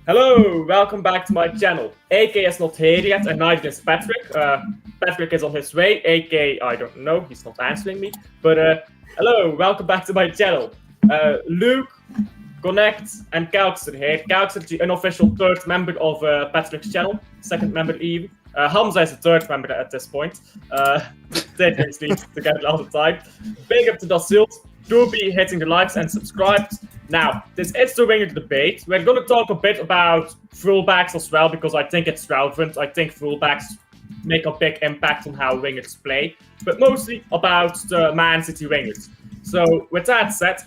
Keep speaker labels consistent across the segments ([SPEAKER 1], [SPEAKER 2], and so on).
[SPEAKER 1] Hello, welcome back to my channel. AK is not here yet, and neither is Patrick. Patrick is on his way. AK, I don't know, he's not answering me. But hello, welcome back to my channel. Luke, Connect, and Kelkster here. Kelkster, the unofficial third member of Patrick's channel, second member even. Hamza is the third member at this point. They sleep together all the time. Big up to the Silva. Do be hitting the likes and subscribe. Now, this is the winger debate. We're going to talk a bit about fullbacks as well, because I think it's relevant. I think fullbacks make a big impact on how wingers play, but mostly about the Man City wingers. So, with that said,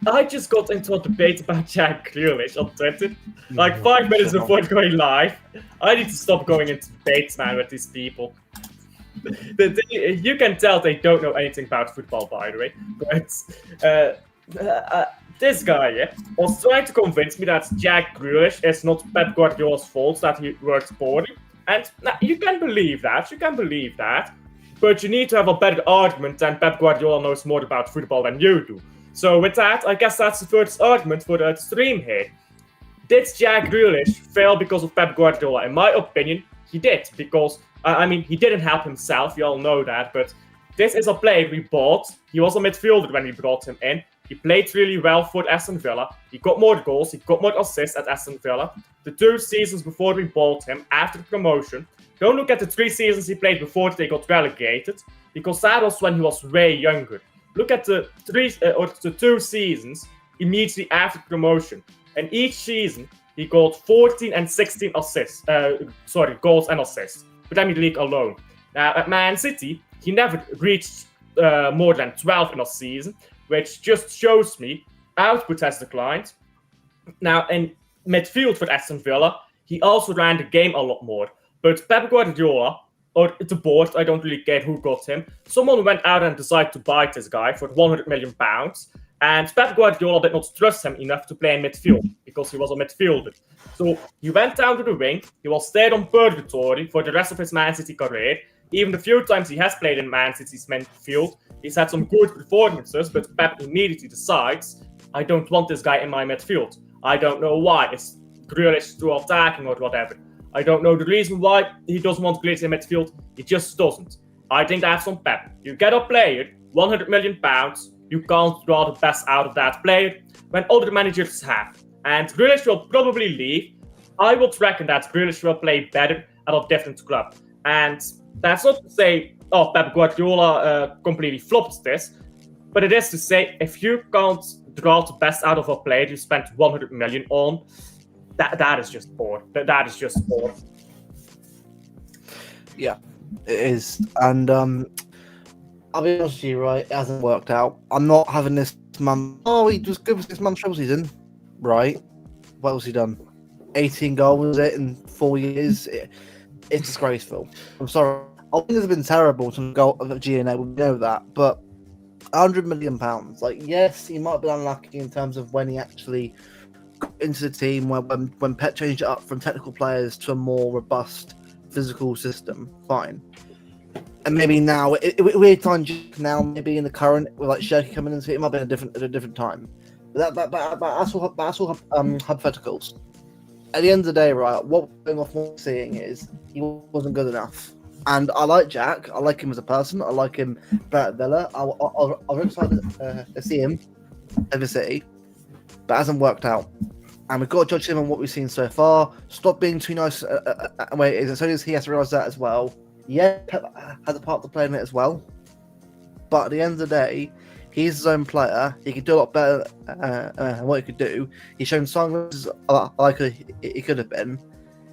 [SPEAKER 1] I just got into a debate about Jack Grealish on Twitter, like 5 minutes before going live. I need to stop going into debates, man, with these people. You can tell they don't know anything about football, by the way. But this guy was trying to convince me that Jack Grealish is not Pep Guardiola's fault that he works poorly. And you can believe that. But you need to have a better argument than Pep Guardiola knows more about football than you do. So with that, I guess that's the first argument for the stream here. Did Jack Grealish fail because of Pep Guardiola? In my opinion, he did, because he didn't help himself, you all know that, but this is a player we bought. He was a midfielder when we brought him in. He played really well for Aston Villa. He got more goals, he got more assists at Aston Villa. The 2 seasons before we bought him, after promotion, don't look at the 3 seasons he played before they got relegated, because that was when he was way younger. Look at the 2 seasons immediately after promotion. And each season, he got 14 and 16 assists. Goals and assists. Premier League alone. Now, at Man City, he never reached more than 12 in a season, which just shows me output has declined. Now, in midfield for Aston Villa, he also ran the game a lot more. But Pep Guardiola, or the board, I don't really care who got him, someone went out and decided to buy this guy for £100 million. And Pep Guardiola did not trust him enough to play in midfield, because he was a midfielder. So he went down to the wing, he will stay on purgatory for the rest of his Man City career. Even the few times he has played in Man City's midfield, he's had some good performances, but Pep immediately decides, I don't want this guy in my midfield. I don't know why. It's Grealish too attacking or whatever. I don't know the reason why he doesn't want Grealish in midfield. He just doesn't. I think that's on Pep. You get a player, £100 million, you can't draw the best out of that player when other managers have. And Grealish will probably leave. I would reckon that Grealish will play better at a different club. And that's not to say, Pep Guardiola completely flopped this. But it is to say, if you can't draw the best out of a player you spent 100 million on, that is just poor. That is just poor.
[SPEAKER 2] Yeah, it is. And I'll be honest with you, right? It hasn't worked out. I'm not having this month. Oh, he was good for 6 months treble season, right? What else he done? 18 goals in 4 years. It's disgraceful. I'm sorry. I think it's been terrible to go of GNA. We know that, but £100 million. Like, yes, he might have been unlucky in terms of when he actually got into the team, when Pep changed it up from technical players to a more robust physical system. Fine. And maybe now weird time now, maybe in the current with like Shirky coming into it might be at a different time. But that's all hypotheticals. At the end of the day, right, what we're seeing is he wasn't good enough. And I like Jack. I like him as a person. I like him at Villa. I'm excited to see him at the City, but it hasn't worked out. And we've got to judge him on what we've seen so far. Stop being too nice. As soon as he has to realise that as well. Yeah, Pep has a part to play in it as well. But at the end of the day, he's his own player. He can do a lot better than what he could do. He's shown signs like he could have been.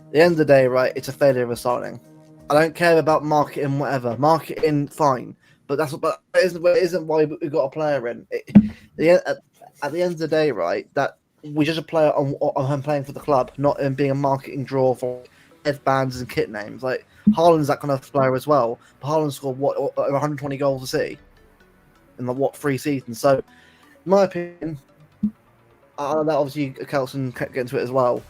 [SPEAKER 2] At the end of the day, right, it's a failure of a signing. I don't care about marketing, whatever. Marketing, fine. But it isn't why we got a player in. At the end of the day, right, that we judge a player on him playing for the club, not him being a marketing draw for headbands and kit names. Like, Haaland's that kind of player as well. But Haaland scored, 120 goals a season in, 3 seasons. So, in my opinion, that obviously Kelkster can get into it as well.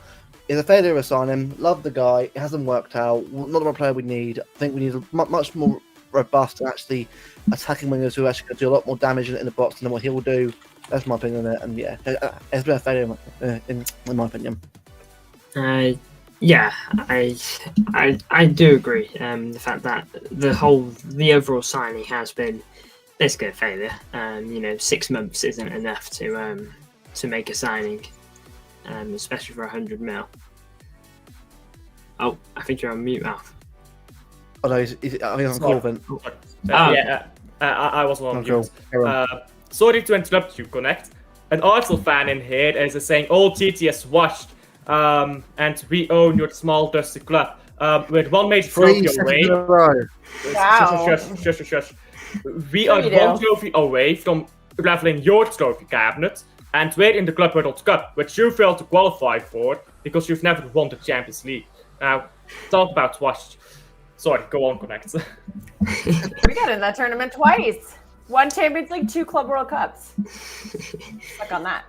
[SPEAKER 2] It's a failure of a signing. Love the guy. It hasn't worked out. Not the right player we need. I think we need a much more robust and actually attacking wingers who are actually going to do a lot more damage in the box than what he will do. That's my opinion on it. And yeah, it's been a failure in my opinion.
[SPEAKER 3] Yeah, I do agree. The fact that the overall signing has been basically a failure. 6 months isn't enough to make a signing, especially for 100 mil. Oh, I think you're on mute, Alf.
[SPEAKER 2] Oh no, I think I'm Corvin.
[SPEAKER 1] I was on mute. Sorry to interrupt you, Connect. An Arsenal fan in here is saying all TTS washed, and we own your small dusty club. With one major trophy away.
[SPEAKER 4] Wow.
[SPEAKER 1] Shush. We are one trophy away from leveling your trophy cabinet, and we're in the Club World Cup, which you failed to qualify for because you've never won the Champions League. Now, talk about washed. Sorry, go on, Connect.
[SPEAKER 4] We got in that tournament twice. 1 Champions League, 2 Club World Cups. Stuck on that.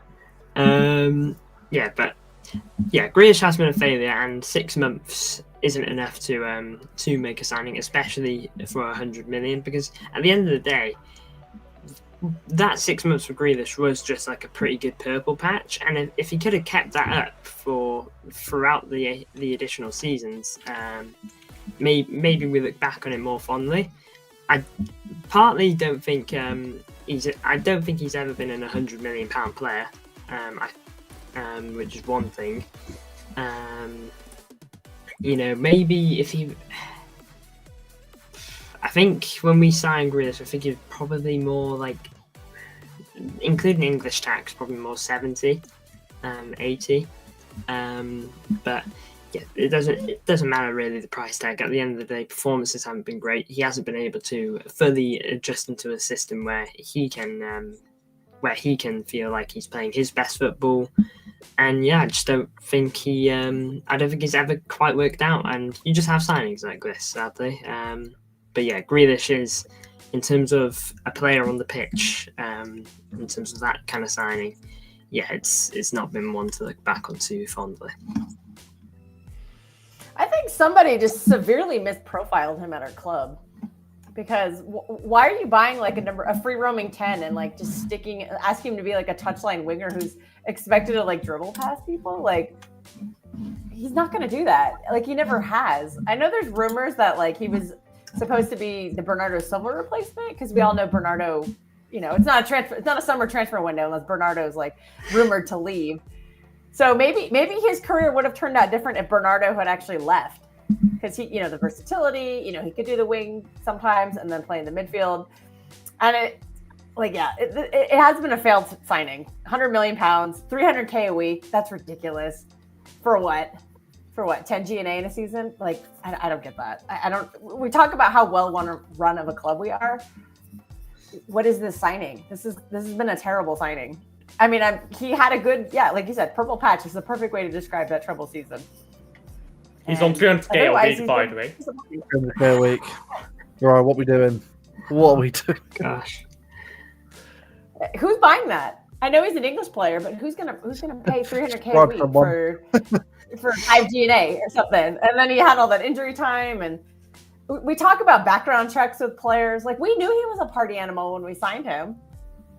[SPEAKER 3] Grealish has been a failure, and 6 months isn't enough to make a signing, especially for 100 million. Because at the end of the day, that 6 months for Grealish was just like a pretty good purple patch, and if he could have kept that up throughout the additional seasons, maybe we look back on it more fondly. I partly don't think he's ever been an £100 million player, which is one thing. Maybe if he. I think when we signed Grealish, I think it's probably more like, including English tax, probably more 70, 80. But yeah, it doesn't matter really the price tag. At the end of the day, performances haven't been great. He hasn't been able to fully adjust into a system where he can feel like he's playing his best football. And yeah, I just don't think he's ever quite worked out. And you just have signings like this, sadly. But yeah, Grealish is, in terms of a player on the pitch, in terms of that kind of signing, yeah, it's not been one to look back on too fondly.
[SPEAKER 4] I think somebody just severely misprofiled him at our club, because why are you buying like a free roaming 10 and like just asking him to be like a touchline winger who's expected to like dribble past people? Like, he's not going to do that. Like, he never has. I know there's rumors that like he was supposed to be the Bernardo Silva replacement, because we all know Bernardo, it's not a summer transfer window unless Bernardo's like rumored to leave. So maybe his career would have turned out different if Bernardo had actually left, because he, the versatility, he could do the wing sometimes and then play in the midfield. And it has been a failed signing. £100 million, £300K a week. That's ridiculous. For what? 10 GNA in a season? Like, I don't get that. I don't. We talk about how well run of a club we are. What is this signing? This has been a terrible signing. I mean, he had a good, like you said, purple patch is the perfect way to describe that trouble season.
[SPEAKER 1] He's on 300K a week, by the way.
[SPEAKER 2] 300K a week. Right, what are we doing?
[SPEAKER 3] Gosh.
[SPEAKER 4] Who's buying that? I know he's an English player, but who's gonna pay 300K a week for 5 GNA or something? And then he had all that injury time, and we talk about background checks with players. Like, we knew he was a party animal when we signed him.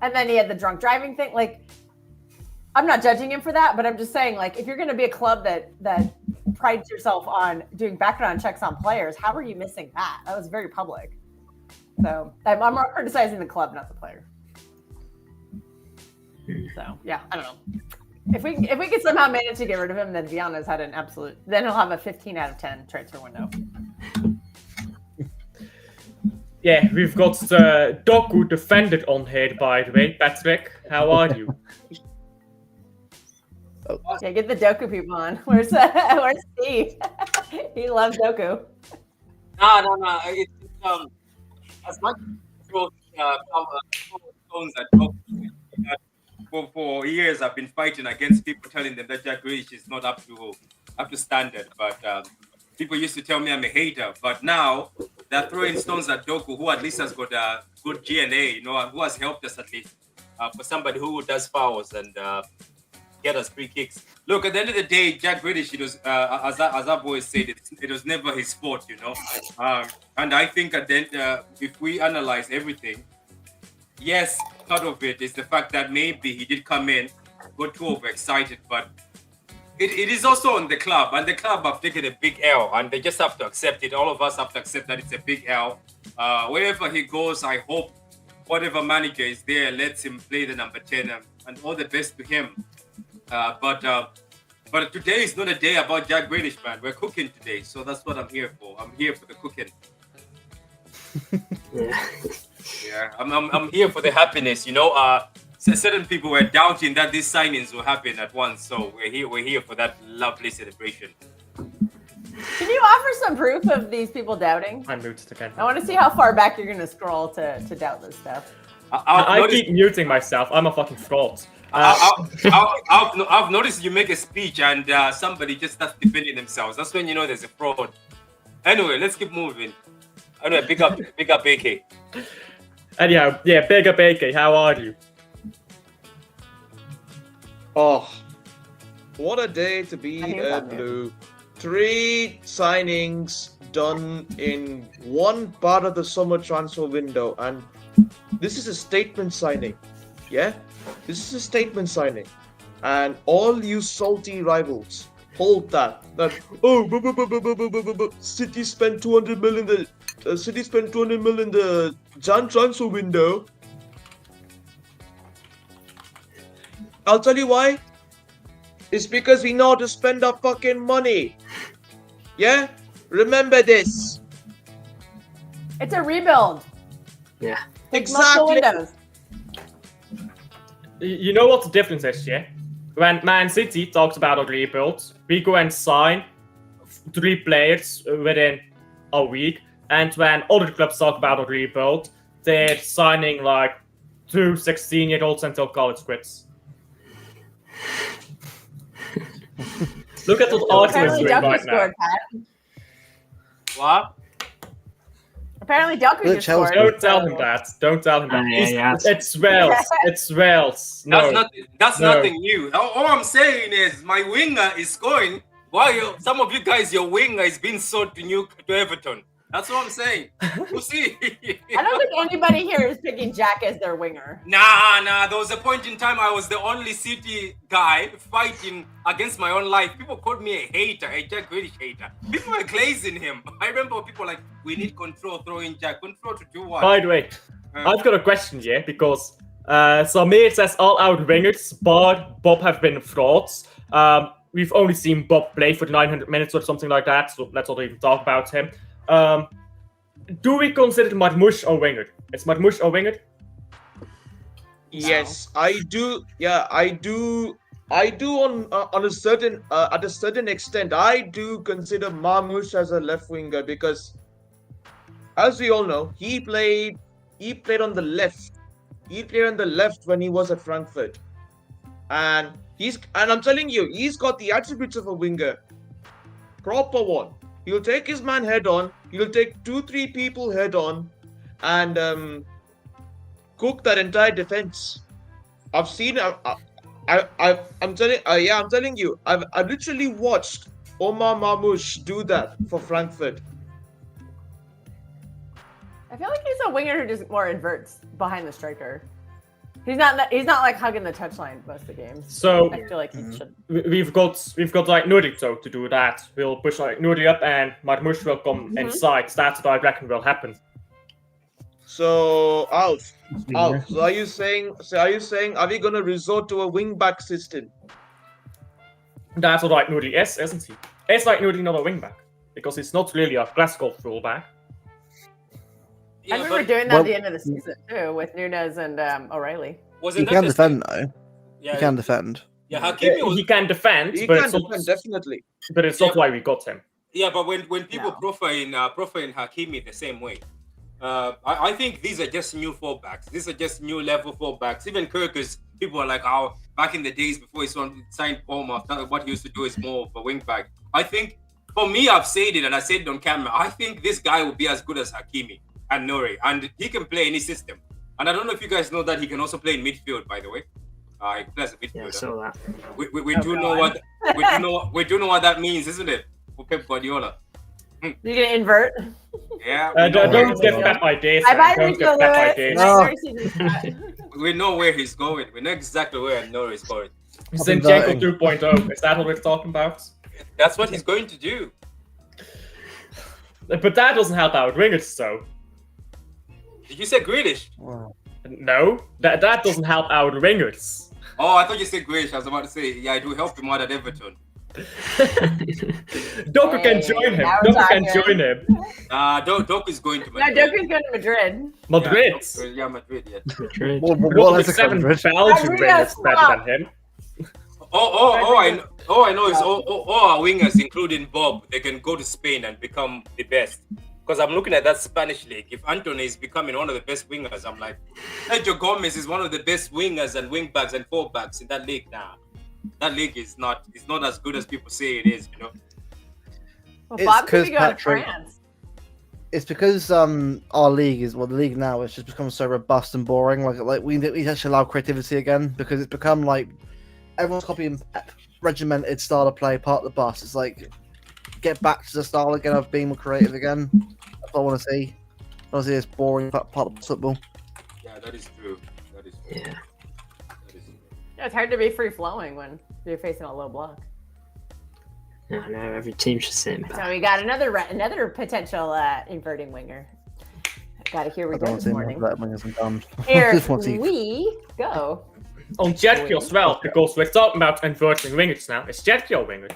[SPEAKER 4] And then he had the drunk driving thing. Like, I'm not judging him for that, but I'm just saying, like, if you're going to be a club that prides yourself on doing background checks on players, how are you missing that? That was very public. So I'm more criticizing the club, not the player. So yeah, I don't know. If we could somehow manage to get rid of him, then Viana's had an absolute. Then he'll have a 15 out of 10 transfer window.
[SPEAKER 1] Yeah, we've got Doku defended on here, by the way. Patrick, how are you?
[SPEAKER 4] Yeah, get the Doku people on. Where's Steve? He loves Doku.
[SPEAKER 5] No. It's as much as that Doku. For years, I've been fighting against people telling them that Jack Grealish is not up to standard. But people used to tell me I'm a hater. But now they're throwing stones at Doku, who at least has got a good GNA, who has helped us at least for somebody who does fouls and get us free kicks. Look, at the end of the day, Jack Grealish, it was, as our boys said, it was never his fault, and I think at the end, if we analyze everything, yes, part of it is the fact that maybe he did come in, got too overexcited, but it is also on the club, and the club have taken a big L, and they just have to accept it. All of us have to accept that it's a big L. Wherever he goes, I hope whatever manager is there lets him play the number 10, and all the best to him. But today is not a day about Jack Grealish, man. We're cooking today, so that's what I'm here for. I'm here for the cooking. Yeah, I'm here for the happiness. You know, certain people were doubting that these signings will happen at once, so we're here for that lovely celebration.
[SPEAKER 4] Can you offer some proof of these people doubting?
[SPEAKER 1] I'm muted again.
[SPEAKER 4] I want to see how far back you're going to scroll to doubt this stuff.
[SPEAKER 1] I keep muting myself. I'm a fucking fraud.
[SPEAKER 5] I've noticed you make a speech and somebody just starts defending themselves. That's when you know there's a fraud. Anyway, let's keep moving. Anyway, big up AK.
[SPEAKER 1] Anyhow, yeah, big up AK. How are you?
[SPEAKER 6] Oh, what a day to be
[SPEAKER 4] I knew
[SPEAKER 6] a
[SPEAKER 4] that,
[SPEAKER 6] Blue. 3 signings done in one part of the summer transfer window, and this is a statement signing. Yeah, this is a statement signing, and all you salty rivals hold that. City spent 200 million. City spent 200 million in the Jan transfer window. I'll tell you why. It's because we know how to spend our fucking money. Yeah? Remember this.
[SPEAKER 4] It's a rebuild.
[SPEAKER 3] Yeah.
[SPEAKER 4] It's multiple
[SPEAKER 6] Exactly.
[SPEAKER 4] windows.
[SPEAKER 1] You know what the difference is, yeah? When Man City talks about a rebuild, we go and sign 3 players within a week. And when other clubs talk about a rebuild, they're signing like 2 16-year-olds until college quits. Look at what Arsenal is
[SPEAKER 4] Apparently,
[SPEAKER 1] doing
[SPEAKER 4] Ducky
[SPEAKER 1] right now.
[SPEAKER 4] scored, Pat.
[SPEAKER 5] What?
[SPEAKER 4] Apparently, Ducky
[SPEAKER 2] Look,
[SPEAKER 4] just scored.
[SPEAKER 1] Don't tell him that. Don't tell him that.
[SPEAKER 3] Yeah.
[SPEAKER 1] It's Wales. It's Wales. No.
[SPEAKER 5] That's
[SPEAKER 1] No.
[SPEAKER 5] nothing new. All I'm saying is my winger is scoring. Why some of you guys, your winger is being sold to Everton. That's what I'm saying. We'll see.
[SPEAKER 4] I don't think anybody here is picking Jack as their winger.
[SPEAKER 5] Nah. There was a point in time I was the only City guy fighting against my own life. People called me a hater, a Jack Grealish hater. People were glazing him. I remember people like, we need control, throw in Jack. Control to do what?
[SPEAKER 1] By the way, I've got a question here because Samir says all our wingers, bar Bob, have been frauds. We've only seen Bob play for 900 minutes or something like that, so let's not even talk about him. Do we consider Marmoush a winger? Is Marmoush a winger?
[SPEAKER 6] Yes, I do. Yeah, I do. I do on a certain at a certain extent. I do consider Marmoush as a left winger because, as we all know, he played on the left. He played on the left when he was at Frankfurt, and I'm telling you, he's got the attributes of a winger, proper one. He'll take his man head on. He'll take 2-3 people head on, and cook that entire defense. I've seen. I'm telling you. I've literally watched Omar Marmoush do that for Frankfurt.
[SPEAKER 4] I feel like he's a winger who just more inverts behind the striker. He's not like hugging the touchline most of the games.
[SPEAKER 1] So
[SPEAKER 4] I feel like he should.
[SPEAKER 1] we've got like Nurito to do that. We'll push like Nuri up and Marmoush will come inside. That's what I reckon will happen.
[SPEAKER 6] So Alf. So are you saying? Are we gonna resort to a wing-back system?
[SPEAKER 1] That's what like Nuri is, isn't he? It's like Nuri not a wingback because he's not really a classical fullback.
[SPEAKER 5] Yeah,
[SPEAKER 4] I remember
[SPEAKER 5] but
[SPEAKER 4] doing that at the end of the season too with Nunez and O'Reilly.
[SPEAKER 2] He
[SPEAKER 5] wasn't
[SPEAKER 2] can
[SPEAKER 5] that
[SPEAKER 2] defend though.
[SPEAKER 5] Yeah,
[SPEAKER 2] He can defend.
[SPEAKER 5] Yeah, Hakimi was.
[SPEAKER 1] He can defend,
[SPEAKER 6] He
[SPEAKER 1] but
[SPEAKER 6] can
[SPEAKER 1] it's not,
[SPEAKER 6] defend, definitely.
[SPEAKER 1] but it's not why we got him.
[SPEAKER 5] Yeah, but when people
[SPEAKER 4] No.
[SPEAKER 5] profile Hakimi the same way, I think these are just new fullbacks. These are just new level fullbacks. Even Kirkus, people are like, oh, back in the days before he signed Palmer, what he used to do is more of a wing back. I think, for me, I've said it and I said it on camera. I think this guy will be as good as Hakimi and Nuri, and he can play any system. And I don't know if you guys know that he can also play in midfield. By the way, he plays a midfielder.
[SPEAKER 3] Yeah, I saw that.
[SPEAKER 5] We
[SPEAKER 4] Oh,
[SPEAKER 5] do
[SPEAKER 4] God.
[SPEAKER 5] know what we do know what that means, isn't it? For Pep Guardiola.
[SPEAKER 4] You gonna invert?
[SPEAKER 5] Yeah,
[SPEAKER 1] Don't get Pep ideas.
[SPEAKER 4] I buy
[SPEAKER 1] Don't get Pep ideas.
[SPEAKER 2] No.
[SPEAKER 5] we know where he's going. We know exactly where Nuri is going.
[SPEAKER 1] Zinchenko 2.0. Is that what we're talking about?
[SPEAKER 5] That's what he's going to do.
[SPEAKER 1] But that doesn't help out wingers, so.
[SPEAKER 5] Did you say Grealish?
[SPEAKER 2] Wow.
[SPEAKER 1] No, that doesn't help out wingers.
[SPEAKER 5] Oh, I thought you said Grealish. I was about to say, yeah, I do help him out at Everton.
[SPEAKER 1] Doku can join him.
[SPEAKER 4] now we're
[SPEAKER 1] Doku can
[SPEAKER 4] talking.
[SPEAKER 1] join him.
[SPEAKER 5] Doku is going to
[SPEAKER 4] No,
[SPEAKER 5] Madrid.
[SPEAKER 4] Doku's going to Madrid.
[SPEAKER 1] Madrid.
[SPEAKER 5] Yeah, Madrid, yeah.
[SPEAKER 3] Madrid.
[SPEAKER 2] What
[SPEAKER 1] What
[SPEAKER 2] is
[SPEAKER 1] are
[SPEAKER 2] the
[SPEAKER 1] 7
[SPEAKER 2] coverage?
[SPEAKER 1] Belgian
[SPEAKER 4] Rodrigo
[SPEAKER 1] wingers
[SPEAKER 4] swap.
[SPEAKER 1] better than him?
[SPEAKER 5] I know is all our wingers, including Bob, they can go to Spain and become the best. Because I'm looking at that Spanish league. If Antony is becoming one of the best wingers, I'm like, Sergio Gomez is one of the best wingers and wing backs and full backs in that league now. That league is not as good as people say it is, you know.
[SPEAKER 4] Well,
[SPEAKER 2] It's
[SPEAKER 4] Bob could
[SPEAKER 2] 'cause
[SPEAKER 4] be going to
[SPEAKER 2] Patrick-
[SPEAKER 4] France.
[SPEAKER 2] It's because our league is the league now it's just become so robust and boring. Like we actually allow creativity again because it's become like everyone's copying Pep, regimented style of play, part of the bus. It's like get back to the style again of being more creative again. That's what I want to see. I want to see this boring part of football.
[SPEAKER 5] Yeah, that is true. That is true.
[SPEAKER 3] Yeah.
[SPEAKER 5] That is true.
[SPEAKER 4] Yeah, it's hard to be free flowing when you're facing a low block.
[SPEAKER 3] No, every team should sit in
[SPEAKER 4] So
[SPEAKER 3] back.
[SPEAKER 4] we got another potential inverting winger. Got to hear
[SPEAKER 2] I
[SPEAKER 4] we
[SPEAKER 2] don't
[SPEAKER 4] go
[SPEAKER 2] want
[SPEAKER 4] this
[SPEAKER 2] to see more
[SPEAKER 4] morning.
[SPEAKER 2] of that wingers and thumbs.
[SPEAKER 4] Here
[SPEAKER 2] Just want to see-
[SPEAKER 4] we go.
[SPEAKER 1] On Jetki as well, because we're talking about inverting wingers now. Is Jetki your winger?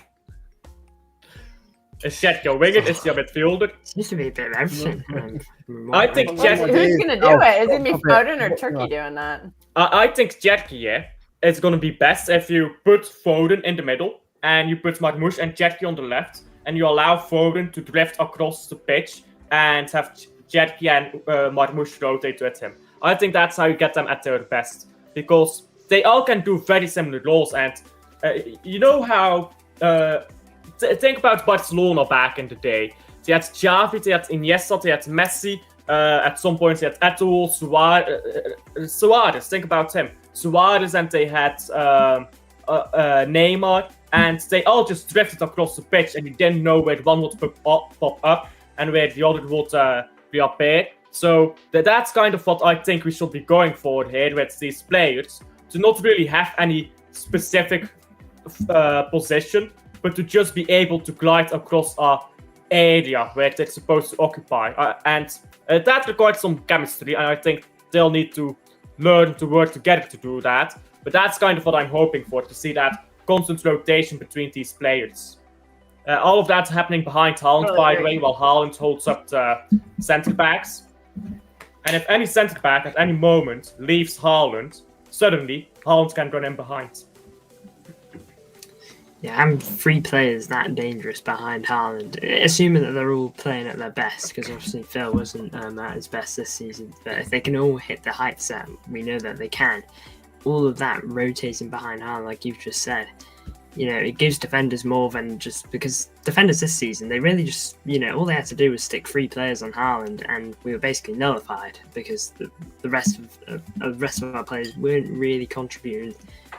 [SPEAKER 1] Is Jetki your winger? Is he a midfielder?
[SPEAKER 3] Seems to be a bit of everything.
[SPEAKER 1] I think
[SPEAKER 4] Who's
[SPEAKER 1] Jet-
[SPEAKER 4] going to do
[SPEAKER 2] Oh,
[SPEAKER 4] it? Is it me,
[SPEAKER 2] stop it.
[SPEAKER 4] Foden, or
[SPEAKER 2] Stop
[SPEAKER 4] Turkey
[SPEAKER 2] it.
[SPEAKER 4] doing that?
[SPEAKER 1] I think Jetki, yeah, it's gonna be best if you put Foden in the middle and you put Marmoush and Jetki on the left, and you allow Foden to drift across the pitch and have Jetki and Marmoush rotate with him. I think that's how you get them at their best, because they all can do very similar roles. And you know how think about Barcelona back in the day. They had Xavi, they had Iniesta, they had Messi. At some point, they had Eto'o, Suarez. Think about him. Suarez, and they had Neymar, and they all just drifted across the pitch, and you didn't know where one would pop up and where the other would reappear. So that's kind of what I think we should be going for here with these players, to not really have any specific position, but to just be able to glide across our area where they're supposed to occupy. And that requires some chemistry, and I think they'll need to learn to work together to do that. But that's kind of what I'm hoping for, to see that constant rotation between these players. All of that's happening behind Haaland, by the way, while Haaland holds up the centre-backs. And if any centre-back at any moment leaves Haaland, suddenly Haaland can run in behind.
[SPEAKER 3] Yeah, and 3 players that dangerous behind Haaland, assuming that they're all playing at their best, because obviously Phil wasn't at his best this season. But if they can all hit the heights that we know that they can, all of that rotating behind Haaland, like you've just said, you know, it gives defenders more than just, because defenders this season, they really just, you know, all they had to do was stick 3 players on Haaland, and we were basically nullified because the rest of our players weren't really contributing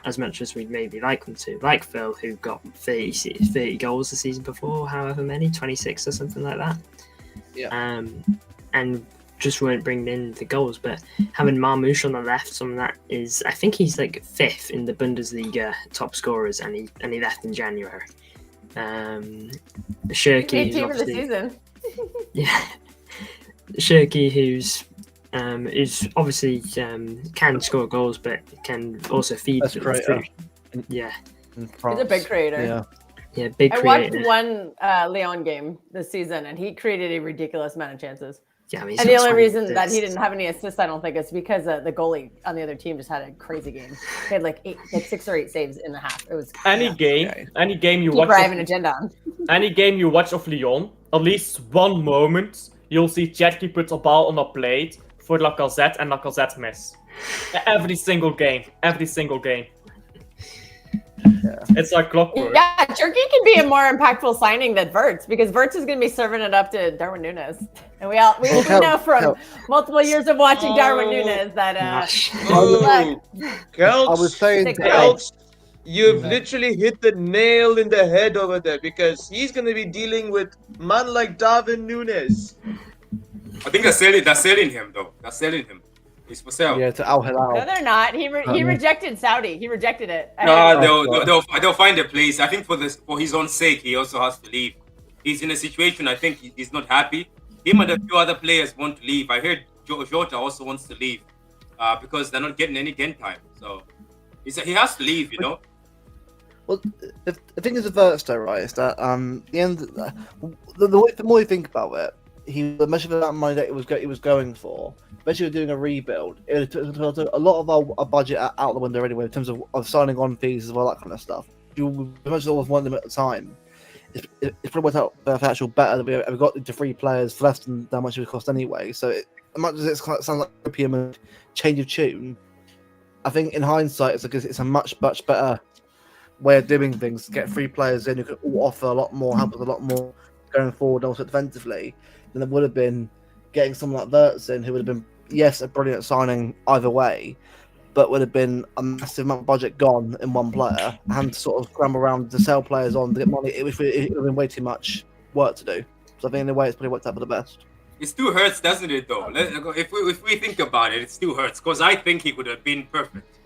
[SPEAKER 3] as much as we'd maybe like them to. Like Phil, who got 30 goals the season before, however many, 26 or something like that.
[SPEAKER 2] Yeah.
[SPEAKER 3] And just weren't bringing in the goals. But having Marmoush on the left, someone that is, I think he's like 5th in the Bundesliga top scorers, and he left in January. Shirky, who's
[SPEAKER 4] Team of the
[SPEAKER 3] obviously,
[SPEAKER 4] season.
[SPEAKER 3] yeah, Shirky, who's obviously can score goals, but can also feed.
[SPEAKER 2] That's great.
[SPEAKER 3] Yeah,
[SPEAKER 2] In
[SPEAKER 4] He's a
[SPEAKER 2] France.
[SPEAKER 4] big creator.
[SPEAKER 3] yeah, big
[SPEAKER 4] I watched
[SPEAKER 3] creator.
[SPEAKER 4] one Leon game this season, and he created a ridiculous amount of chances.
[SPEAKER 3] Yeah, I mean, he's
[SPEAKER 4] And the
[SPEAKER 3] got
[SPEAKER 4] only
[SPEAKER 3] 20
[SPEAKER 4] reason that he
[SPEAKER 3] assists.
[SPEAKER 4] didn't have any assists, I don't think, is because the goalie on the other team just had a crazy game. He had like 6 or 8 saves in the half. It was
[SPEAKER 1] Any
[SPEAKER 4] yeah.
[SPEAKER 1] game you
[SPEAKER 4] Keep
[SPEAKER 1] watch,
[SPEAKER 4] driving agenda on.
[SPEAKER 1] any game you watch of Lyon, at least one moment you'll see Jetki put a ball on a plate for Lacazette, and Lacazette miss. Every single game. It's like clockwork.
[SPEAKER 4] Yeah, Turkey can be a more impactful signing than Verts, because Verts is going to be serving it up to Darwin Nunes, and we know from multiple years of watching Darwin Nunes that
[SPEAKER 3] Gosh.
[SPEAKER 6] Oh,
[SPEAKER 2] I was
[SPEAKER 6] Kelks,
[SPEAKER 2] saying,
[SPEAKER 4] Take
[SPEAKER 6] Kelks, you've literally hit the nail in the head over there, because he's going to be dealing with man like Darwin Nunes.
[SPEAKER 5] I think they're selling him though. They're selling him. He's for sale.
[SPEAKER 2] Yeah, to Al
[SPEAKER 4] No,
[SPEAKER 2] Hilal.
[SPEAKER 4] they're not. He rejected Saudi. He rejected it.
[SPEAKER 5] No, they'll find a place. I think for his own sake, he also has to leave. He's in a situation. I think he's not happy. Him and a few other players want to leave. I heard Jota also wants to leave because they're not getting any game time. So he has to leave. You know.
[SPEAKER 2] Well, the thing is with Verts, though, right, is that the end, the more you think about it, much of that money that he was going for, especially doing a rebuild, it took a lot of our budget out the window anyway in terms of signing on fees as well, that kind of stuff. You much as always want them at the time. It's probably worked out actual better that we got into 3 players for less than how much it would cost anyway. So as much as it sounds like opium and change of tune, I think in hindsight it's a much better way of doing things. Get 3 players in who could all offer a lot more, help us a lot more going forward, also defensively, than it would have been getting someone like Verts in, who would have been, yes, a brilliant signing either way, but would have been a massive amount of budget gone in one player, and to sort of scramble around to sell players on to get money. It would have been way too much work to do. So I think in a way it's probably worked out for the best.
[SPEAKER 5] It still hurts, doesn't it? Though, if we think about it, it still hurts because I think he would have been perfect.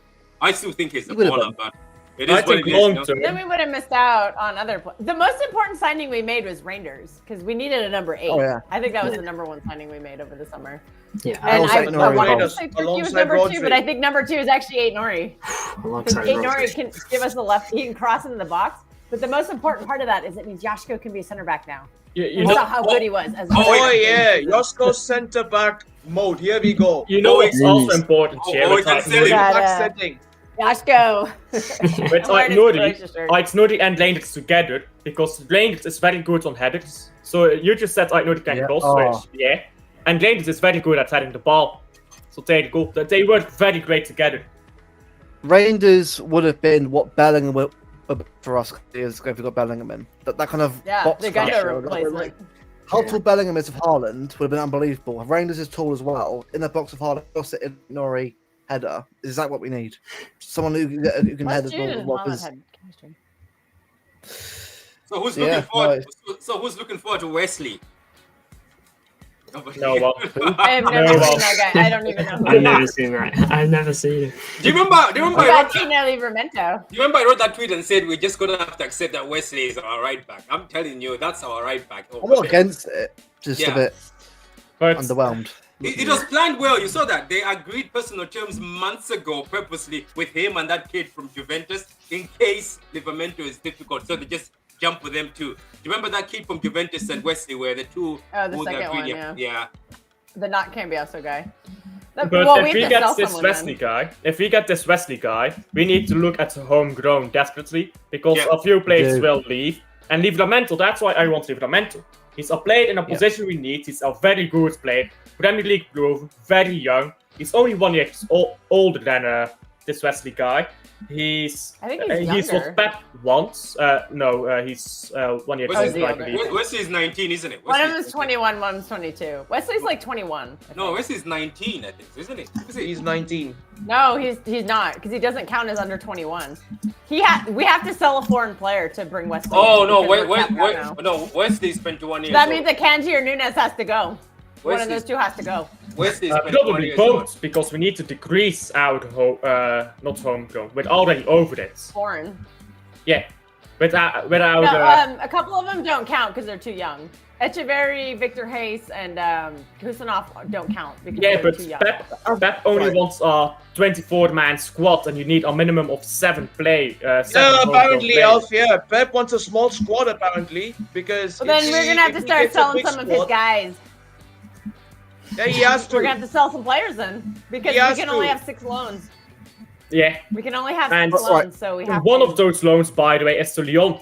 [SPEAKER 5] I still think he's a baller, but it is what it is.
[SPEAKER 4] Then we would have missed out on other. The most important signing we made was Reinders because we needed a number 8.
[SPEAKER 2] Oh, yeah.
[SPEAKER 4] I think that was the number 1 signing we made over the summer.
[SPEAKER 3] Yeah,
[SPEAKER 4] And I wanted to
[SPEAKER 6] Rodri.
[SPEAKER 4] say Turkey was number 2, but I think number 2 is actually 8 Nori. Because
[SPEAKER 3] alongside
[SPEAKER 4] 8
[SPEAKER 3] Rodri.
[SPEAKER 4] Nori can give us the left. He can cross into the box. But the most important part of that is it means Joshko can be a center back now.
[SPEAKER 1] You
[SPEAKER 4] We
[SPEAKER 1] know,
[SPEAKER 4] saw how good he was.
[SPEAKER 6] Oh yeah, Josko centre back mode. Here we go.
[SPEAKER 1] you know it's also important here.
[SPEAKER 5] Oh,
[SPEAKER 1] with
[SPEAKER 5] we can
[SPEAKER 1] like
[SPEAKER 5] sell him.
[SPEAKER 4] Got
[SPEAKER 6] Back
[SPEAKER 4] it.
[SPEAKER 6] setting.
[SPEAKER 4] Joshko.
[SPEAKER 1] With like
[SPEAKER 4] Awareness
[SPEAKER 1] Nuri,
[SPEAKER 4] relationship.
[SPEAKER 1] like Nuri and Leenders together, because Leenders is very good on headers. So you just said like Nuri can
[SPEAKER 2] Yeah.
[SPEAKER 1] cross
[SPEAKER 2] Oh.
[SPEAKER 1] switch, yeah. And Leenders is very good at heading the ball. So there you go. They work very great together.
[SPEAKER 2] Reinders would have been what Bellingham would for us years ago if we got Bellingham in. That kind of
[SPEAKER 4] Yeah,
[SPEAKER 2] box
[SPEAKER 4] the Gundogan
[SPEAKER 2] structure,
[SPEAKER 4] replacement.
[SPEAKER 2] How tall Bellingham is of Haaland would have been unbelievable. If Reinders is tall as well, in the box of Haaland, cross it in Nori header. Is that what we need? Someone who can head as well.
[SPEAKER 4] Haaland
[SPEAKER 2] Well, 'cause-
[SPEAKER 4] had chemistry.
[SPEAKER 5] So who's
[SPEAKER 2] Yeah,
[SPEAKER 5] looking forward?
[SPEAKER 2] nice.
[SPEAKER 5] So who's looking forward to Wesley?
[SPEAKER 1] No, well,
[SPEAKER 4] I have never
[SPEAKER 1] No,
[SPEAKER 4] seen
[SPEAKER 1] well.
[SPEAKER 4] that guy. I don't even know. Who
[SPEAKER 3] I've
[SPEAKER 4] he
[SPEAKER 3] never
[SPEAKER 4] is.
[SPEAKER 3] seen that. I've never seen him.
[SPEAKER 5] Do you remember?
[SPEAKER 4] What
[SPEAKER 5] I
[SPEAKER 4] about
[SPEAKER 5] wrote that?
[SPEAKER 4] Tino Livramento?
[SPEAKER 5] Do you remember I wrote that tweet and said we're just gonna have to accept that Wesley is our right back? I'm telling you, that's our right back.
[SPEAKER 2] I'm not against it. Just
[SPEAKER 5] Yeah.
[SPEAKER 2] a bit
[SPEAKER 1] but
[SPEAKER 2] underwhelmed.
[SPEAKER 5] It was planned well. You saw that they agreed personal terms months ago, purposely with him and that kid from Juventus, in case Livramento is difficult. So they just jump with them too. Do you remember that kid from Juventus and Wesley, where the two?
[SPEAKER 4] Oh, the
[SPEAKER 5] who they
[SPEAKER 4] second
[SPEAKER 5] agreed-
[SPEAKER 4] one,
[SPEAKER 5] yeah.
[SPEAKER 4] The not Cambiasso guy.
[SPEAKER 1] But
[SPEAKER 4] Well,
[SPEAKER 1] if we
[SPEAKER 4] have to sell
[SPEAKER 1] get this
[SPEAKER 4] someone
[SPEAKER 1] Wesley guy, we need to look at Homegrown desperately because
[SPEAKER 5] Yeah.
[SPEAKER 1] a few players
[SPEAKER 2] Yeah.
[SPEAKER 1] will leave. And Livramento, that's why I want Livramento. He's a player in a position we need. He's a very good player, Premier League proven, very young. He's only 1 year older than this Wesley guy. He's
[SPEAKER 4] I think he's
[SPEAKER 1] he's what
[SPEAKER 4] younger.
[SPEAKER 1] Pep wants. He's 1 year
[SPEAKER 5] Wesley's
[SPEAKER 1] older, I
[SPEAKER 4] younger.
[SPEAKER 1] believe.
[SPEAKER 5] Wesley's 19, isn't it?
[SPEAKER 4] One of
[SPEAKER 5] Wesley's
[SPEAKER 4] them's 21, one's 22. Wesley's like 21. I
[SPEAKER 5] No,
[SPEAKER 4] think.
[SPEAKER 5] Wesley's 19, I think, isn't it? Is it?
[SPEAKER 6] He's 19.
[SPEAKER 4] No, he's not because he doesn't count as under 21. We have to sell a foreign player to bring Wesley.
[SPEAKER 5] Oh
[SPEAKER 4] in
[SPEAKER 5] no,
[SPEAKER 4] because we're capped out now.
[SPEAKER 5] no, Wesley's 21 years.
[SPEAKER 4] That
[SPEAKER 5] old.
[SPEAKER 4] means that Kanji or Nunes has to go. One of
[SPEAKER 5] Wesley's-
[SPEAKER 4] those two has to go.
[SPEAKER 5] Wesley's 21
[SPEAKER 1] Probably
[SPEAKER 5] years old.
[SPEAKER 1] both, because we need to decrease our not Homegrown. We're already over it.
[SPEAKER 4] Foreign.
[SPEAKER 1] Yeah, without
[SPEAKER 4] No, a couple of them don't count because they're too young. Echeverry, Victor Hayes, and Kusanov don't count because
[SPEAKER 1] yeah,
[SPEAKER 4] they're
[SPEAKER 1] but
[SPEAKER 4] too young.
[SPEAKER 1] Pep only wants a 24-man squad, and you need a minimum of 7
[SPEAKER 6] Yeah,
[SPEAKER 1] homegrown
[SPEAKER 6] apparently,
[SPEAKER 1] players.
[SPEAKER 6] Alf. Yeah, Pep wants a small squad apparently because.
[SPEAKER 4] Well, then
[SPEAKER 6] if
[SPEAKER 4] we're
[SPEAKER 6] he-
[SPEAKER 4] gonna have
[SPEAKER 6] if
[SPEAKER 4] to
[SPEAKER 6] he
[SPEAKER 4] start
[SPEAKER 6] gets a
[SPEAKER 4] selling
[SPEAKER 6] big
[SPEAKER 4] some of his
[SPEAKER 6] squad-
[SPEAKER 4] guys.
[SPEAKER 6] Yeah, he has to.
[SPEAKER 4] We're gonna have to sell some players then because
[SPEAKER 6] He
[SPEAKER 4] we
[SPEAKER 6] has
[SPEAKER 4] can
[SPEAKER 6] to.
[SPEAKER 4] only have 6 loans.
[SPEAKER 1] Yeah,
[SPEAKER 4] We can only have
[SPEAKER 1] And-
[SPEAKER 4] 6 loans, so we have
[SPEAKER 1] one
[SPEAKER 4] to.
[SPEAKER 1] of those loans, by the way, is to Lyon.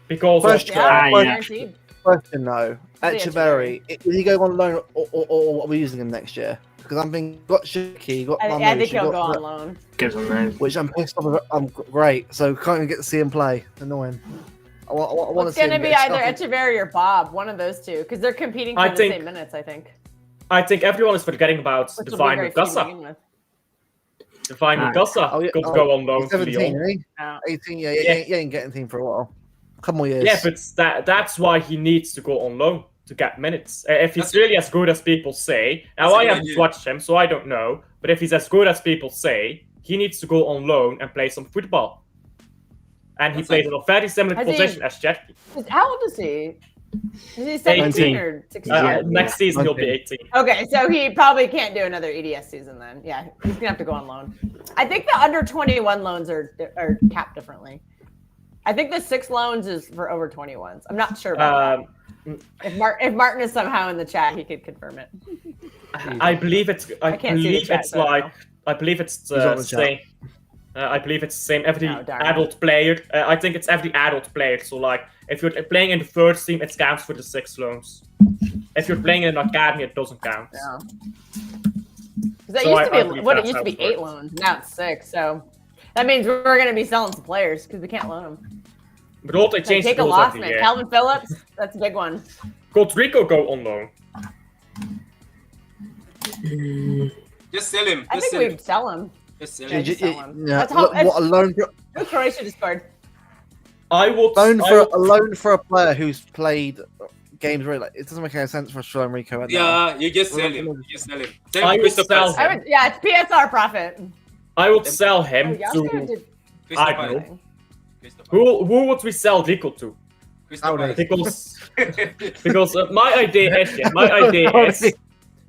[SPEAKER 1] Because
[SPEAKER 2] Question.
[SPEAKER 4] Yeah,
[SPEAKER 3] yeah.
[SPEAKER 4] guaranteed.
[SPEAKER 2] Question though,
[SPEAKER 4] Yeah,
[SPEAKER 2] Echeverry, will he go on loan or are we using him next year? Because I'm thinking, got Shiki, got
[SPEAKER 4] I
[SPEAKER 2] Mamouche,
[SPEAKER 4] think he'll
[SPEAKER 2] you
[SPEAKER 4] go
[SPEAKER 2] got-
[SPEAKER 4] on loan.
[SPEAKER 3] Goes on loan.
[SPEAKER 2] which I'm pissed off. I'm great, so can't even get to see him play. Annoying. I want
[SPEAKER 4] Well,
[SPEAKER 2] to
[SPEAKER 4] it's
[SPEAKER 2] see him
[SPEAKER 4] gonna be
[SPEAKER 2] get
[SPEAKER 4] either
[SPEAKER 2] stuck in-
[SPEAKER 4] Echeverry or Bob, one of those two, because they're competing for
[SPEAKER 1] I
[SPEAKER 4] the
[SPEAKER 1] think-
[SPEAKER 4] same minutes. I think.
[SPEAKER 1] I think everyone is forgetting about
[SPEAKER 4] Which
[SPEAKER 1] the
[SPEAKER 4] will be
[SPEAKER 1] final
[SPEAKER 4] very few to
[SPEAKER 1] Gassa.
[SPEAKER 4] begin with.
[SPEAKER 1] The final
[SPEAKER 3] Ah.
[SPEAKER 1] Gassa
[SPEAKER 2] Oh, yeah,
[SPEAKER 1] got to
[SPEAKER 2] oh,
[SPEAKER 1] go on loan
[SPEAKER 2] He's
[SPEAKER 1] to
[SPEAKER 2] 17,
[SPEAKER 1] Lyon.
[SPEAKER 2] isn't he?
[SPEAKER 4] Yeah.
[SPEAKER 2] 18, yeah,
[SPEAKER 1] Yeah.
[SPEAKER 2] he ain't getting team for a while. Couple more years.
[SPEAKER 1] Yeah, but that's why he needs to go on loan. to get minutes. If he's
[SPEAKER 5] That's-
[SPEAKER 1] really as good as people say, now
[SPEAKER 5] That's a
[SPEAKER 1] I
[SPEAKER 5] good
[SPEAKER 1] haven't
[SPEAKER 5] idea.
[SPEAKER 1] watched him, so I don't know. But if he's as good as people say, he needs to go on loan and play some football. And he
[SPEAKER 5] That's
[SPEAKER 1] plays
[SPEAKER 5] like-
[SPEAKER 1] in a very similar
[SPEAKER 4] Has he-
[SPEAKER 1] position as Jet.
[SPEAKER 4] How old is he? Is he 17
[SPEAKER 2] 18.
[SPEAKER 4] or 16?
[SPEAKER 3] Yeah.
[SPEAKER 1] Next season he'll be
[SPEAKER 2] Okay.
[SPEAKER 1] 18.
[SPEAKER 4] Okay, so he probably can't do another EDS season then. Yeah, he's gonna have to go on loan. I think the under 21 loans are capped differently. I think the 6 loans is for over 21s. I'm not sure about that. If Martin is somehow in the chat, he could confirm it.
[SPEAKER 1] I believe it's. I
[SPEAKER 4] can't see the
[SPEAKER 1] believe
[SPEAKER 4] chat,
[SPEAKER 1] it's
[SPEAKER 4] so I don't
[SPEAKER 1] like.
[SPEAKER 4] know.
[SPEAKER 1] I believe it's
[SPEAKER 2] He's on
[SPEAKER 1] the
[SPEAKER 2] the chat.
[SPEAKER 1] same. I believe it's the same every
[SPEAKER 4] Oh, darn.
[SPEAKER 1] adult player. I think it's every adult player. So like, if you're playing in the first team, it counts for the 6 loans. If you're playing in an academy, it doesn't count.
[SPEAKER 4] Yeah. 'Cause that
[SPEAKER 1] So
[SPEAKER 4] used
[SPEAKER 1] I
[SPEAKER 4] to be
[SPEAKER 1] believe
[SPEAKER 4] what it
[SPEAKER 1] that's
[SPEAKER 4] used to
[SPEAKER 1] how
[SPEAKER 4] be
[SPEAKER 1] it
[SPEAKER 4] 8
[SPEAKER 1] works.
[SPEAKER 4] loans. Now it's 6. So that means we're going to be selling some players because we can't loan them.
[SPEAKER 1] But all they
[SPEAKER 4] Like,
[SPEAKER 1] change
[SPEAKER 4] take
[SPEAKER 1] the
[SPEAKER 4] a
[SPEAKER 1] rules
[SPEAKER 4] loss,
[SPEAKER 1] every
[SPEAKER 4] man.
[SPEAKER 1] year.
[SPEAKER 4] Calvin Phillips, that's a big one.
[SPEAKER 1] Rodrigo go on loan.
[SPEAKER 5] Just sell him.
[SPEAKER 4] I
[SPEAKER 5] Just
[SPEAKER 4] think
[SPEAKER 5] sell him.
[SPEAKER 4] we'd sell him.
[SPEAKER 5] Just sell
[SPEAKER 4] Yeah,
[SPEAKER 5] him.
[SPEAKER 4] just sell him.
[SPEAKER 2] Yeah,
[SPEAKER 4] That's how-
[SPEAKER 2] what a loan
[SPEAKER 4] Who Croatia just scored?
[SPEAKER 1] I would.
[SPEAKER 2] loan
[SPEAKER 1] I
[SPEAKER 2] for
[SPEAKER 1] would-
[SPEAKER 2] a loan for a player who's played games really. Like, it doesn't make any sense for us to Enrico. Right now.
[SPEAKER 5] Yeah, you just sell him. You just sell him. Sell
[SPEAKER 1] I
[SPEAKER 5] him
[SPEAKER 1] would
[SPEAKER 5] Crystal
[SPEAKER 1] sell
[SPEAKER 5] Palace.
[SPEAKER 4] I would, yeah, it's PSR profit.
[SPEAKER 1] I would sell him
[SPEAKER 4] Oh, Yasuo
[SPEAKER 1] to.
[SPEAKER 4] did
[SPEAKER 5] Crystal
[SPEAKER 1] I
[SPEAKER 5] Palace.
[SPEAKER 1] know.
[SPEAKER 5] Crystal Palace.
[SPEAKER 1] Who would we sell Rico to?
[SPEAKER 5] Crystal Palace.
[SPEAKER 1] Because my idea is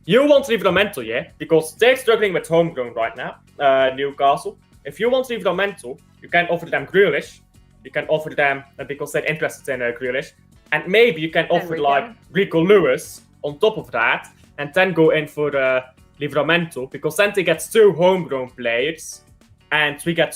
[SPEAKER 1] you want Livramento, yeah? Because they're struggling with Homegrown right now, Newcastle. If you want Livramento, you can offer them Grealish. You can offer them, because they're interested in Grealish. And maybe you can offer
[SPEAKER 4] Rico.
[SPEAKER 1] like Rico Lewis on top of that. And then go in for Livramento. Because then they get 2 Homegrown players. And we get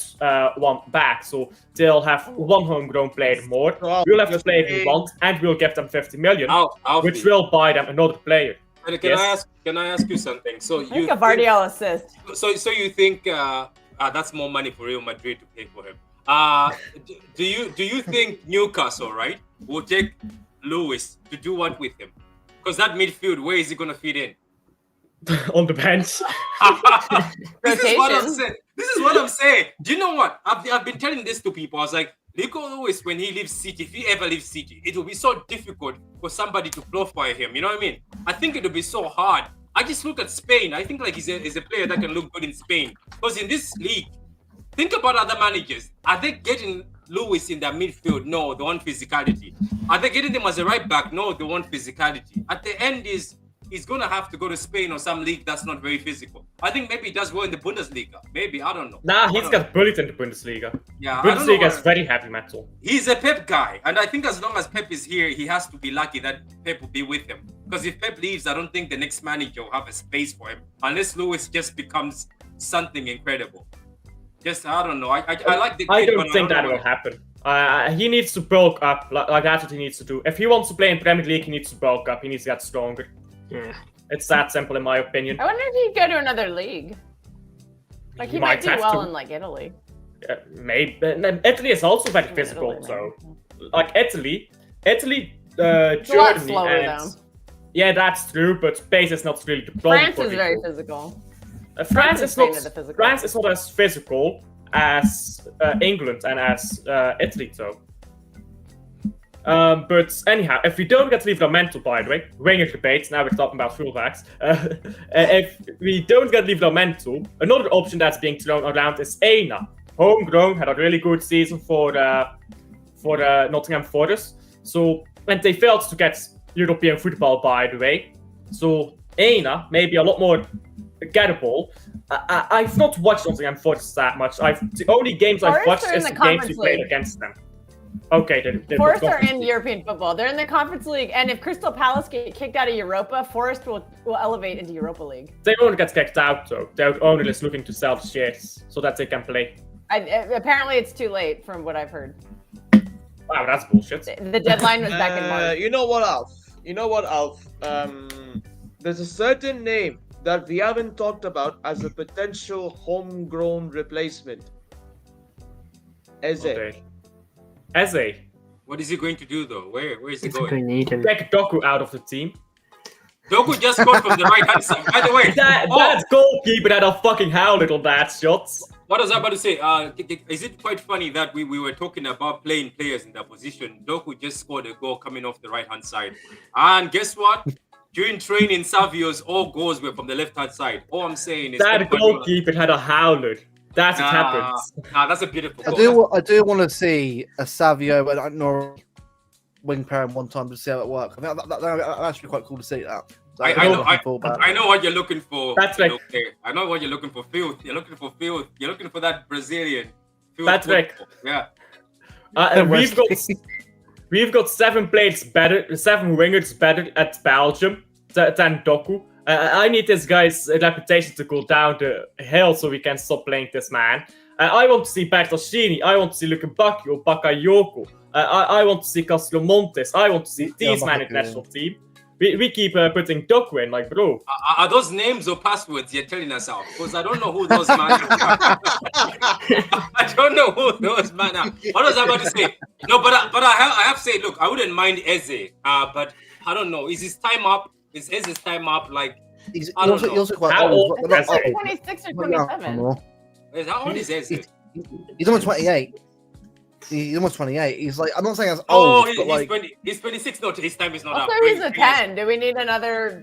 [SPEAKER 1] 1 back. So they'll have 1 Homegrown player more.
[SPEAKER 6] So,
[SPEAKER 1] We'll have to
[SPEAKER 6] just
[SPEAKER 1] play if we
[SPEAKER 6] saying-
[SPEAKER 1] want. And we'll give them 50 million.
[SPEAKER 5] Alfie,
[SPEAKER 1] Which will buy them another player.
[SPEAKER 5] Can
[SPEAKER 1] yes.
[SPEAKER 5] I ask you something? So
[SPEAKER 4] I
[SPEAKER 5] you
[SPEAKER 4] think a Vardiel assist.
[SPEAKER 5] so you think that's more money for Real Madrid to pay for him? Do you think Newcastle, right, will take Lewis to do what with him? Because that midfield, where is he gonna fit in?
[SPEAKER 1] On the bench.
[SPEAKER 5] This is what I'm
[SPEAKER 4] Rotation.
[SPEAKER 5] saying. This is what I'm saying. Do you know what? I've been telling this to people. I was like, Rico Lewis, when he leaves City, if he ever leaves City, it will be so difficult for somebody to profile him. You know what I mean? I think it will be so hard. I just look at Spain. I think like he's a player that can look good in Spain. Because in this league, think about other managers. Are they getting Lewis in their midfield? No, they want physicality. Are they getting them as a right back? No, they want physicality. At the end he's gonna have to go to Spain or some league that's not very physical. I think maybe he does well in the Bundesliga. Maybe, I don't know.
[SPEAKER 1] Nah,
[SPEAKER 5] I
[SPEAKER 1] he's
[SPEAKER 5] don't
[SPEAKER 1] got bullied in the Bundesliga.
[SPEAKER 5] Yeah, I don't know
[SPEAKER 1] Bundesliga is
[SPEAKER 5] what-
[SPEAKER 1] very heavy metal.
[SPEAKER 5] He's a Pep guy, and I think as long as Pep is here, he has to be lucky that Pep will be with him. Because if Pep leaves, I don't think the next manager will have a space for him, unless Lewis just becomes something incredible. Just I don't know. I like the.
[SPEAKER 1] I
[SPEAKER 5] kid,
[SPEAKER 1] don't
[SPEAKER 5] but
[SPEAKER 1] think that
[SPEAKER 5] know
[SPEAKER 1] will
[SPEAKER 5] what-
[SPEAKER 1] happen. He needs to bulk up. Like that's what he needs to do. If he wants to play in Premier League, he needs to bulk up. He needs to get stronger.
[SPEAKER 3] Yeah.
[SPEAKER 1] It's that simple, in my opinion.
[SPEAKER 4] I wonder if he'd go to another league. Like he might do
[SPEAKER 1] have
[SPEAKER 4] well
[SPEAKER 1] to.
[SPEAKER 4] in like Italy.
[SPEAKER 1] Maybe Italy is also very physical.
[SPEAKER 4] Italy,
[SPEAKER 1] So,
[SPEAKER 4] maybe.
[SPEAKER 1] like Italy,
[SPEAKER 4] It's a lot
[SPEAKER 1] Germany,
[SPEAKER 4] slower
[SPEAKER 1] and
[SPEAKER 4] though.
[SPEAKER 1] yeah, that's true. But pace is not really the problem.
[SPEAKER 4] France
[SPEAKER 1] for
[SPEAKER 4] is very
[SPEAKER 1] Rico.
[SPEAKER 4] physical.
[SPEAKER 1] France is
[SPEAKER 4] Spain
[SPEAKER 1] not.
[SPEAKER 4] are the physical.
[SPEAKER 1] France is not as physical as England and as Italy, though. But anyhow, if we don't get Livramento, by the way, winger debates, now we're talking about fullbacks. If we don't get Livramento, another option that's being thrown around is Eina. Homegrown had a really good season for Nottingham Forest. So, and they failed to get European football, by the way. So, Eina may be a lot more gettable. I've not watched Nottingham Forest that much. The only games I've
[SPEAKER 4] Forest
[SPEAKER 1] watched
[SPEAKER 4] are in
[SPEAKER 1] is
[SPEAKER 4] the
[SPEAKER 1] the games we
[SPEAKER 4] Conference
[SPEAKER 1] played
[SPEAKER 4] League.
[SPEAKER 1] against them. Okay, they're
[SPEAKER 4] Forest are
[SPEAKER 1] Conference
[SPEAKER 4] in
[SPEAKER 1] League.
[SPEAKER 4] European football. They're in the Conference League, and if Crystal Palace get kicked out of Europa, Forest will elevate into Europa League.
[SPEAKER 1] They won't get kicked out though. Their owner is looking to sell the shares so that they can play.
[SPEAKER 4] Apparently, it's too late from what I've heard.
[SPEAKER 1] Wow, that's bullshit.
[SPEAKER 4] The deadline was back in March.
[SPEAKER 6] You know what, Alf? There's a certain name that we haven't talked about as a potential homegrown replacement. Eze.
[SPEAKER 1] Okay. Eze,
[SPEAKER 5] What is he going to do though? Where is he
[SPEAKER 3] If we
[SPEAKER 5] going?
[SPEAKER 3] need him.
[SPEAKER 1] take Doku out of the team.
[SPEAKER 5] Doku just scored from the right hand side. By the way,
[SPEAKER 1] That goalkeeper had a fucking how little bad shots.
[SPEAKER 5] What was I about to say? Is it quite funny that we were talking about playing players in that position? Doku just scored a goal coming off the right-hand side. And guess what? During training, Savio's all goals were from the left-hand side. All I'm saying is...
[SPEAKER 1] That goalkeeper had a Haaland. That's what happens.
[SPEAKER 5] Nah, that's a beautiful goal.
[SPEAKER 2] I do want to see a Savio and Nor wing pairing one time to see how it works. I mean, that'd actually be quite cool to see that.
[SPEAKER 5] I know what you're looking for.
[SPEAKER 1] That's like...
[SPEAKER 5] I know what you're looking for. Filth. You're looking for filth. You're looking for that Brazilian.
[SPEAKER 1] That's like...
[SPEAKER 5] Yeah.
[SPEAKER 1] We've got 7 wingers better at Belgium than Doku. I need this guy's reputation to go down the hill so we can stop playing this man. I want to see Bertolini. I want to see Lukaku or Bakayoko. I want to see Castro Montes. I want to see these man in national team. We keep putting Doku in, like, bro.
[SPEAKER 5] Are those names or passwords you're telling us out? Because I don't know who those men are. I don't know who those men are. What was I about to say? No, but I have to say, look, I wouldn't mind Eze, but I don't know. Is his time up? Is Eze's time up? Like,
[SPEAKER 2] he's also quite
[SPEAKER 1] How
[SPEAKER 2] old.
[SPEAKER 1] old
[SPEAKER 2] Not
[SPEAKER 1] is he?
[SPEAKER 2] old.
[SPEAKER 4] 26 or 27.
[SPEAKER 5] How old is Eze?
[SPEAKER 2] He's almost 28. He's almost 28. He's like, I'm not saying as
[SPEAKER 5] Oh,
[SPEAKER 2] old, but like,
[SPEAKER 5] he's 26. No, his time is not
[SPEAKER 4] Also,
[SPEAKER 5] up.
[SPEAKER 4] he's a 10. Do we need another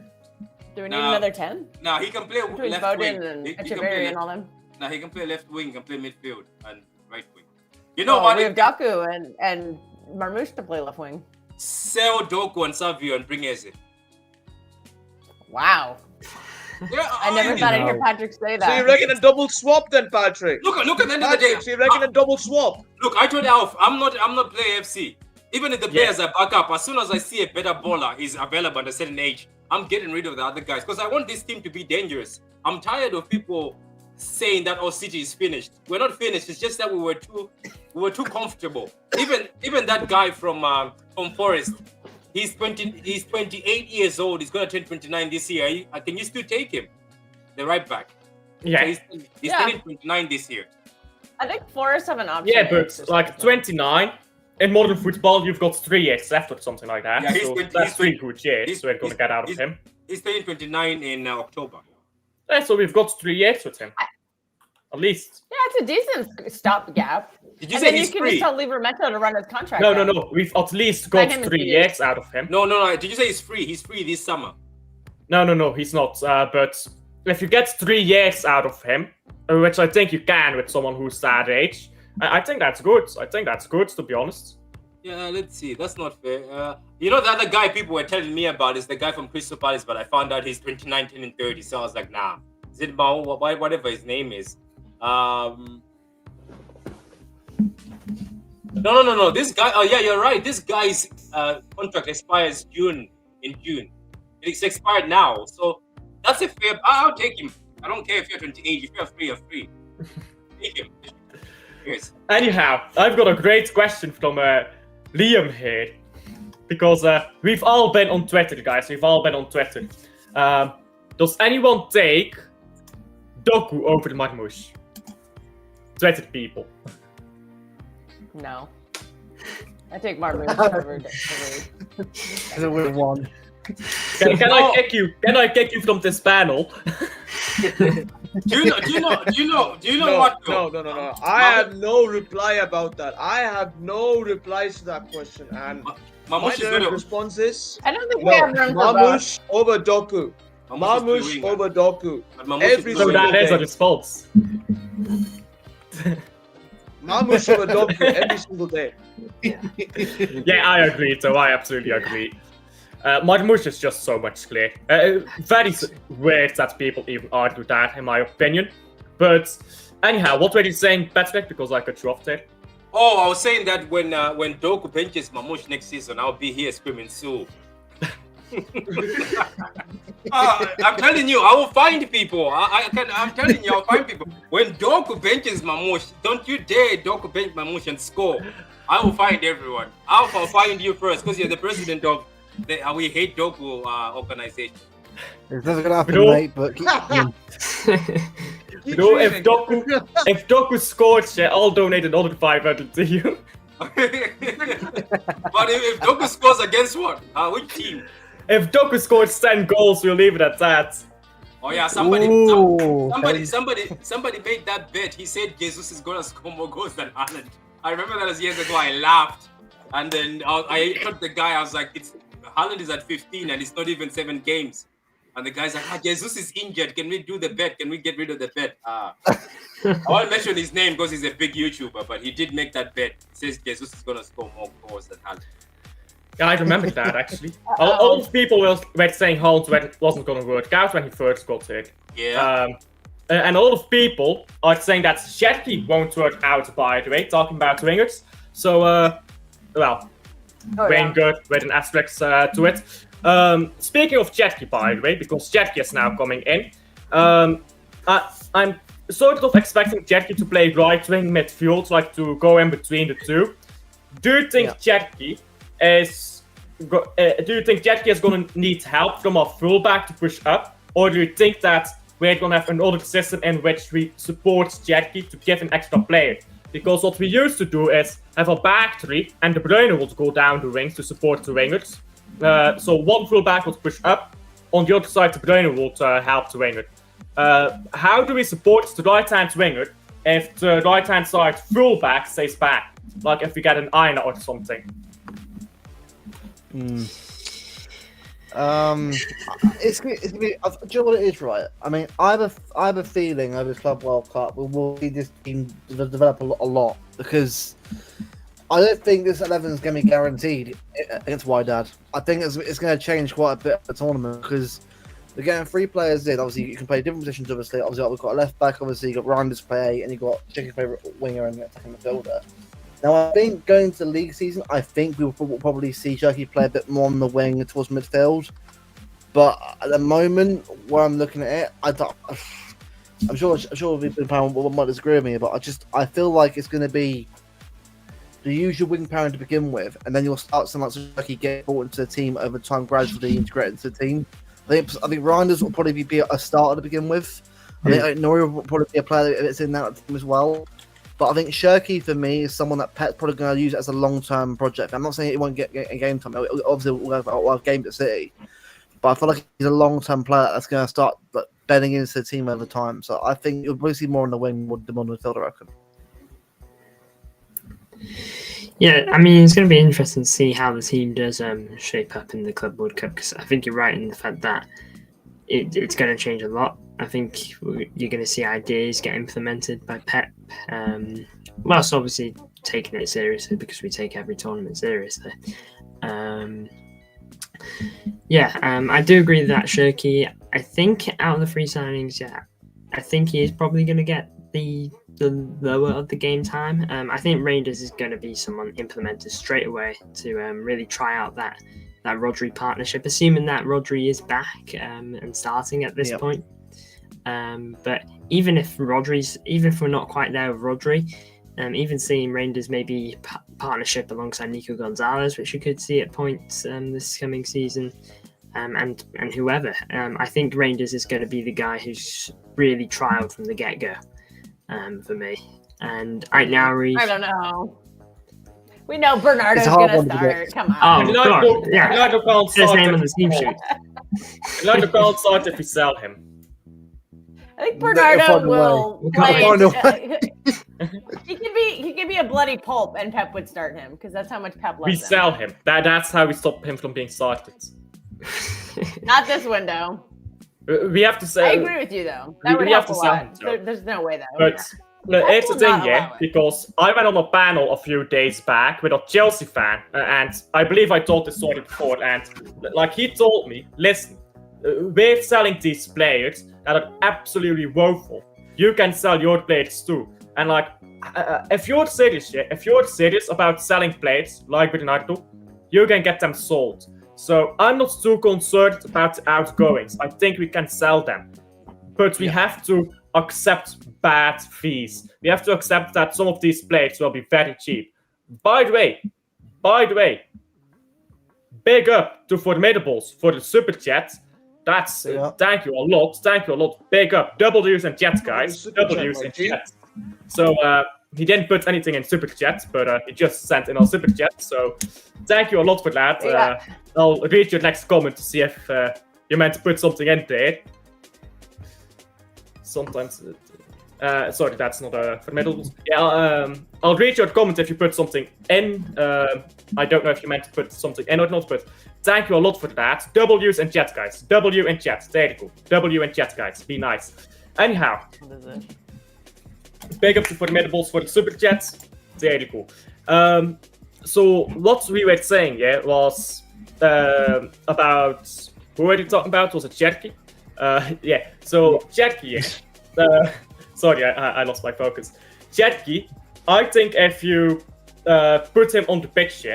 [SPEAKER 4] 10?
[SPEAKER 5] Nah, he can play
[SPEAKER 4] Between
[SPEAKER 5] left wing.
[SPEAKER 4] Foden and
[SPEAKER 5] He can
[SPEAKER 4] Echeverri
[SPEAKER 5] play
[SPEAKER 4] and all them.
[SPEAKER 5] Nah, he can play left wing, can play midfield and right wing. You know
[SPEAKER 4] Oh,
[SPEAKER 5] what?
[SPEAKER 4] we have Doku and Marmoush to play left wing.
[SPEAKER 5] Sell Doku and Savio and bring Eze.
[SPEAKER 4] Wow.
[SPEAKER 5] Yeah,
[SPEAKER 4] I never thought I'd hear Patrick say that.
[SPEAKER 6] So you reckon a double swap then, Patrick?
[SPEAKER 5] Look at the end of the day.
[SPEAKER 6] Patrick, so you reckon a double swap?
[SPEAKER 5] Look, I told Alf, I'm not playing FC. Even if the players are back up, as soon as I see a better bowler is available at a certain age, I'm getting rid of the other guys because I want this team to be dangerous. I'm tired of people saying that City is finished. We're not finished. It's just that we were too comfortable. Even that guy from Forest, he's 28 years old. He's gonna turn 29 this year. Can you still take him? The right back.
[SPEAKER 1] Yeah.
[SPEAKER 5] So he's turning 29 this year.
[SPEAKER 4] I think Forest have an option.
[SPEAKER 1] Yeah, but like 29 in modern football, you've got 3 years left or something like that.
[SPEAKER 5] Yeah,
[SPEAKER 1] so that's 3 good years we're going to get out of him.
[SPEAKER 5] He's turning 29 in October.
[SPEAKER 1] Yeah, so we've got 3 years with him. At least.
[SPEAKER 4] Yeah, it's a decent stopgap.
[SPEAKER 5] Did you
[SPEAKER 4] And
[SPEAKER 5] say
[SPEAKER 4] then
[SPEAKER 5] he's
[SPEAKER 4] you can
[SPEAKER 5] free?
[SPEAKER 4] just tell Livermento to run his contract.
[SPEAKER 1] No.
[SPEAKER 4] out.
[SPEAKER 1] We've at least got
[SPEAKER 4] Sign him in
[SPEAKER 1] 3
[SPEAKER 4] 3
[SPEAKER 1] years out of him.
[SPEAKER 5] No. Did you say he's free? He's free this summer.
[SPEAKER 1] No, he's not. But if you get 3 years out of him, which I think you can with someone who's that age, I think that's good. I think that's good, to be honest.
[SPEAKER 5] Yeah, let's see. That's not fair. You know, the other guy people were telling me about is the guy from Crystal Palace, but I found out he's 29, and 30. So I was like, nah. Is it Mao? Whatever his name is. No. This guy. Oh, yeah, you're right. This guy's contract expires in June. It's expired now. So that's a fair. I'll take him. I don't care if you're 28. If you're free, you're free. Take him. Yes.
[SPEAKER 1] Anyhow, I've got a great question from Liam here. Because we've all been on Twitter, guys. We've all been on Twitter. Does anyone take Doku over Marmoush? Twitter people.
[SPEAKER 4] No. I take Marmoush over.
[SPEAKER 2] it's a weird one.
[SPEAKER 1] Can I kick you? Can I kick you from this panel?
[SPEAKER 5] Do you know what?
[SPEAKER 6] No. I have no reply about that. I have no replies to that question. And my
[SPEAKER 5] Marmoush is
[SPEAKER 6] direct
[SPEAKER 5] good.
[SPEAKER 6] response is
[SPEAKER 4] I don't think we have room for both.
[SPEAKER 6] Marmoush over Doku. Marmoush over Doku. Every
[SPEAKER 1] So
[SPEAKER 6] single
[SPEAKER 1] that is a
[SPEAKER 6] day.
[SPEAKER 1] response.
[SPEAKER 6] Marmoush over Doku every single day.
[SPEAKER 1] Yeah, I agree. So I absolutely agree. Marmoush is just so much clear. Very weird that people even argue that, in my opinion. But anyhow, what were you saying, Patrick? Because I cut you off there.
[SPEAKER 5] Oh, I was saying that when Doku benches Marmoush next season, I'll be here screaming so. I'm telling you, I will find people. I'm telling you, I'll find people. When Doku benches Marmoush, don't you dare Doku bench Marmoush and score. I will find everyone. I'll find you first because you're the president of the We Hate Doku organization.
[SPEAKER 2] It's never gonna happen,
[SPEAKER 1] No.
[SPEAKER 2] mate. But keep
[SPEAKER 1] You know, if Doku scores, I'll donate another 500 to you.
[SPEAKER 5] But if Doku scores against what? Which team?
[SPEAKER 1] If Doku scores 10 goals, we'll leave it at that.
[SPEAKER 5] Oh yeah, somebody
[SPEAKER 2] Ooh,
[SPEAKER 5] made that bet. He said Jesus is gonna score more goals than Haaland. I remember that was years ago. I laughed, and then I told the guy, I was like, Haaland is at 15 and it's not even 7 games. And the guy's like, Jesus is injured. Can we do the bet? Can we get rid of the bet? I won't mention his name because he's a big YouTuber, but he did make that bet. He says Jesus is going to score more goals than Haaland.
[SPEAKER 1] Yeah, I remember that actually. A lot of people were saying Haaland wasn't going to work out when he first got it.
[SPEAKER 5] Yeah.
[SPEAKER 1] And a lot of people are saying that Shetty won't work out, by the way, talking about wingers. So, Wayne good with an asterisk to it. Speaking of Jetke, by the way, because Jetke is now coming in, I'm sort of expecting Jetke to play right wing midfield, like to go in between the two. Do you think Jetke is going to need help from our fullback to push up, or do you think that we're going to have another system in which we support Jetke to give an extra player? Because what we used to do is have a back three, and De Bruyne would go down the wings to support the wingers. So one fullback would push up. On the other side, De Bruyne would help the winger. How do we support the right-hand winger if the right-hand side fullback stays back? Like if we get an Aina or something.
[SPEAKER 2] It's gonna be. Do you know what it is, right? I mean, I have a feeling over the Club World Cup we will see this team develop a lot because I don't think this 11 is going to be guaranteed against Wydad. I think it's going to change quite a bit of the tournament because we're getting 3 players in. Obviously, you can play different positions. Obviously, we've got a left back. Obviously, you've got Ryan to play, and you've got Chicken's favourite winger and attacking midfielder. Now, I think going to the league season, I think we will probably see Cherky play a bit more on the wing towards midfield. But at the moment, where I'm looking at it, I'm sure people might disagree with me, but I feel like it's going to be the usual wing pairing to begin with, and then you'll start someone like Cherky get brought into the team over time, gradually integrate into the team. I think Reinders will probably be a starter to begin with. I think Nori will probably be a player that's in that team as well. But I think Cherky, for me, is someone that Pet's probably going to use as a long-term project. I'm not saying he won't get game time. Obviously, we'll have games at City. But I feel like he's a long-term player that's going to start bedding into the team over time. So I think you'll probably see more on the wing than on the field, I reckon.
[SPEAKER 3] Yeah, I mean, it's going to be interesting to see how the team does shape up in the Club World Cup, because I think you're right in the fact that it's going to change a lot. I think you're going to see ideas get implemented by Pep, whilst obviously taking it seriously because we take every tournament seriously. I do agree that Cherky, I think out of the 3 signings, I think he is probably going to get the lower of the game time. I think Rangers is going to be someone implemented straight away to really try out that Rodri partnership, assuming that Rodri is back and starting at this point. But even if we're not quite there with Rodri, even seeing Rangers maybe partnership alongside Nico Gonzalez, which you could see at points this coming season, and whoever, I think Rangers is going to be the guy who's really trialed from the get-go for me. And I don't
[SPEAKER 4] know. We know Bernardo's going to start. Come on.
[SPEAKER 3] Oh, God. Yeah.
[SPEAKER 1] Bernardo can't
[SPEAKER 3] His
[SPEAKER 1] start
[SPEAKER 3] name on the team sheet.
[SPEAKER 1] Bernardo can't start if we sell him.
[SPEAKER 4] I think Bernardo will play. He could be a bloody pulp, and Pep would start him because that's how much Pep loves him.
[SPEAKER 1] We sell him. That's how we stop him from being started.
[SPEAKER 4] Not this window.
[SPEAKER 1] We have to say.
[SPEAKER 4] I agree with you though. That would help a lot. There's no way though.
[SPEAKER 1] But it's the thing, because I went on a panel a few days back with a Chelsea fan, and I believe I told this story before, and he told me, listen, we're selling these players that are absolutely woeful. You can sell your players too. And if you're serious about selling players like Bernardo, you can get them sold. So I'm not too concerned about the outgoings. I think we can sell them. But we have to accept bad fees. We have to accept that some of these players will be very cheap. By the way, big up to Formidables for the super chat. That's thank you a lot. Big up, W's and chat, guys. W's and chat. So he didn't put anything in super chat, but he just sent in our super chat. So thank you a lot for that. I'll read your next comment to see if you meant to put something in there. sometimes. Sorry, that's not for medals. Yeah, I'll read your comment if you put something in. I don't know if you meant to put something in or not, but thank you a lot for that. W's and chat, guys. W and chat. There you go. W and chat, guys. Be nice. Anyhow, big up to Formidables for the super chats. There you go. So what we were saying, yeah, was about who were you talking about? Was it Cherky? Yeah. So Cherky. Sorry, I lost my focus. Cherky, I think if you put him on the pitch,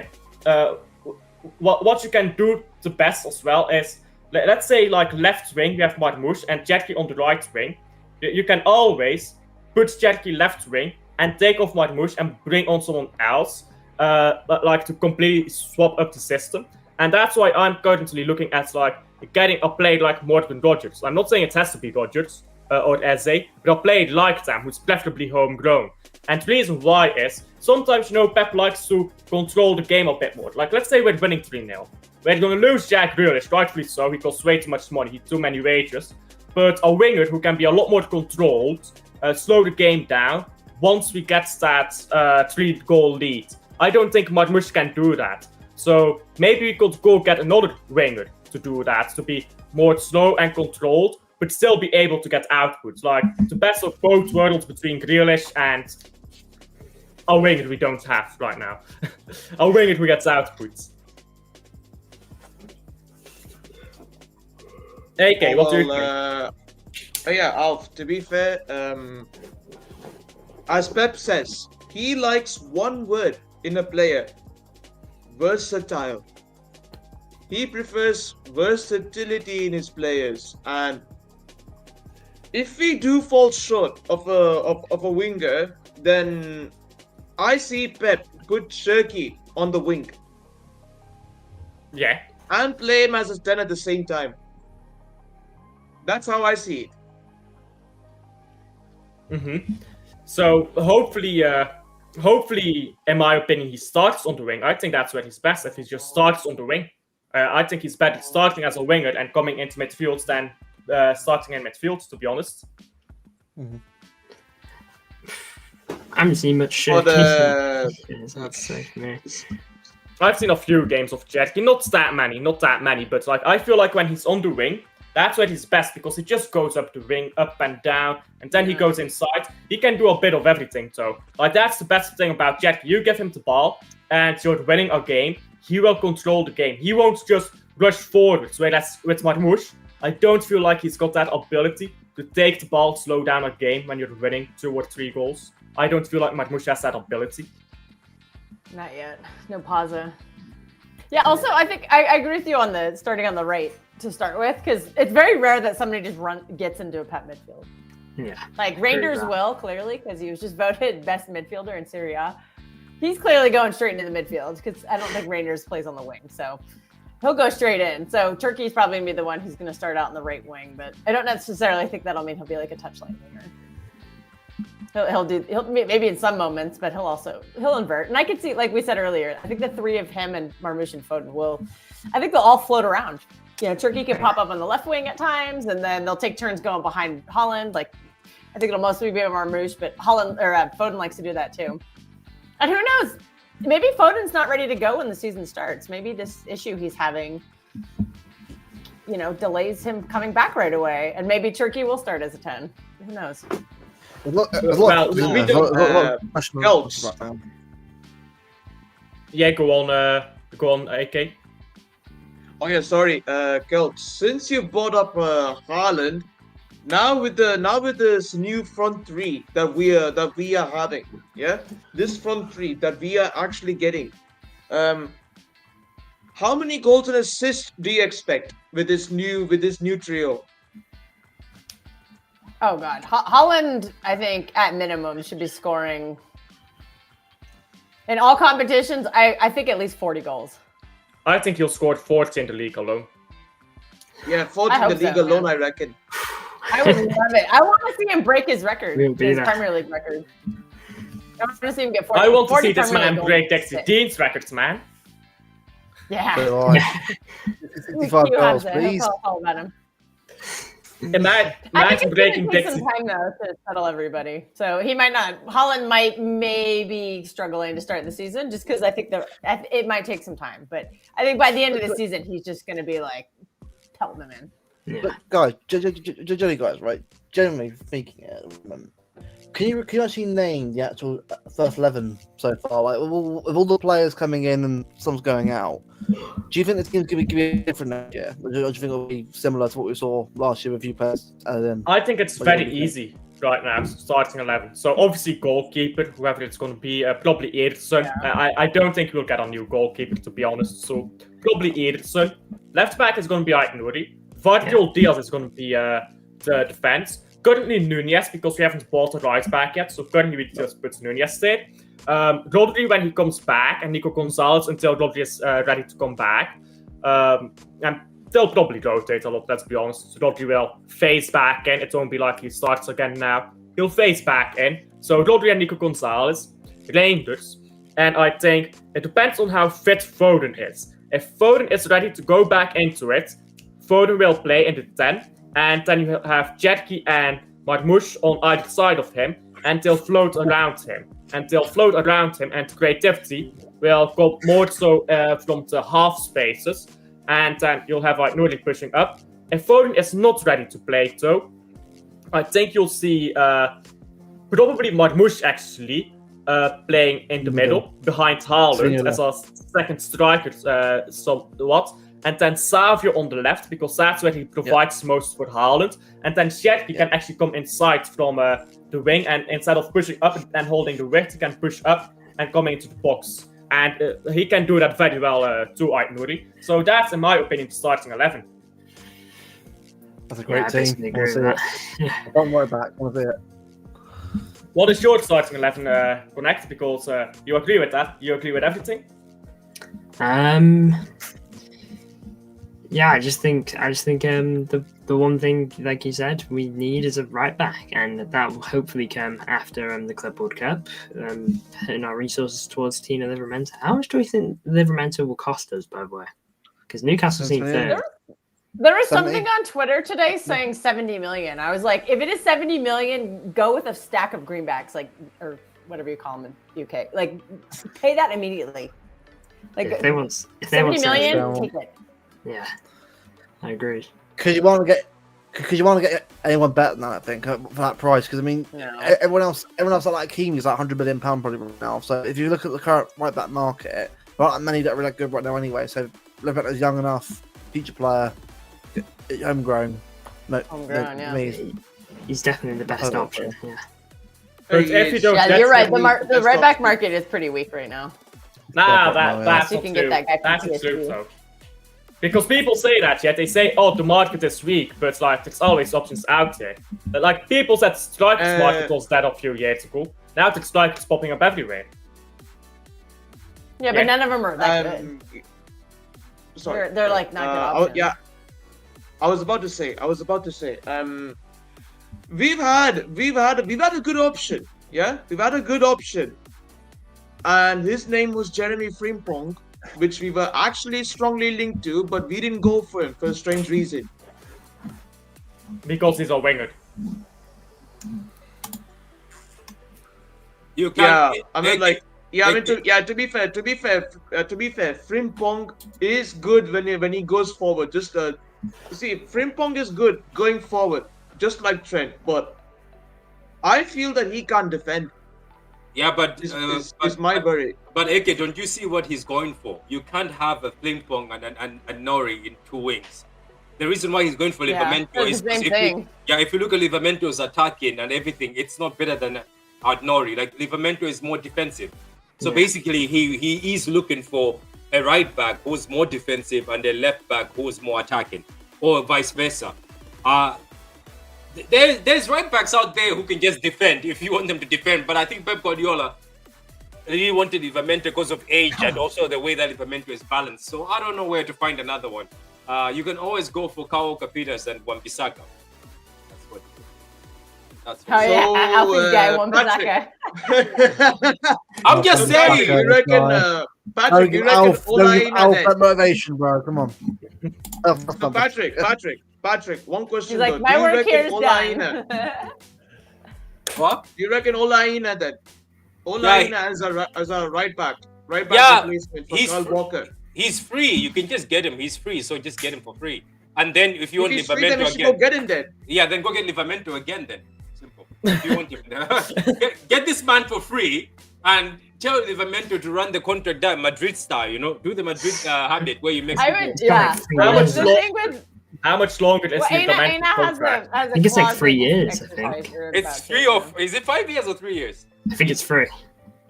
[SPEAKER 1] what you can do the best as well is, let's say like left wing, we have Marmouche and Cherky on the right wing. You can always put Cherky left wing and take off Marmouche and bring on someone else, like to completely swap up the system. And that's why I'm currently looking at like getting a player like Morgan Rodgers. I'm not saying it has to be Rodgers or Eze, but a player like them who's preferably homegrown. And the reason why is sometimes, Pep likes to control the game a bit more. Like, let's say we're winning 3-0. We're going to lose Jack Grealish, rightfully so. He costs way too much money. He's too many wages. But a winger who can be a lot more controlled, slow the game down once we get that 3-goal lead. I don't think Marmouche can do that. So maybe we could go get another winger to do that, to be more slow and controlled, but still be able to get outputs. Like the best of both worlds between Grealish and a winger we don't have right now. A winger who gets outputs. AK, what do you think?
[SPEAKER 6] Yeah, Alf, to be fair, as Pep says, he likes one word in a player: versatile. He prefers versatility in his players, and if we do fall short of a winger, then I see Pep put Cherky on the wing.
[SPEAKER 1] Yeah.
[SPEAKER 6] And play him as a 10 at the same time. That's how I see it.
[SPEAKER 1] Mm-hmm. So hopefully, in my opinion, he starts on the wing. I think that's where he's best, if he just starts on the wing. I think he's better starting as a winger and coming into midfield than starting in midfield, to be honest.
[SPEAKER 2] Mm-hmm.
[SPEAKER 3] I haven't seen much
[SPEAKER 6] For the-
[SPEAKER 1] I've seen a few games of Cherky, not that many, but like I feel like when he's on the wing, that's where he's best, because he just goes up the wing, up and down, and then he goes inside. He can do a bit of everything, so like that's the best thing about Cherky. You give him the ball, and you're winning a game. He will control the game. He won't just rush forwards. Whereas with Marmouche, I don't feel like he's got that ability to take the ball, slow down a game when you're winning 2 or 3 goals. I don't feel like Marmouche has that ability.
[SPEAKER 4] Not yet. No pausa. Yeah, also, I think I agree with you on the starting on the right to start with, because it's very rare that somebody just gets into a Pep midfield.
[SPEAKER 3] Yeah.
[SPEAKER 4] Like, Reinders will, clearly, because he was just voted best midfielder in Serie A. He's clearly going straight into the midfield, because I don't think Reinders plays on the wing, so he'll go straight in. So Turkey's probably going to be the one who's going to start out in the right wing, but I don't necessarily think that'll mean he'll be like a touchline winger. He'll maybe in some moments, but he'll invert. And I could see, like we said earlier, I think the 3 of him and Marmouche and Foden I think they'll all float around. Turkey can pop up on the left wing at times, and then they'll take turns going behind Haaland. Like, I think it'll mostly be Marmouche, but Foden likes to do that too. And who knows? Maybe Foden's not ready to go when the season starts. Maybe this issue he's having, delays him coming back right away. And maybe Turkey will start as a 10. Who knows?
[SPEAKER 1] Yeah, go on, AK.
[SPEAKER 6] Oh yeah, sorry, Kelt. Since you brought up Haaland, now with this new front 3 that we are having, this front 3 that we are actually getting, how many goals and assists do you expect with this new trio?
[SPEAKER 4] Oh God, Haaland, I think at minimum should be scoring in all competitions. I think at least 40 goals.
[SPEAKER 1] I think he'll score 40 in the league alone.
[SPEAKER 6] Yeah, 40 in the league alone, I reckon.
[SPEAKER 4] I would love it. I want to see him break his record, his Premier League record. I want to see him get 40.
[SPEAKER 1] I want to see
[SPEAKER 4] Premier
[SPEAKER 1] this man
[SPEAKER 4] League
[SPEAKER 1] break
[SPEAKER 4] goals.
[SPEAKER 1] Dexter Dean's records, man.
[SPEAKER 4] Yeah.
[SPEAKER 2] 65 goals, please.
[SPEAKER 4] How about him?
[SPEAKER 1] Imagine breaking
[SPEAKER 4] take some
[SPEAKER 1] Dixie.
[SPEAKER 4] time though to settle everybody. So he might not. Haaland might maybe struggling to start the season just because I think it might take some time. But I think by the end of the season, he's just going to be like pelting them in.
[SPEAKER 3] Yeah.
[SPEAKER 2] But guys, generally, guys, right? Generally speaking, can you actually name the actual first 11 so far? Like, with all the players coming in and some's going out, do you think this game's going to be different next year? Or do you think it'll be similar to what we saw last year with a few players?
[SPEAKER 1] I think it's very easy right now, starting 11. So obviously goalkeeper, whoever it's going to be, probably Ederson. I don't think we'll get a new goalkeeper, to be honest. So probably Ederson. Left back is going to be Aït-Nouri. Vardiol Diaz is going to be the defense. Currently Nunez, because we haven't bought a right back yet, so currently we just put Nunez there. Rodri when he comes back, and Nico Gonzalez until Rodri is ready to come back. And they'll probably rotate a lot, let's be honest. So Rodri will phase back in. It won't be like he starts again now. He'll phase back in. So Rodri and Nico Gonzalez, Reinders. And I think it depends on how fit Foden is. If Foden is ready to go back into it, Foden will play in the 10. And then you have Jetke and Marmoush on either side of him, and they'll float around him. And creativity will go more so from the half spaces, and then you'll have Aït-Nouri pushing up. If Foden is not ready to play, though, I think you'll see probably Marmoush actually playing in the middle, behind Haaland as a second striker somewhat. And then Savio on the left, because that's where he provides most for Haaland. And then Sherky can actually come inside from the wing, and instead of pushing up and holding the width, he can push up and come into the box. And he can do that very well to Aït-Nouri. So that's, in my opinion, the starting 11.
[SPEAKER 2] That's a great team.
[SPEAKER 3] Don't
[SPEAKER 2] worry back. I want to see it.
[SPEAKER 1] What is your starting 11, Connect? Because you agree with that? You agree with everything?
[SPEAKER 3] Yeah, I just think the one thing, like you said, we need is a right back, and that will hopefully come after the Club World Cup, putting our resources towards Tino Livramento. How much do we think Livramento will cost us, by the way? Because Newcastle seem third.
[SPEAKER 4] There was something on Twitter today saying 70 million. I was like, if it is 70 million, go with a stack of greenbacks, like, or whatever you call them in UK. Like, pay that immediately. Like,
[SPEAKER 3] if they want
[SPEAKER 4] 70 million, take it.
[SPEAKER 3] Yeah, I agree.
[SPEAKER 2] Because you want to get anyone better than that, I think, for that price. Because I mean, everyone else like Hakimi is like £100 million probably right now. So if you look at the current right back market, there aren't many that are really good right now anyway. So Livramento is young enough, future player, homegrown.
[SPEAKER 3] He's definitely the best option. Yeah.
[SPEAKER 1] But if you don't
[SPEAKER 4] you're right. The right back market is pretty weak right now.
[SPEAKER 1] That's
[SPEAKER 4] you can get that guy.
[SPEAKER 1] That's true, though. Because people say that, they say, oh, the market is weak, but like there's always options out there. But, like people said strikers market was dead a few years ago. Now the strikers popping up everywhere.
[SPEAKER 4] Yeah, but none of them are that good.
[SPEAKER 6] Sorry,
[SPEAKER 4] they're like not good options.
[SPEAKER 6] I was about to say. We've had a good option. Yeah, we've had a good option, and his name was Jeremy Frimpong, which we were actually strongly linked to, but we didn't go for him for a strange reason.
[SPEAKER 1] Because he's a winger.
[SPEAKER 5] You can't.
[SPEAKER 6] To be fair, Frimpong is good when he goes forward. Just see, Frimpong is good going forward, just like Trent. But I feel that he can't defend.
[SPEAKER 5] Yeah, but
[SPEAKER 6] is my worry.
[SPEAKER 5] But Eke, don't you see what he's going for? You can't have a Frimpong and Nori in two wings. The reason why he's going for Livramento is if you look at Livramento's attacking and everything, it's not better than Nori. Like Livramento is more defensive. So basically, he is looking for a right back who's more defensive and a left back who's more attacking, or vice versa. There's right backs out there who can just defend if you want them to defend. But I think Pep Guardiola really wanted Livramento because of age and also the way that Livramento is balanced. So I don't know where to find another one. You can always go for Kyle Peters and Wan-Bissaka. That's what.
[SPEAKER 4] Alfie's guy, Wan-Bissaka.
[SPEAKER 5] I'm just saying.
[SPEAKER 6] You reckon, Patrick? You reckon
[SPEAKER 2] Alf motivation, bro? Come on.
[SPEAKER 6] Patrick. Patrick, one question
[SPEAKER 4] He's like,
[SPEAKER 6] though.
[SPEAKER 4] my
[SPEAKER 6] Do you
[SPEAKER 4] work
[SPEAKER 6] reckon
[SPEAKER 4] here is
[SPEAKER 6] Ola Aina-
[SPEAKER 4] done.
[SPEAKER 5] What?
[SPEAKER 6] Do you reckon Ola Aina that? Ola
[SPEAKER 5] Yeah.
[SPEAKER 6] Aina as a right back
[SPEAKER 5] Yeah,
[SPEAKER 6] replacement for
[SPEAKER 5] he's
[SPEAKER 6] Carl
[SPEAKER 5] fr-
[SPEAKER 6] Walker.
[SPEAKER 5] He's free. You can just get him. He's free, so just get him for free. And then if you
[SPEAKER 6] If
[SPEAKER 5] want
[SPEAKER 6] he's free, then we
[SPEAKER 5] Livramento
[SPEAKER 6] should go
[SPEAKER 5] again,
[SPEAKER 6] get him then.
[SPEAKER 5] yeah, then go get Livramento again. Then simple. If you want him, get this man for free and tell Livramento to run the contract down Madrid style. You know, do the Madrid habit where you make.
[SPEAKER 4] I would, yeah.
[SPEAKER 1] How much
[SPEAKER 4] The
[SPEAKER 1] lo-
[SPEAKER 4] thing with
[SPEAKER 1] How much longer is
[SPEAKER 4] well,
[SPEAKER 1] the
[SPEAKER 4] Aina has
[SPEAKER 1] contract?
[SPEAKER 4] a
[SPEAKER 3] think it's like
[SPEAKER 4] clause
[SPEAKER 3] 3
[SPEAKER 4] in
[SPEAKER 3] years, I
[SPEAKER 4] exercise
[SPEAKER 3] think.
[SPEAKER 4] here
[SPEAKER 5] It's
[SPEAKER 4] about
[SPEAKER 5] 3
[SPEAKER 4] it,
[SPEAKER 5] or
[SPEAKER 4] yeah.
[SPEAKER 5] is it 5 years or 3 years?
[SPEAKER 3] I think it's free.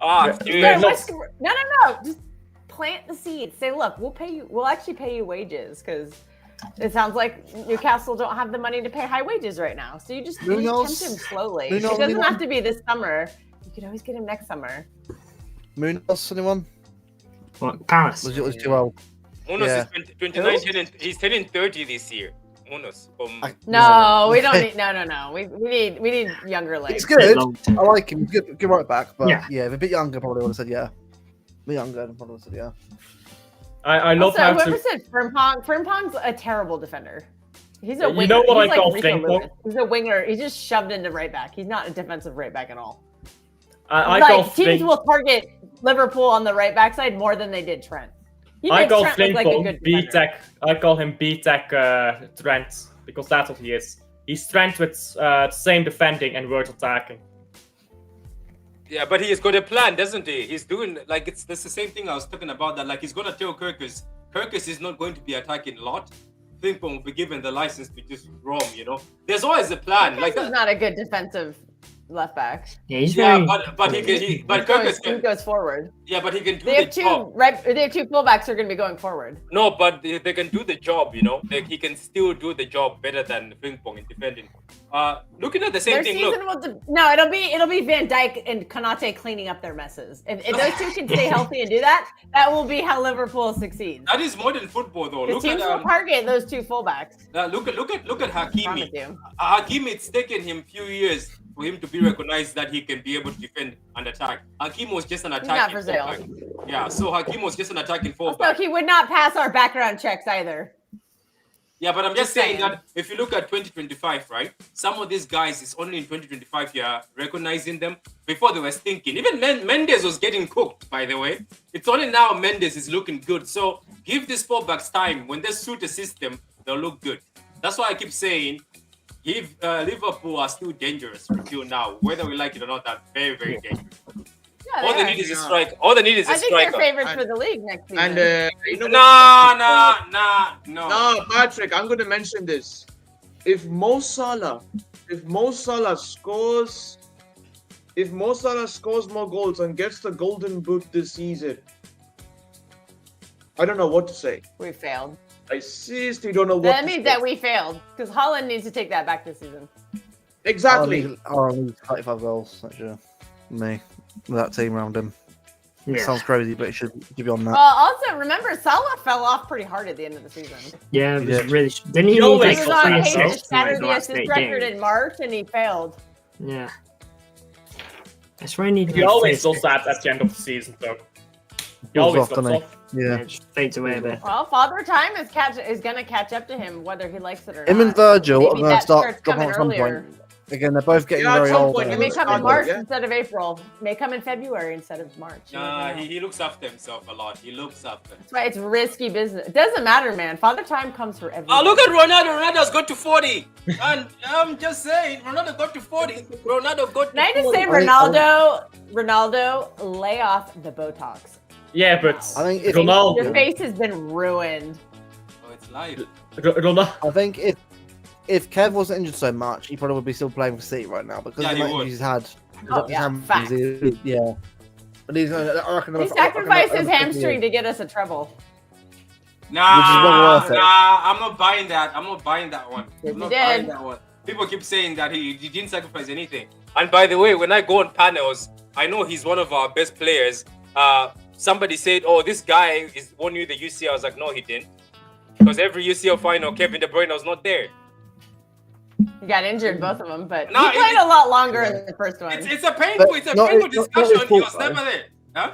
[SPEAKER 5] Ah,
[SPEAKER 1] Yeah.
[SPEAKER 5] 3
[SPEAKER 4] No,
[SPEAKER 5] years.
[SPEAKER 4] no. Just plant the seed. Say, look, we'll pay you. We'll actually pay you wages because it sounds like Newcastle don't have the money to pay high wages right now. So you just tempt him slowly. It doesn't have to be this summer. You could always get him next summer.
[SPEAKER 2] Munoz, anyone?
[SPEAKER 3] What, Palace?
[SPEAKER 2] Was it too old?
[SPEAKER 5] Munoz
[SPEAKER 2] Yeah.
[SPEAKER 5] is 29, he's turning 30 this year. Munoz.
[SPEAKER 4] No, we don't need. No. We need younger legs.
[SPEAKER 2] He's good.
[SPEAKER 3] Long term.
[SPEAKER 2] I like him. He's good right back. But
[SPEAKER 3] Yeah.
[SPEAKER 2] yeah, if a bit younger, probably would have said yeah. A bit younger, probably would have said yeah.
[SPEAKER 1] I love
[SPEAKER 4] Also,
[SPEAKER 1] how
[SPEAKER 4] whoever
[SPEAKER 1] to.
[SPEAKER 4] said Frimpong's a terrible defender. He's a
[SPEAKER 1] You
[SPEAKER 4] winger.
[SPEAKER 1] know what
[SPEAKER 4] He's
[SPEAKER 1] I call
[SPEAKER 4] Rico
[SPEAKER 1] Frimpong?
[SPEAKER 4] Lewis. He's a winger. He's just shoved into right back. He's not a defensive right back at all.
[SPEAKER 1] I
[SPEAKER 4] Like
[SPEAKER 1] call
[SPEAKER 4] teams
[SPEAKER 1] Flink.
[SPEAKER 4] will target Liverpool on the right back side more than they did Trent. He
[SPEAKER 1] I
[SPEAKER 4] makes
[SPEAKER 1] call
[SPEAKER 4] Trent look like a
[SPEAKER 1] Flintball
[SPEAKER 4] good defender.
[SPEAKER 1] B-Tech. I call him B-Tech Trent because that's what he is. He's Trent with same defending and words attacking.
[SPEAKER 5] Yeah, but he's got a plan, doesn't he? He's doing like that's the same thing I was talking about. That like he's gonna tell Kirkus is not going to be attacking a lot. Frimpong will be given the license to just roam. You know, there's always a plan. Like
[SPEAKER 4] He's
[SPEAKER 5] that.
[SPEAKER 4] not a good defensive left back.
[SPEAKER 3] Yeah, he's
[SPEAKER 5] Yeah,
[SPEAKER 3] very.
[SPEAKER 5] but Kirkus
[SPEAKER 4] He
[SPEAKER 5] can.
[SPEAKER 4] goes forward.
[SPEAKER 5] Yeah, but he can do
[SPEAKER 4] They
[SPEAKER 5] the
[SPEAKER 4] have two
[SPEAKER 5] job.
[SPEAKER 4] right. They have two fullbacks who are going to be going forward.
[SPEAKER 5] No, but they can do the job. You know, like he can still do the job better than Frimpong in defending. Looking at the same
[SPEAKER 4] Their
[SPEAKER 5] thing.
[SPEAKER 4] season
[SPEAKER 5] Look,
[SPEAKER 4] will no, it'll be Van Dijk and Konate cleaning up their messes. If those two can stay healthy and do that, that will be how Liverpool succeeds.
[SPEAKER 5] that is modern football, though.
[SPEAKER 4] The
[SPEAKER 5] Look
[SPEAKER 4] teams
[SPEAKER 5] at
[SPEAKER 4] will target those two fullbacks.
[SPEAKER 5] look at
[SPEAKER 4] I promise
[SPEAKER 5] Hakimi.
[SPEAKER 4] you.
[SPEAKER 5] Hakimi, it's taken him few years for him to be recognized that he can be able to defend and attack. Hakim was just an
[SPEAKER 4] not
[SPEAKER 5] attacking
[SPEAKER 4] for sale.
[SPEAKER 5] fullback. Yeah, so Hakim was just an attacking
[SPEAKER 4] So
[SPEAKER 5] fullback.
[SPEAKER 4] he would not pass our background checks either.
[SPEAKER 5] Yeah, but I'm just
[SPEAKER 4] Just
[SPEAKER 5] saying
[SPEAKER 4] saying.
[SPEAKER 5] that if you look at 2025, right? Some of these guys, it's only in 2025 you're recognizing them. Before they were stinking. Even Mendes was getting cooked, by the way. It's only now Mendes is looking good. So give these fullbacks time. When they suit a system, they'll look good. That's why I keep saying, if Liverpool are still dangerous until now, whether we like it or not, they're very, very dangerous.
[SPEAKER 4] Yeah,
[SPEAKER 5] All they need is a striker. All they need is a
[SPEAKER 4] I think they're
[SPEAKER 5] striker.
[SPEAKER 4] favorites for the league next season.
[SPEAKER 6] And you know
[SPEAKER 5] No.
[SPEAKER 6] No, Patrick, I'm going to mention this. If Mo Salah scores more goals and gets the golden boot this season, I don't know what to say.
[SPEAKER 4] We failed.
[SPEAKER 6] I seriously don't know what
[SPEAKER 4] That
[SPEAKER 6] to
[SPEAKER 4] means
[SPEAKER 6] say.
[SPEAKER 4] that we failed because Haaland needs to take that back this season.
[SPEAKER 6] Exactly.
[SPEAKER 2] I need 35 goals. That's me. With that team around him. It
[SPEAKER 3] Yeah,
[SPEAKER 2] sounds crazy, but it should be on that.
[SPEAKER 4] Well, also remember Salah fell off pretty hard at the end of the season.
[SPEAKER 3] yeah, it
[SPEAKER 2] He
[SPEAKER 3] was
[SPEAKER 2] did.
[SPEAKER 3] really. Didn't he
[SPEAKER 1] He
[SPEAKER 3] need
[SPEAKER 1] always
[SPEAKER 3] like
[SPEAKER 4] He was
[SPEAKER 1] got
[SPEAKER 4] on
[SPEAKER 3] three
[SPEAKER 1] that,
[SPEAKER 4] pace to
[SPEAKER 1] though.
[SPEAKER 3] assists in like
[SPEAKER 4] shatter
[SPEAKER 3] the
[SPEAKER 4] the
[SPEAKER 3] last
[SPEAKER 4] assist
[SPEAKER 3] 8
[SPEAKER 4] record
[SPEAKER 3] games?
[SPEAKER 4] in March, and he failed.
[SPEAKER 3] Yeah. I swear I need.
[SPEAKER 1] He
[SPEAKER 3] like,
[SPEAKER 1] always
[SPEAKER 3] 3
[SPEAKER 1] does that at the end of the season, though. He
[SPEAKER 2] Goes
[SPEAKER 1] always
[SPEAKER 2] off,
[SPEAKER 1] goes
[SPEAKER 2] doesn't he?
[SPEAKER 1] off.
[SPEAKER 3] Yeah,
[SPEAKER 2] Yeah.
[SPEAKER 3] it just fades away a bit.
[SPEAKER 4] Well, Father Time is going to catch up to him whether he likes it or
[SPEAKER 2] Him
[SPEAKER 4] not.
[SPEAKER 2] and Virgil are
[SPEAKER 4] Maybe
[SPEAKER 2] going to
[SPEAKER 4] that
[SPEAKER 2] start
[SPEAKER 4] starts
[SPEAKER 2] dropping
[SPEAKER 4] coming
[SPEAKER 2] at some
[SPEAKER 4] earlier.
[SPEAKER 2] point. Again, they're both getting
[SPEAKER 6] Yeah, at
[SPEAKER 2] very
[SPEAKER 6] some
[SPEAKER 2] old.
[SPEAKER 6] point
[SPEAKER 4] It
[SPEAKER 6] he
[SPEAKER 4] may
[SPEAKER 6] will
[SPEAKER 4] come
[SPEAKER 6] start,
[SPEAKER 4] in March
[SPEAKER 6] yeah.
[SPEAKER 4] instead of April. May come in February instead of March. You never
[SPEAKER 5] Nah,
[SPEAKER 4] know.
[SPEAKER 5] he looks after himself a lot. He looks after.
[SPEAKER 4] That's why it's risky business. It doesn't matter, man. Father Time comes for everyone.
[SPEAKER 5] Oh, look at Ronaldo. Ronaldo's got to 40. And I'm just saying, Ronaldo got to 40. Ronaldo got to
[SPEAKER 4] Can I just
[SPEAKER 5] 40.
[SPEAKER 4] say, Ronaldo, lay off the Botox.
[SPEAKER 1] Yeah, but
[SPEAKER 2] I think if
[SPEAKER 4] Your
[SPEAKER 1] Ronaldo,
[SPEAKER 4] face has been ruined.
[SPEAKER 5] Oh, it's live.
[SPEAKER 1] Ronaldo,
[SPEAKER 2] I think if Kev wasn't injured so much, he probably would be still playing for City right now because
[SPEAKER 5] Yeah,
[SPEAKER 2] of
[SPEAKER 5] he
[SPEAKER 2] the
[SPEAKER 5] would.
[SPEAKER 2] injuries he's had.
[SPEAKER 4] Oh, yeah, fact.
[SPEAKER 2] Yeah. But he's I reckon
[SPEAKER 4] He sacrificed his hamstring to get us in trouble.
[SPEAKER 5] Nah,
[SPEAKER 2] worth it.
[SPEAKER 5] I'm not buying that. I'm not buying that one.
[SPEAKER 4] Yes,
[SPEAKER 5] I'm
[SPEAKER 4] you
[SPEAKER 5] not
[SPEAKER 4] did.
[SPEAKER 5] buying that one. People keep saying that he didn't sacrifice anything. And by the way, when I go on panels, I know he's one of our best players. Somebody said, "Oh, this guy won you the UCL." I was like, "No, he didn't," because every UCL final, Kevin De Bruyne was not there.
[SPEAKER 4] He got injured, both of them, but
[SPEAKER 5] No,
[SPEAKER 4] he played
[SPEAKER 5] it's-
[SPEAKER 4] a lot longer in the first one.
[SPEAKER 5] It's a painful
[SPEAKER 2] But not
[SPEAKER 5] discussion.
[SPEAKER 2] his fault,
[SPEAKER 5] He was
[SPEAKER 2] though.
[SPEAKER 5] never there. Huh?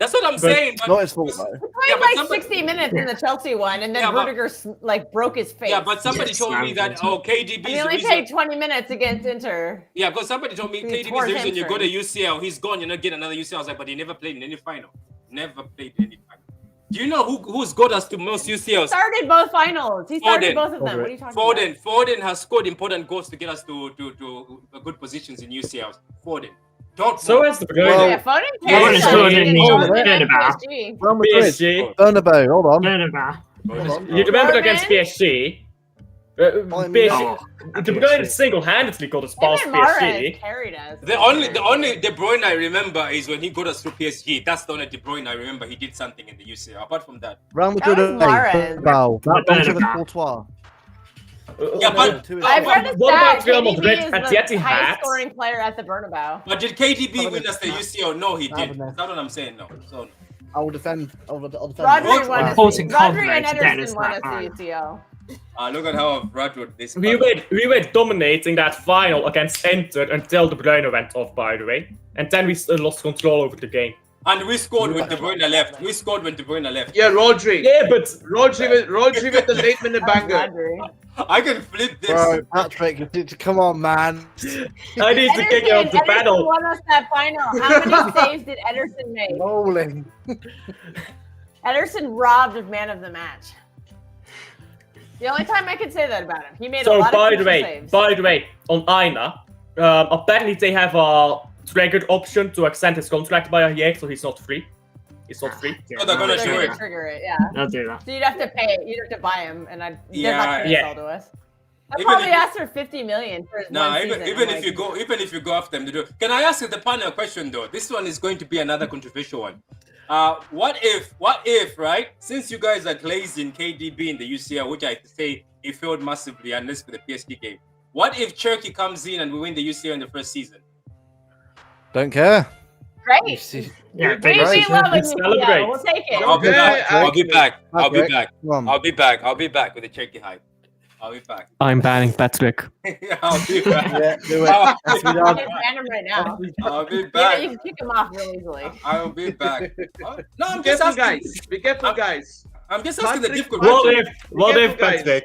[SPEAKER 5] That's what I'm
[SPEAKER 1] But-
[SPEAKER 5] saying.
[SPEAKER 2] Not his fault, though.
[SPEAKER 4] He played
[SPEAKER 5] Yeah, but
[SPEAKER 4] like
[SPEAKER 5] somebody-
[SPEAKER 4] 60 minutes in the Chelsea one, and then
[SPEAKER 5] Yeah, but-
[SPEAKER 4] Rodrigo like broke his face.
[SPEAKER 5] Yeah, but somebody told me that KDB
[SPEAKER 4] and he
[SPEAKER 5] is the
[SPEAKER 4] only
[SPEAKER 5] reason.
[SPEAKER 4] played 20 minutes against Inter.
[SPEAKER 5] Yeah, because somebody told me
[SPEAKER 4] He
[SPEAKER 5] KDB is
[SPEAKER 4] tore
[SPEAKER 5] the reason you go to
[SPEAKER 4] hamstring.
[SPEAKER 5] UCL. He's gone. You're not getting another UCL. I was like, but he never played in any final. Never played in any final. Do you know who's got us to most UCLs?
[SPEAKER 4] Started both finals. He started
[SPEAKER 5] Foden.
[SPEAKER 4] both of them. What are you talking about?
[SPEAKER 5] Foden has scored important goals to get us to good positions in UCLs. Foden. Dortmund.
[SPEAKER 1] So has the
[SPEAKER 2] Well,
[SPEAKER 1] Bruyne.
[SPEAKER 4] Yeah, Foden
[SPEAKER 5] Yeah,
[SPEAKER 4] carried
[SPEAKER 5] it's
[SPEAKER 4] us
[SPEAKER 5] good
[SPEAKER 3] in
[SPEAKER 4] in
[SPEAKER 3] the
[SPEAKER 4] Dortmund and
[SPEAKER 3] Bernabeu.
[SPEAKER 4] PSG.
[SPEAKER 2] Real Madrid.
[SPEAKER 1] PSG.
[SPEAKER 2] Bernabeu, hold on.
[SPEAKER 3] Bernabeu.
[SPEAKER 1] You remember
[SPEAKER 4] Dortmund?
[SPEAKER 1] against PSG?
[SPEAKER 2] I'm-
[SPEAKER 1] PSG. De Bruyne single-handedly got us past
[SPEAKER 4] Him and Mahrez
[SPEAKER 1] PSG.
[SPEAKER 4] carried us.
[SPEAKER 5] The only De Bruyne I remember is when he got us through PSG. That's the only De Bruyne I remember. He did something in the UCL. Apart from that,
[SPEAKER 2] Real Madrid.
[SPEAKER 4] was Mahrez.
[SPEAKER 2] Bernabeu. That
[SPEAKER 3] Bernabeu.
[SPEAKER 2] was with Courtois.
[SPEAKER 5] Yeah, but-
[SPEAKER 4] I've read a
[SPEAKER 1] What about
[SPEAKER 4] stat.
[SPEAKER 1] Real
[SPEAKER 4] KDB
[SPEAKER 1] Madrid
[SPEAKER 4] is
[SPEAKER 1] at
[SPEAKER 4] the
[SPEAKER 1] the Etihad?
[SPEAKER 4] highest scoring player at the Bernabeu.
[SPEAKER 5] but did KDB win us the UCL? No, he did.
[SPEAKER 2] Haven't.
[SPEAKER 5] That's what I'm saying. No. So
[SPEAKER 2] I will defend. I'll defend.
[SPEAKER 4] Rodri won us.
[SPEAKER 3] Important
[SPEAKER 4] Rodri
[SPEAKER 3] compliment
[SPEAKER 4] and
[SPEAKER 3] to get us
[SPEAKER 4] Ederson won
[SPEAKER 3] that
[SPEAKER 4] us
[SPEAKER 3] far.
[SPEAKER 4] the UCL.
[SPEAKER 5] look at how I've rattled this.
[SPEAKER 1] We were dominating that final against Inter until De Bruyne went off, by the way. And then we lost control over the game.
[SPEAKER 5] And we scored when De Bruyne left. We scored when De Bruyne left.
[SPEAKER 6] Yeah, Rodri.
[SPEAKER 1] Yeah, but
[SPEAKER 6] Rodri with the late minute banger.
[SPEAKER 4] Rodri.
[SPEAKER 5] I can flip this.
[SPEAKER 2] Bro, Patrick, come on, man.
[SPEAKER 1] I need to kick you off the
[SPEAKER 4] Ederson
[SPEAKER 1] panel.
[SPEAKER 4] won us that final. How many saves did Ederson make?
[SPEAKER 2] Rolling.
[SPEAKER 4] Ederson robbed of man of the match. The only time I could say that about him. He made a
[SPEAKER 1] So,
[SPEAKER 4] lot
[SPEAKER 1] by
[SPEAKER 4] of
[SPEAKER 1] the
[SPEAKER 4] crucial
[SPEAKER 1] way,
[SPEAKER 4] saves.
[SPEAKER 1] on Aina, apparently they have a triggered option to extend his contract by a year, so he's not free. He's not free.
[SPEAKER 5] Oh, they're gonna
[SPEAKER 4] They're
[SPEAKER 5] do
[SPEAKER 4] gonna
[SPEAKER 5] it.
[SPEAKER 4] trigger it, yeah.
[SPEAKER 3] I'll do that.
[SPEAKER 4] So you'd have to pay. You'd have to buy him, and they're
[SPEAKER 5] Yeah,
[SPEAKER 4] not gonna
[SPEAKER 1] yeah.
[SPEAKER 4] sell to us. I
[SPEAKER 5] Even
[SPEAKER 4] probably
[SPEAKER 5] if you-
[SPEAKER 4] asked for 50 million for his
[SPEAKER 5] Nah,
[SPEAKER 4] one
[SPEAKER 5] even,
[SPEAKER 4] season.
[SPEAKER 5] even
[SPEAKER 4] I'm
[SPEAKER 5] if you go, even if you go after them to do. Can I ask the panel a question though? This one is going to be another controversial one. What if, right? Since you guys are glazing KDB in the UCL, which I say he failed massively, unless for the PSG game. What if Turkey comes in and we win the UCL in the first season?
[SPEAKER 2] Don't care.
[SPEAKER 4] Great.
[SPEAKER 3] Yeah,
[SPEAKER 4] We
[SPEAKER 2] Great.
[SPEAKER 4] love it.
[SPEAKER 1] Celebrate.
[SPEAKER 4] Yeah, we'll take it.
[SPEAKER 5] I'll be
[SPEAKER 6] Okay,
[SPEAKER 5] back. I'll be back. I'll be
[SPEAKER 2] Patrick,
[SPEAKER 5] back.
[SPEAKER 2] Come on.
[SPEAKER 5] I'll be back. I'll be back with the Turkey hype. I'll be back.
[SPEAKER 1] I'm banning Patrick.
[SPEAKER 5] I'll be back.
[SPEAKER 2] Yeah, do it.
[SPEAKER 5] I'll
[SPEAKER 2] Yes, we
[SPEAKER 5] be
[SPEAKER 2] done.
[SPEAKER 4] I
[SPEAKER 5] back.
[SPEAKER 4] can ban him right now.
[SPEAKER 5] I'll be
[SPEAKER 4] Yeah, you
[SPEAKER 5] back.
[SPEAKER 4] can kick him off real easily.
[SPEAKER 5] I'll be back. No, I'm
[SPEAKER 6] Be
[SPEAKER 5] just
[SPEAKER 6] careful,
[SPEAKER 5] asking.
[SPEAKER 6] guys. Be careful, guys.
[SPEAKER 5] I'm just asking the
[SPEAKER 6] Patrick,
[SPEAKER 5] difficult
[SPEAKER 1] What
[SPEAKER 5] question.
[SPEAKER 1] if
[SPEAKER 6] careful, guys.
[SPEAKER 1] Patrick?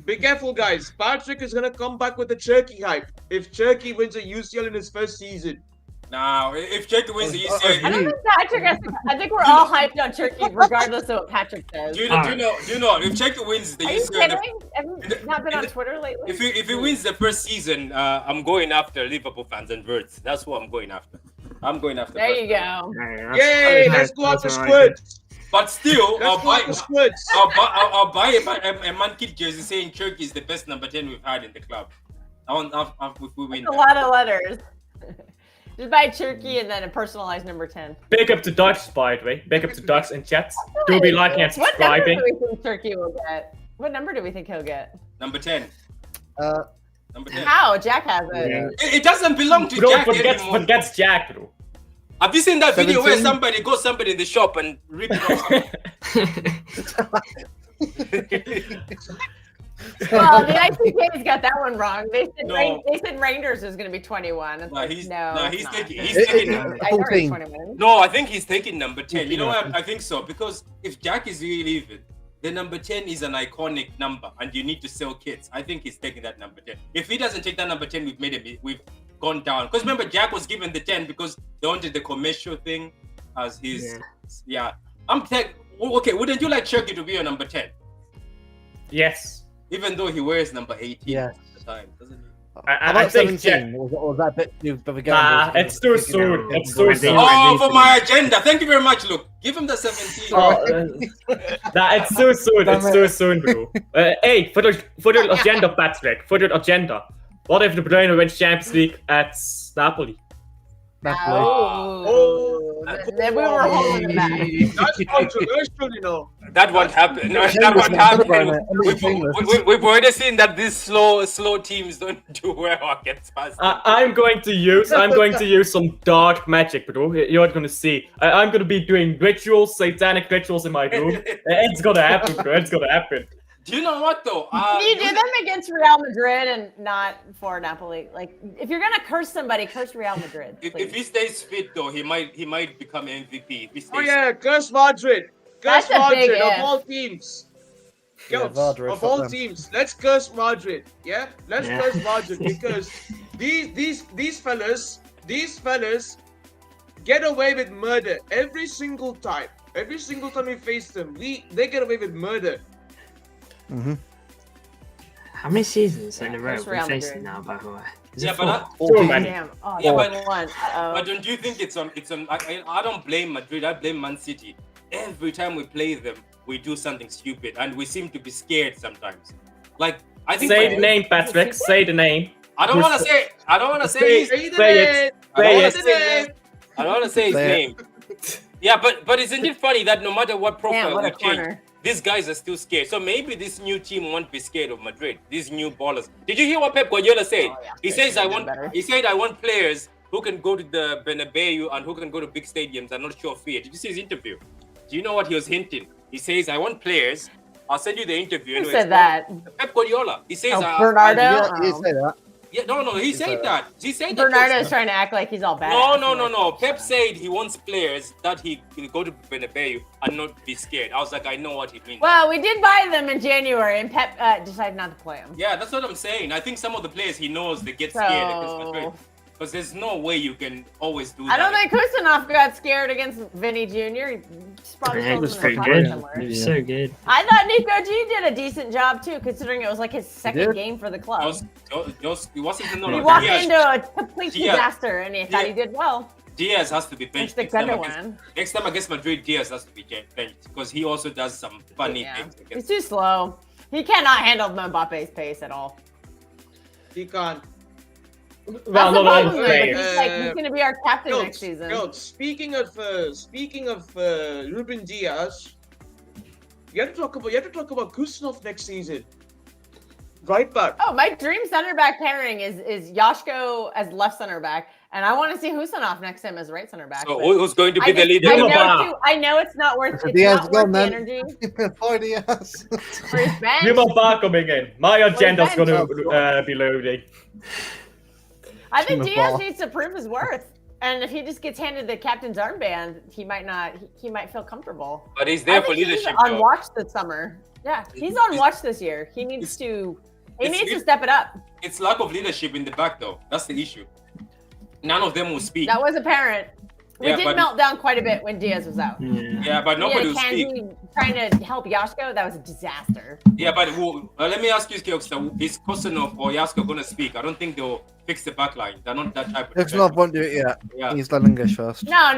[SPEAKER 6] Be careful, guys. Patrick is gonna come back with the Turkey hype. If Turkey wins a UCL in his first season,
[SPEAKER 5] Now, if Turkey wins the
[SPEAKER 4] I
[SPEAKER 5] UCL,
[SPEAKER 4] don't think Patrick has to, I think we're all hyped on Turkey, regardless of what Patrick says.
[SPEAKER 5] do you know if Turkey wins the
[SPEAKER 4] Are you
[SPEAKER 5] UCL, in the-
[SPEAKER 4] kidding? Have you not been on Twitter lately?
[SPEAKER 5] if he wins the first season, I'm going after Liverpool fans and Verts. That's what I'm going after. I'm going after.
[SPEAKER 4] There
[SPEAKER 5] Verts.
[SPEAKER 4] you go.
[SPEAKER 6] yay! Let's go after Squids.
[SPEAKER 5] But still,
[SPEAKER 6] Let's go after Squids.
[SPEAKER 5] I'll buy a man kid jersey saying Turkey is the best number 10 we've had in the club. If we win.
[SPEAKER 4] A lot of letters. Just buy Turkey and then a personalized number 10.
[SPEAKER 1] Big up to Ducks, by the way. Big up to Ducks in chat. Do be liking and
[SPEAKER 4] What number
[SPEAKER 1] subscribing.
[SPEAKER 4] do we think Turkey will get? What number do we think he'll get?
[SPEAKER 5] Number 10.
[SPEAKER 2] Uh,
[SPEAKER 5] Number 10.
[SPEAKER 4] How? Jack has it.
[SPEAKER 3] Yeah.
[SPEAKER 5] It doesn't belong to
[SPEAKER 1] Bro,
[SPEAKER 5] Jack anymore.
[SPEAKER 1] forgets Jack, bro.
[SPEAKER 5] Have you seen that video where
[SPEAKER 2] 17?
[SPEAKER 5] somebody in the shop and rip it off?
[SPEAKER 4] Well, the ICK's got that one wrong. They said,
[SPEAKER 5] No.
[SPEAKER 4] they said Rangers is going to be 21. It's
[SPEAKER 5] No,
[SPEAKER 4] like,
[SPEAKER 5] he's
[SPEAKER 4] no,
[SPEAKER 5] no,
[SPEAKER 4] it's
[SPEAKER 5] he's
[SPEAKER 4] not.
[SPEAKER 5] taking
[SPEAKER 4] I know it's
[SPEAKER 2] 14.
[SPEAKER 4] 21.
[SPEAKER 5] No, I think he's taking number 10. You know what? I think so. Because if Jack is really leaving, the number 10 is an iconic number and you need to sell kits. I think he's taking that number 10. If he doesn't take that number 10, we've gone down. Because remember, Jack was given the 10 because they wanted the commercial thing as his. Yeah. Okay, wouldn't you like Cherky to be your number 10?
[SPEAKER 1] Yes.
[SPEAKER 5] Even though he wears number 18
[SPEAKER 2] Yeah.
[SPEAKER 5] at the time, doesn't he?
[SPEAKER 1] I
[SPEAKER 2] How about
[SPEAKER 1] think
[SPEAKER 2] 17? Or was that a bit too big of a gamble?
[SPEAKER 1] Nah, it's too soon. It's too soon.
[SPEAKER 5] Oh, for my agenda. Thank you very much. Look, give him the 17.
[SPEAKER 1] Nah, it's too soon. It's too soon, bro. Hey, for the agenda, Patrick. For the agenda. What if De Bruyne wins Champions League at Napoli?
[SPEAKER 4] Oh, then we were holding it back.
[SPEAKER 6] That's controversial, you know.
[SPEAKER 5] That won't happen. No,
[SPEAKER 2] Yeah,
[SPEAKER 5] that won't happen.
[SPEAKER 2] We've
[SPEAKER 5] We've already seen that these slow teams don't do well against us.
[SPEAKER 1] I'm going to use some dark magic, bro. You're gonna see. I'm gonna be doing rituals, satanic rituals in my room. It's gonna happen, bro. It's gonna happen.
[SPEAKER 5] Do you know what though?
[SPEAKER 4] Can you do them against Real Madrid and not for Napoli? Like, if you're gonna curse somebody, curse Real Madrid.
[SPEAKER 5] If he stays fit though, he might become MVP. If he stays
[SPEAKER 6] Oh yeah, curse Madrid. Curse
[SPEAKER 4] That's a big
[SPEAKER 6] Madrid of
[SPEAKER 4] if.
[SPEAKER 6] all teams.
[SPEAKER 2] Yeah,
[SPEAKER 6] Goats,
[SPEAKER 2] Madrid,
[SPEAKER 6] of
[SPEAKER 2] fuck
[SPEAKER 6] all
[SPEAKER 2] them.
[SPEAKER 6] teams, let's curse Madrid. Yeah, let's
[SPEAKER 3] Yeah.
[SPEAKER 6] curse Madrid because these fellas get away with murder every single time. Every single time we face them, they get away with murder.
[SPEAKER 2] Mm-hmm.
[SPEAKER 3] How many seasons in a row
[SPEAKER 4] That's
[SPEAKER 3] have we
[SPEAKER 4] Real
[SPEAKER 3] faced
[SPEAKER 4] Madrid.
[SPEAKER 3] now, by the way? Is
[SPEAKER 5] Yeah,
[SPEAKER 3] it
[SPEAKER 5] but
[SPEAKER 3] four?
[SPEAKER 1] Four, man.
[SPEAKER 4] Damn. Oh,
[SPEAKER 5] Yeah,
[SPEAKER 4] that
[SPEAKER 5] but-
[SPEAKER 4] one.
[SPEAKER 5] But don't you think it's on? I don't blame Madrid. I blame Man City. Every time we play them, we do something stupid, and we seem to be scared sometimes. Like I think.
[SPEAKER 1] Say the name, Patrick. Say the name.
[SPEAKER 5] I don't want to say. I don't want to say. his-
[SPEAKER 6] Say the
[SPEAKER 1] Say it.
[SPEAKER 6] name.
[SPEAKER 5] I don't
[SPEAKER 1] Say
[SPEAKER 5] want
[SPEAKER 1] it.
[SPEAKER 5] to say. I don't want to say his
[SPEAKER 2] Say it.
[SPEAKER 5] name. Yeah, but isn't it funny that no matter what
[SPEAKER 4] Damn,
[SPEAKER 5] profile
[SPEAKER 4] what
[SPEAKER 5] we
[SPEAKER 4] a
[SPEAKER 5] change,
[SPEAKER 4] corner.
[SPEAKER 5] these guys are still scared. So maybe this new team won't be scared of Madrid. These new ballers. Did you hear what Pep Guardiola said?
[SPEAKER 4] Oh, yeah.
[SPEAKER 5] He
[SPEAKER 4] They
[SPEAKER 5] says
[SPEAKER 4] should've
[SPEAKER 5] I
[SPEAKER 4] done
[SPEAKER 5] want.
[SPEAKER 4] better.
[SPEAKER 5] He said I want players who can go to the Bernabeu and who can go to big stadiums and not show fear. Did you see his interview? Do you know what he was hinting? He says I want players. I'll send you the interview.
[SPEAKER 4] Who
[SPEAKER 5] Anyway,
[SPEAKER 4] said that?
[SPEAKER 5] Pep Guardiola. He says.
[SPEAKER 4] Oh, Bernardo?
[SPEAKER 2] Yeah, you say that.
[SPEAKER 5] Yeah, no. He said that. He said that.
[SPEAKER 4] Bernardo is trying to act like he's all bad.
[SPEAKER 5] No. Pep said he wants players that he will go to Bernabeu and not be scared. I was like, I know what he means.
[SPEAKER 4] Well, we did buy them in January, and Pep decided not to play them.
[SPEAKER 5] Yeah, that's what I'm saying. I think some of the players he knows they get scared against Madrid.
[SPEAKER 4] So
[SPEAKER 5] Because there's no way you can always do
[SPEAKER 4] I
[SPEAKER 5] that.
[SPEAKER 4] don't think Kusanov got scared against Vinny Jr. He's probably
[SPEAKER 3] Yeah,
[SPEAKER 4] still
[SPEAKER 3] it was
[SPEAKER 4] in
[SPEAKER 3] pretty
[SPEAKER 4] the
[SPEAKER 3] good.
[SPEAKER 4] somewhere.
[SPEAKER 3] It was so good.
[SPEAKER 4] I thought Nico G did a decent job too, considering it was like his second
[SPEAKER 2] did?
[SPEAKER 4] game for the club.
[SPEAKER 5] He wasn't
[SPEAKER 4] He
[SPEAKER 5] no,
[SPEAKER 4] walked
[SPEAKER 5] Diaz,
[SPEAKER 4] into a complete
[SPEAKER 5] Diaz-
[SPEAKER 4] disaster, and he thought he did well.
[SPEAKER 5] Diaz has to be benched
[SPEAKER 4] Against the Gundogan.
[SPEAKER 5] next time against Madrid. Diaz has to be benched because he also does some funny
[SPEAKER 4] Yeah.
[SPEAKER 5] things.
[SPEAKER 4] He's
[SPEAKER 5] Against
[SPEAKER 4] too slow. He cannot handle Mbappe's pace at all.
[SPEAKER 6] He can't.
[SPEAKER 1] Well,
[SPEAKER 4] That's the
[SPEAKER 1] not all
[SPEAKER 4] problem, though.
[SPEAKER 1] players.
[SPEAKER 4] He's going to be our captain next season.
[SPEAKER 6] Speaking of Ruben Diaz, you have to talk about Kusanov next season. Right back.
[SPEAKER 4] Oh, my dream center back pairing is Yashko as left center back, and I want to see Husanov next to him as right center back.
[SPEAKER 5] So
[SPEAKER 4] but
[SPEAKER 5] who's going to be
[SPEAKER 4] I,
[SPEAKER 5] the
[SPEAKER 4] just,
[SPEAKER 5] leader?
[SPEAKER 4] I,
[SPEAKER 1] Come
[SPEAKER 4] know
[SPEAKER 1] on.
[SPEAKER 4] too, I know it's not worth it's
[SPEAKER 2] Diaz
[SPEAKER 4] not
[SPEAKER 2] gone,
[SPEAKER 4] worth the
[SPEAKER 2] man.
[SPEAKER 4] energy
[SPEAKER 2] Fire the ass.
[SPEAKER 4] for his bench.
[SPEAKER 1] Human bar coming in. My agenda's
[SPEAKER 4] bench?
[SPEAKER 1] going to be loading.
[SPEAKER 4] I think
[SPEAKER 2] Human
[SPEAKER 4] Diaz
[SPEAKER 2] ball.
[SPEAKER 4] needs to prove his worth. And if he just gets handed the captain's armband, he might not. He might feel comfortable.
[SPEAKER 5] But he's
[SPEAKER 4] I
[SPEAKER 5] there for
[SPEAKER 4] think he's
[SPEAKER 5] leadership.
[SPEAKER 4] on
[SPEAKER 5] though.
[SPEAKER 4] watch this summer. Yeah, he's on watch this year. He needs to. He
[SPEAKER 5] it's
[SPEAKER 4] needs to
[SPEAKER 5] lead-
[SPEAKER 4] step it up.
[SPEAKER 5] It's lack of leadership in the back, though. That's the issue. None of them will speak.
[SPEAKER 4] That was apparent. We
[SPEAKER 5] Yeah,
[SPEAKER 4] did
[SPEAKER 5] but-
[SPEAKER 4] melt down quite a bit when Diaz was out.
[SPEAKER 5] Yeah, but
[SPEAKER 4] We
[SPEAKER 5] nobody
[SPEAKER 4] had
[SPEAKER 5] will speak.
[SPEAKER 4] Kanji trying to help Yashko. That was a disaster.
[SPEAKER 5] Yeah, but let me ask you, Kelkster, is Kosanov or Yasko going to speak? I don't think they'll fix the back line. They're not that type of
[SPEAKER 2] Kusanov won't do it yet.
[SPEAKER 5] Yeah.
[SPEAKER 2] He's learning English first.
[SPEAKER 4] No.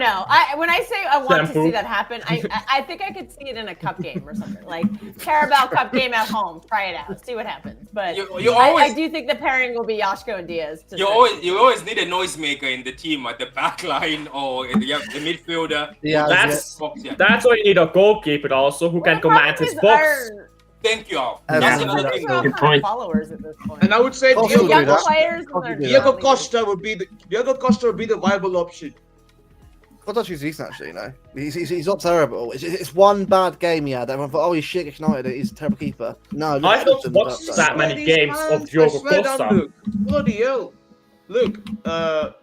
[SPEAKER 4] When I say I want to
[SPEAKER 1] Shampoo.
[SPEAKER 4] see that happen, I think I could see it in a cup game or something like Carabao Cup game at home. Try it out, see what happens. But
[SPEAKER 5] You
[SPEAKER 4] I
[SPEAKER 5] always-
[SPEAKER 4] do think the pairing will be Yashko and Diaz. to
[SPEAKER 5] You
[SPEAKER 4] start.
[SPEAKER 5] always need a noisemaker in the team at the back line or in the midfielder.
[SPEAKER 2] Yeah,
[SPEAKER 1] That's
[SPEAKER 5] Yeah.
[SPEAKER 1] that's why you need a goalkeeper also who can
[SPEAKER 4] Well, the
[SPEAKER 1] command
[SPEAKER 4] problem
[SPEAKER 1] his
[SPEAKER 4] is
[SPEAKER 1] box.
[SPEAKER 5] Thank you all.
[SPEAKER 2] Yeah,
[SPEAKER 5] That's
[SPEAKER 2] yeah,
[SPEAKER 5] another
[SPEAKER 2] yeah.
[SPEAKER 5] thing.
[SPEAKER 4] We're all
[SPEAKER 3] Good
[SPEAKER 4] kind of
[SPEAKER 3] point.
[SPEAKER 4] followers at this point.
[SPEAKER 6] And I would say
[SPEAKER 2] Also
[SPEAKER 6] Diego
[SPEAKER 2] do
[SPEAKER 4] Young
[SPEAKER 2] that.
[SPEAKER 4] players
[SPEAKER 2] Also
[SPEAKER 4] and
[SPEAKER 2] do
[SPEAKER 4] they're
[SPEAKER 2] that.
[SPEAKER 6] Diego Costa would be the viable option.
[SPEAKER 2] Well, actually decent, actually, you know. He's not terrible. It's one bad game he had. Everyone thought, oh, he's shit against United. He's a terrible keeper. No, look
[SPEAKER 1] I've
[SPEAKER 2] at
[SPEAKER 1] not
[SPEAKER 2] Everton,
[SPEAKER 1] watched
[SPEAKER 2] but-
[SPEAKER 1] that many
[SPEAKER 6] These
[SPEAKER 1] games
[SPEAKER 6] fans,
[SPEAKER 1] of Diogo
[SPEAKER 6] I swear down,
[SPEAKER 1] Costa.
[SPEAKER 6] Luke. Bloody hell. Look,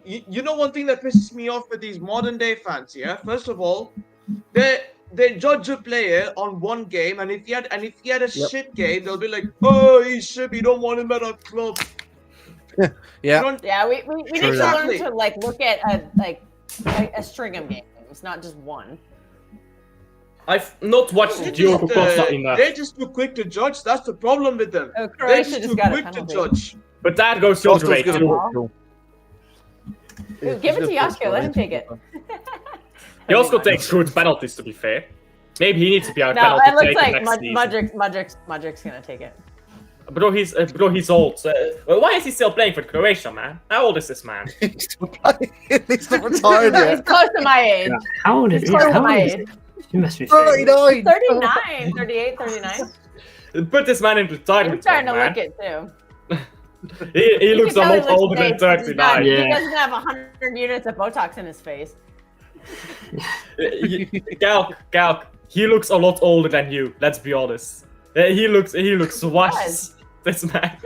[SPEAKER 6] you know one thing that pisses me off with these modern day fans, yeah? First of all, they judge a player on one game, and if he had a shit game, they'll be like, oh, he's shit, we don't want him at our club.
[SPEAKER 2] Yeah.
[SPEAKER 6] You don't-
[SPEAKER 4] Yeah, we need to
[SPEAKER 6] Exactly.
[SPEAKER 4] learn to look at a string of games, not just one.
[SPEAKER 1] I've not watched
[SPEAKER 6] They're
[SPEAKER 1] Diogo
[SPEAKER 6] just,
[SPEAKER 1] Costa enough,
[SPEAKER 6] they're just too quick to judge. That's the problem with them.
[SPEAKER 4] Oh,
[SPEAKER 6] They're
[SPEAKER 4] Croatia
[SPEAKER 6] just
[SPEAKER 4] just
[SPEAKER 6] too
[SPEAKER 4] got a
[SPEAKER 6] quick to
[SPEAKER 4] penalty.
[SPEAKER 6] judge.
[SPEAKER 1] but that goes the other
[SPEAKER 2] Costa's
[SPEAKER 1] way
[SPEAKER 2] good at
[SPEAKER 1] too.
[SPEAKER 2] Portugal.
[SPEAKER 4] Ooh, give it to Yashko, let him take it.
[SPEAKER 1] He also takes good penalties, to be fair. Maybe he needs to be our
[SPEAKER 4] No,
[SPEAKER 1] penalty
[SPEAKER 4] it looks
[SPEAKER 1] taker
[SPEAKER 4] like
[SPEAKER 1] next season.
[SPEAKER 4] Mudrik's gonna take it.
[SPEAKER 1] Bro, he's old. Why is he still playing for Croatia, man? How old is this man?
[SPEAKER 2] He's still playing. He's not retired
[SPEAKER 4] He's
[SPEAKER 2] yet.
[SPEAKER 4] close to my age.
[SPEAKER 3] How old is
[SPEAKER 4] He's
[SPEAKER 3] he?
[SPEAKER 4] close to
[SPEAKER 3] How
[SPEAKER 4] my
[SPEAKER 3] old is
[SPEAKER 4] age.
[SPEAKER 3] he? He must be
[SPEAKER 2] 39.
[SPEAKER 4] 39, 38, 39.
[SPEAKER 1] Put this man in
[SPEAKER 4] I'm
[SPEAKER 1] retirement,
[SPEAKER 4] starting to
[SPEAKER 1] man.
[SPEAKER 4] look it too.
[SPEAKER 1] He
[SPEAKER 4] You
[SPEAKER 1] looks a
[SPEAKER 4] can tell he
[SPEAKER 1] lot
[SPEAKER 4] looks
[SPEAKER 1] older than
[SPEAKER 4] big, 'cause he's not-
[SPEAKER 1] 39.
[SPEAKER 3] Yeah.
[SPEAKER 4] He doesn't have 100 units of Botox in his face.
[SPEAKER 1] Galk, he looks a lot older than you. Let's be honest. He looks washed. This man.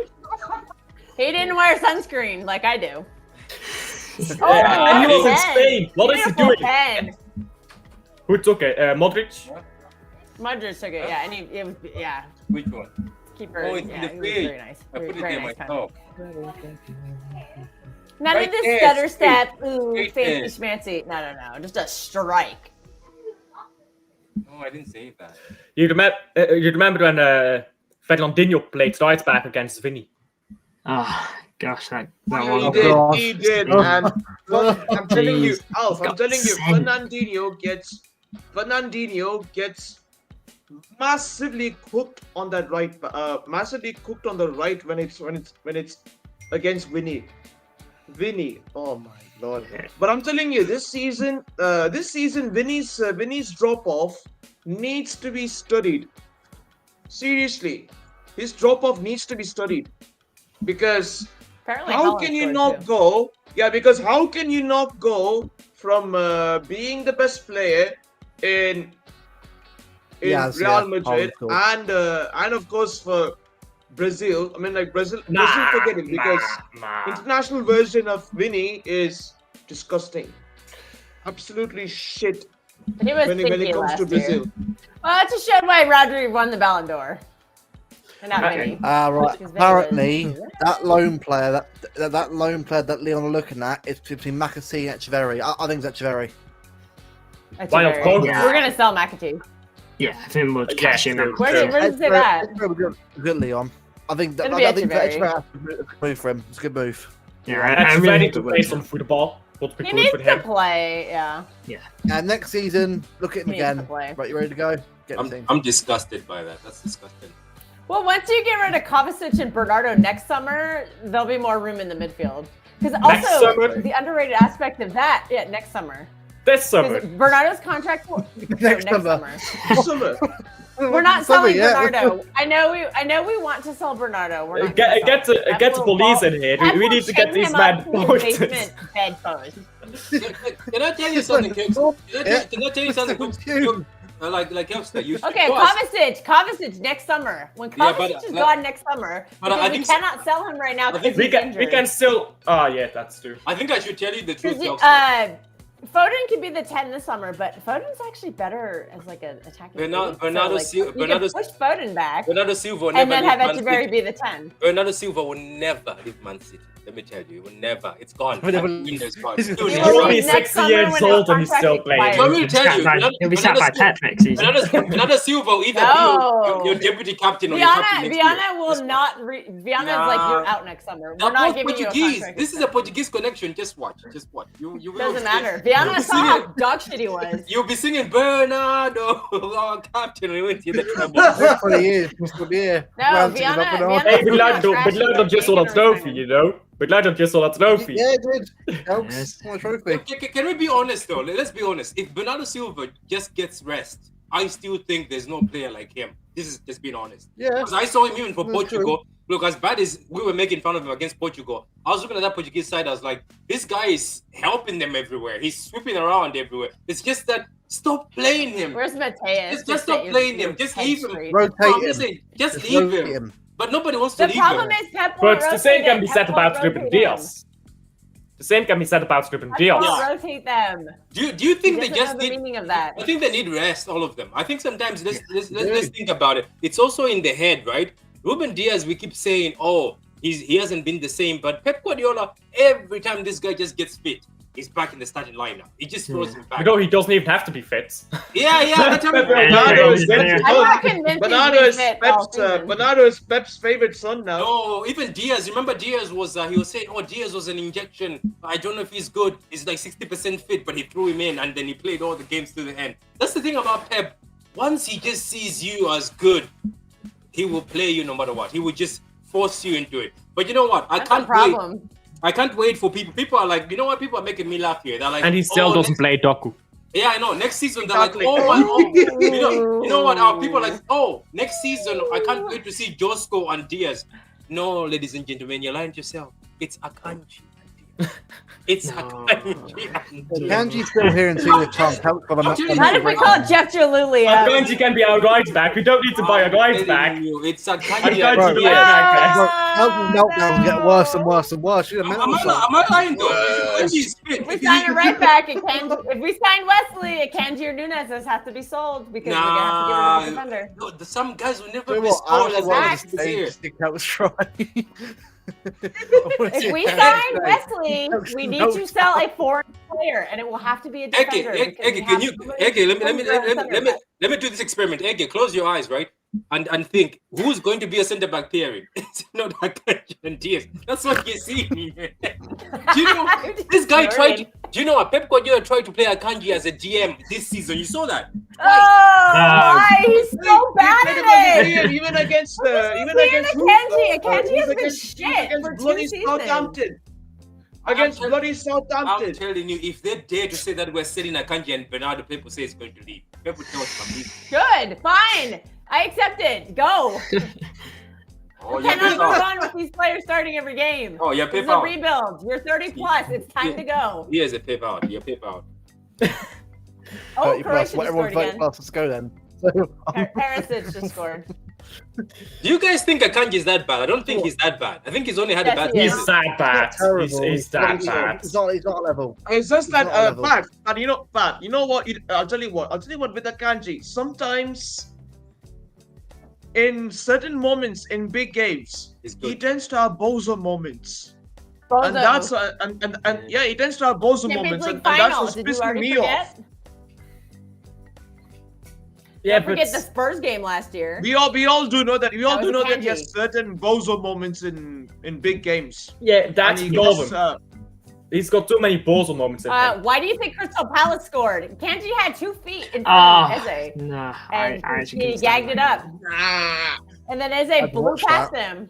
[SPEAKER 4] He didn't wear sunscreen like I do.
[SPEAKER 1] And he was in
[SPEAKER 4] pen.
[SPEAKER 1] Spain. What is he
[SPEAKER 4] Beautiful
[SPEAKER 1] doing?
[SPEAKER 4] pen.
[SPEAKER 1] Who took it? Modric?
[SPEAKER 4] Modric took it, yeah, and it was, yeah.
[SPEAKER 5] Which one?
[SPEAKER 4] Keeper,
[SPEAKER 5] Oh, it's
[SPEAKER 4] yeah,
[SPEAKER 5] in the
[SPEAKER 4] it was
[SPEAKER 5] fridge.
[SPEAKER 4] very nice.
[SPEAKER 5] I put it
[SPEAKER 4] Very
[SPEAKER 5] there
[SPEAKER 4] nice pen.
[SPEAKER 5] myself.
[SPEAKER 4] None
[SPEAKER 5] Right
[SPEAKER 4] of this
[SPEAKER 5] there,
[SPEAKER 4] stutter
[SPEAKER 5] straight.
[SPEAKER 4] step, ooh,
[SPEAKER 5] Straight
[SPEAKER 4] fancy schmancy. No, just a strike.
[SPEAKER 5] No, I didn't say that.
[SPEAKER 1] You remember when Fernandinho played right back against Vinny?
[SPEAKER 3] Oh gosh, that
[SPEAKER 6] He
[SPEAKER 3] one.
[SPEAKER 6] did,
[SPEAKER 2] gosh.
[SPEAKER 6] he did, and I'm telling you,
[SPEAKER 3] Jeez.
[SPEAKER 6] Alf, I'm
[SPEAKER 3] Got
[SPEAKER 6] telling you,
[SPEAKER 3] sent.
[SPEAKER 6] Fernandinho gets massively cooked on that right, massively cooked on the right when it's against Vinny. Oh my lord! But I'm telling you, this season, Vinny's drop off needs to be studied. Seriously, his drop off needs to be studied because.
[SPEAKER 4] Apparently,
[SPEAKER 6] How
[SPEAKER 4] Haaland
[SPEAKER 6] can you
[SPEAKER 4] scored
[SPEAKER 6] not
[SPEAKER 4] too.
[SPEAKER 6] go? Yeah, because how can you not go from being the best player in
[SPEAKER 2] Yes,
[SPEAKER 6] Real
[SPEAKER 2] yeah,
[SPEAKER 6] Madrid
[SPEAKER 2] Haaland scored.
[SPEAKER 6] and of course for Brazil? I mean, like Brazil forget it because international version of Vinny is disgusting, absolutely shit
[SPEAKER 4] He was
[SPEAKER 6] when
[SPEAKER 4] stinky
[SPEAKER 6] it comes
[SPEAKER 4] last
[SPEAKER 6] to Brazil.
[SPEAKER 4] year. Well, that just showed why Rodrigo won the Ballon d'Or. And not
[SPEAKER 1] Okay.
[SPEAKER 4] Vinny.
[SPEAKER 2] Right.
[SPEAKER 4] Because Vinny
[SPEAKER 2] Apparently,
[SPEAKER 4] was-
[SPEAKER 2] that lone player, that lone player that Leon are looking at is between McAtee and Echeverry. I think it's Echeverry.
[SPEAKER 4] That's
[SPEAKER 1] Why, of
[SPEAKER 4] very-
[SPEAKER 1] course.
[SPEAKER 3] Yeah.
[SPEAKER 4] We're gonna sell McAtee.
[SPEAKER 3] Yeah, I think we'll
[SPEAKER 1] Yes,
[SPEAKER 3] cash in.
[SPEAKER 1] true.
[SPEAKER 4] Where did it say that?
[SPEAKER 2] Good, Leon. I think that.
[SPEAKER 4] It'll be
[SPEAKER 2] I think
[SPEAKER 4] Echeverry.
[SPEAKER 2] Echeverry has a good move for him. It's a good move.
[SPEAKER 3] Yeah,
[SPEAKER 1] And
[SPEAKER 3] I
[SPEAKER 1] he's
[SPEAKER 3] really
[SPEAKER 1] ready
[SPEAKER 3] think
[SPEAKER 1] to
[SPEAKER 3] it
[SPEAKER 1] play
[SPEAKER 3] will.
[SPEAKER 1] some football. Would be
[SPEAKER 4] He
[SPEAKER 1] good
[SPEAKER 4] needs
[SPEAKER 1] for
[SPEAKER 4] to
[SPEAKER 1] him.
[SPEAKER 4] play, yeah.
[SPEAKER 2] And next season, look at him
[SPEAKER 4] He needs to
[SPEAKER 2] again.
[SPEAKER 4] play.
[SPEAKER 2] Right, you ready to go? Get the team.
[SPEAKER 5] I'm disgusted by that. That's disgusting.
[SPEAKER 4] Well, once you get rid of Kovacic and Bernardo next summer, there'll be more room in the midfield. Because
[SPEAKER 1] Next
[SPEAKER 4] also,
[SPEAKER 1] summer?
[SPEAKER 4] the underrated aspect of that, next summer.
[SPEAKER 1] This summer.
[SPEAKER 4] Because Bernardo's contract will
[SPEAKER 2] Next
[SPEAKER 4] next
[SPEAKER 2] summer.
[SPEAKER 4] summer.
[SPEAKER 6] Summer.
[SPEAKER 4] We're not
[SPEAKER 2] Summer,
[SPEAKER 4] selling
[SPEAKER 2] yeah.
[SPEAKER 4] Bernardo. I know we want to sell Bernardo. We're not
[SPEAKER 1] Get
[SPEAKER 4] gonna sell him.
[SPEAKER 1] the
[SPEAKER 4] That will
[SPEAKER 1] police
[SPEAKER 4] fall-
[SPEAKER 1] in here.
[SPEAKER 4] that
[SPEAKER 1] We
[SPEAKER 4] will
[SPEAKER 1] need to get
[SPEAKER 4] chain
[SPEAKER 1] these
[SPEAKER 4] him
[SPEAKER 1] men
[SPEAKER 4] up to his
[SPEAKER 1] pointed.
[SPEAKER 4] basement bedpost.
[SPEAKER 5] Can I tell you something, Kelkster? Can I tell you something? Like Kelkster, you should
[SPEAKER 4] Okay,
[SPEAKER 5] watch.
[SPEAKER 4] Kovacic next summer. When
[SPEAKER 5] Yeah,
[SPEAKER 4] Kovacic
[SPEAKER 5] but,
[SPEAKER 4] is
[SPEAKER 5] like-
[SPEAKER 4] gone next summer,
[SPEAKER 5] but I
[SPEAKER 4] because we
[SPEAKER 5] think so-
[SPEAKER 4] cannot sell him right now
[SPEAKER 5] I
[SPEAKER 4] because
[SPEAKER 5] think
[SPEAKER 4] he's
[SPEAKER 1] We
[SPEAKER 4] injured.
[SPEAKER 1] can still. Oh yeah, that's true.
[SPEAKER 5] I think I should tell you the truth,
[SPEAKER 4] Because
[SPEAKER 5] Kelkster.
[SPEAKER 4] Foden could be the 10 this summer, but Foden's actually better as like an attacking.
[SPEAKER 5] Bernardo
[SPEAKER 4] elite.
[SPEAKER 5] Silva-
[SPEAKER 4] You can
[SPEAKER 5] Bernardo-
[SPEAKER 4] push Foden back
[SPEAKER 5] Bernardo Silva will
[SPEAKER 4] and
[SPEAKER 5] never
[SPEAKER 4] then have
[SPEAKER 5] leave Man
[SPEAKER 4] Echeverry
[SPEAKER 5] City.
[SPEAKER 4] be the 10.
[SPEAKER 5] Bernardo Silva will never leave Man City. Let me tell you, he will never. It's gone.
[SPEAKER 2] He'll never
[SPEAKER 5] I've been
[SPEAKER 2] leave.
[SPEAKER 5] there, it's gone.
[SPEAKER 2] He's-
[SPEAKER 5] He'll
[SPEAKER 4] He
[SPEAKER 5] never
[SPEAKER 4] will
[SPEAKER 1] He'll be
[SPEAKER 4] leave
[SPEAKER 5] leave.
[SPEAKER 4] next
[SPEAKER 1] 60
[SPEAKER 4] summer
[SPEAKER 1] years
[SPEAKER 4] when his
[SPEAKER 1] old and he's
[SPEAKER 4] contract
[SPEAKER 1] still playing.
[SPEAKER 4] expires.
[SPEAKER 5] Let me tell you,
[SPEAKER 3] He'll be sat by Pep next season.
[SPEAKER 5] Bernardo Silva will either
[SPEAKER 4] No.
[SPEAKER 5] be your deputy captain or your captain next year.
[SPEAKER 4] Viana will not. Viana is like you're out next summer. We're
[SPEAKER 5] They're
[SPEAKER 4] not
[SPEAKER 5] both
[SPEAKER 4] giving you a
[SPEAKER 5] Portuguese.
[SPEAKER 4] contract.
[SPEAKER 5] This is a Portuguese connection. Just watch. Just watch. You will
[SPEAKER 4] Doesn't
[SPEAKER 5] see-
[SPEAKER 4] matter. Viana
[SPEAKER 5] you'll
[SPEAKER 4] saw
[SPEAKER 5] be
[SPEAKER 4] how
[SPEAKER 5] singing-
[SPEAKER 4] dog shit he was.
[SPEAKER 5] You'll be singing Bernardo, our captain. We went to the treble.
[SPEAKER 2] Next 20 years, this will be here.
[SPEAKER 4] No,
[SPEAKER 2] Ranting
[SPEAKER 4] Viana-
[SPEAKER 2] up and on.
[SPEAKER 4] Viana-
[SPEAKER 1] Hey,
[SPEAKER 4] That's not
[SPEAKER 1] Bernardo
[SPEAKER 4] trashy,
[SPEAKER 1] just
[SPEAKER 4] though.
[SPEAKER 1] won a
[SPEAKER 4] Taking a
[SPEAKER 1] trophy,
[SPEAKER 4] retirement.
[SPEAKER 1] you know? Bernardo just won a trophy.
[SPEAKER 2] Yeah, it did. Helps.
[SPEAKER 3] Yes.
[SPEAKER 2] Won a trophy.
[SPEAKER 5] Can we be honest though? Let's be honest. If Bernardo Silva just gets rest, I still think there's no player like him. This is just being honest.
[SPEAKER 2] Yeah.
[SPEAKER 5] Because I saw him even for
[SPEAKER 2] That's
[SPEAKER 5] Portugal. Look, as bad as we were making fun of him against Portugal, I was looking at that Portuguese side. I was like, this guy is helping them everywhere. He's sweeping around everywhere. It's just that stop playing him.
[SPEAKER 4] Where's Mateus?
[SPEAKER 5] Just stop playing him. Just leave him.
[SPEAKER 2] Rotate
[SPEAKER 5] No, I'm
[SPEAKER 2] him.
[SPEAKER 5] saying, just
[SPEAKER 2] Just
[SPEAKER 5] leave
[SPEAKER 2] rotate
[SPEAKER 5] him. But nobody wants to
[SPEAKER 4] The
[SPEAKER 5] leave
[SPEAKER 4] problem
[SPEAKER 5] him.
[SPEAKER 4] is Pep won't
[SPEAKER 1] But the same
[SPEAKER 4] rotate
[SPEAKER 1] can
[SPEAKER 4] him.
[SPEAKER 1] be
[SPEAKER 4] Pep
[SPEAKER 1] said
[SPEAKER 4] won't
[SPEAKER 1] about Ruben
[SPEAKER 4] rotate him.
[SPEAKER 1] Diaz. The same can be said about Ruben
[SPEAKER 4] Pep
[SPEAKER 1] Diaz.
[SPEAKER 4] won't rotate them.
[SPEAKER 5] Do you
[SPEAKER 4] He
[SPEAKER 5] think they
[SPEAKER 4] doesn't know
[SPEAKER 5] just
[SPEAKER 4] the
[SPEAKER 5] need?
[SPEAKER 4] meaning of that.
[SPEAKER 5] I think they need rest, all of them. I think sometimes let's think about it. It's also in the head, right? Ruben Diaz, we keep saying, oh, he hasn't been the same, but Pep Guardiola, every time this guy just gets fit, he's back in the starting lineup. He just throws him back.
[SPEAKER 1] You know, he doesn't even have to be fit.
[SPEAKER 5] Yeah, that's what I'm
[SPEAKER 6] Bernardo is
[SPEAKER 3] Yeah.
[SPEAKER 4] I'm not convinced
[SPEAKER 6] Bernardo
[SPEAKER 4] he's
[SPEAKER 6] is
[SPEAKER 4] been fit all season.
[SPEAKER 6] Bernardo is Pep's favorite son now.
[SPEAKER 5] No, even Diaz. Remember Diaz was he was saying, oh, Diaz was an injection. I don't know if he's good. He's like 60% fit, but he threw him in and then he played all the games to the end. That's the thing about Pep. Once he just sees you as good, he will play you no matter what. He will just force you into it. But you know what?
[SPEAKER 4] That's the problem.
[SPEAKER 5] I can't wait for people. People are like, you know what? People are making me laugh here. They're like,
[SPEAKER 1] And he still
[SPEAKER 5] oh,
[SPEAKER 1] doesn't play Doku.
[SPEAKER 5] Yeah, I know. Next season, they're like,
[SPEAKER 6] Exactly.
[SPEAKER 5] oh, my, oh. You know what? People are like, oh, next season, I can't wait to see Josko and Diaz. No, ladies and gentlemen, you're lying to yourself. It's Akanji and Diaz. It's
[SPEAKER 3] No.
[SPEAKER 5] Akanji.
[SPEAKER 2] Kanji's still here until the chance.
[SPEAKER 4] Not if we call Jeff Jaluli up.
[SPEAKER 1] Akanji can be our right back. We don't need to buy our guys back.
[SPEAKER 5] It's Akanji.
[SPEAKER 1] Akanji
[SPEAKER 2] Bro,
[SPEAKER 1] the
[SPEAKER 2] yeah.
[SPEAKER 1] right back.
[SPEAKER 2] How meltdowns get worse and worse and worse? You're a
[SPEAKER 5] Am
[SPEAKER 2] mental
[SPEAKER 5] I lying though? Akanji is fit.
[SPEAKER 4] If we sign a right back, if we sign Wesley, Akanji or Nunez has to be sold because we're gonna have to get rid of the defender.
[SPEAKER 5] No, some guys will never
[SPEAKER 2] You know
[SPEAKER 5] be
[SPEAKER 2] what? I
[SPEAKER 5] scored
[SPEAKER 2] don't
[SPEAKER 5] as
[SPEAKER 2] know
[SPEAKER 5] long
[SPEAKER 2] what
[SPEAKER 5] as
[SPEAKER 2] this
[SPEAKER 5] he's
[SPEAKER 2] thing
[SPEAKER 5] here.
[SPEAKER 2] just think that was right.
[SPEAKER 4] If we sign Wesley, we need to sell a foreign player, and it will have to be a defender.
[SPEAKER 5] Ege, can you? Ege, let me do this experiment. Ege, close your eyes, right, and think who's going to be a centre back pairing. It's not Akanji and Diaz. That's what you see. Do you know this guy tried? Do you know what Pep Guardiola tried to play Akanji as a GM this season? You saw that?
[SPEAKER 4] Why? He's so bad at it.
[SPEAKER 6] Even against
[SPEAKER 4] Akanji. Akanji has been shit for 2
[SPEAKER 6] bloody
[SPEAKER 4] seasons.
[SPEAKER 6] Southampton. Against bloody
[SPEAKER 5] I'm
[SPEAKER 6] Southampton.
[SPEAKER 5] telling you, if they dare to say that we're selling Akanji and Bernardo, Pep will say it's going to leave. Pep will tell us I'm leaving.
[SPEAKER 4] Good, fine. I accept it. Go.
[SPEAKER 5] Oh,
[SPEAKER 4] You cannot move on with these players starting every game.
[SPEAKER 5] Oh, yeah,
[SPEAKER 4] This is
[SPEAKER 5] Pep
[SPEAKER 4] a
[SPEAKER 5] out.
[SPEAKER 4] rebuild. You're 30 plus. It's time to go.
[SPEAKER 5] Here's a Pep out. You're Pep out.
[SPEAKER 4] Oh,
[SPEAKER 2] 30 plus.
[SPEAKER 4] Croatia just
[SPEAKER 2] Everyone
[SPEAKER 4] scored
[SPEAKER 2] 30
[SPEAKER 4] again.
[SPEAKER 2] plus. Let's go then. So,
[SPEAKER 4] Perisic just scored.
[SPEAKER 5] Do you guys think Akanji is that bad? I don't think he's that bad. I think he's only had a
[SPEAKER 4] Yes,
[SPEAKER 5] bad
[SPEAKER 4] he is.
[SPEAKER 1] He's
[SPEAKER 5] season.
[SPEAKER 1] that bad.
[SPEAKER 2] terrible.
[SPEAKER 1] He's that bad.
[SPEAKER 2] He's not level.
[SPEAKER 6] It's just that
[SPEAKER 2] It's not level.
[SPEAKER 6] Pat, you know what? I'll tell you what with Akanji, sometimes in certain moments in big games,
[SPEAKER 5] He's
[SPEAKER 6] he
[SPEAKER 5] good.
[SPEAKER 6] tends to have bozo moments.
[SPEAKER 4] Bozo.
[SPEAKER 6] And that's and yeah, he tends to have bozo
[SPEAKER 4] Champions
[SPEAKER 6] moments,
[SPEAKER 4] League
[SPEAKER 6] and that's
[SPEAKER 4] final.
[SPEAKER 6] what's
[SPEAKER 4] Did you
[SPEAKER 6] pissing
[SPEAKER 4] already
[SPEAKER 6] me
[SPEAKER 4] forget?
[SPEAKER 6] off.
[SPEAKER 1] Yeah,
[SPEAKER 4] Don't forget the Spurs game last year.
[SPEAKER 6] We all do know that. We all
[SPEAKER 4] That
[SPEAKER 6] do
[SPEAKER 4] was
[SPEAKER 6] know that he
[SPEAKER 4] Akanji.
[SPEAKER 6] has certain bozo moments in big games.
[SPEAKER 1] yeah, that's
[SPEAKER 6] And
[SPEAKER 1] the
[SPEAKER 6] he
[SPEAKER 1] problem.
[SPEAKER 6] gets,
[SPEAKER 1] He's got too many Bozo moments in him.
[SPEAKER 4] Why do you think Crystal Palace scored? Kanji had 2 feet in front of Eze,
[SPEAKER 3] No,
[SPEAKER 4] and
[SPEAKER 3] I actually
[SPEAKER 4] he
[SPEAKER 3] couldn't stand
[SPEAKER 4] gagged it
[SPEAKER 3] that.
[SPEAKER 4] up.
[SPEAKER 6] ah,
[SPEAKER 4] And then Eze
[SPEAKER 2] I'd
[SPEAKER 4] blew
[SPEAKER 2] watch
[SPEAKER 4] past
[SPEAKER 2] that.
[SPEAKER 4] him.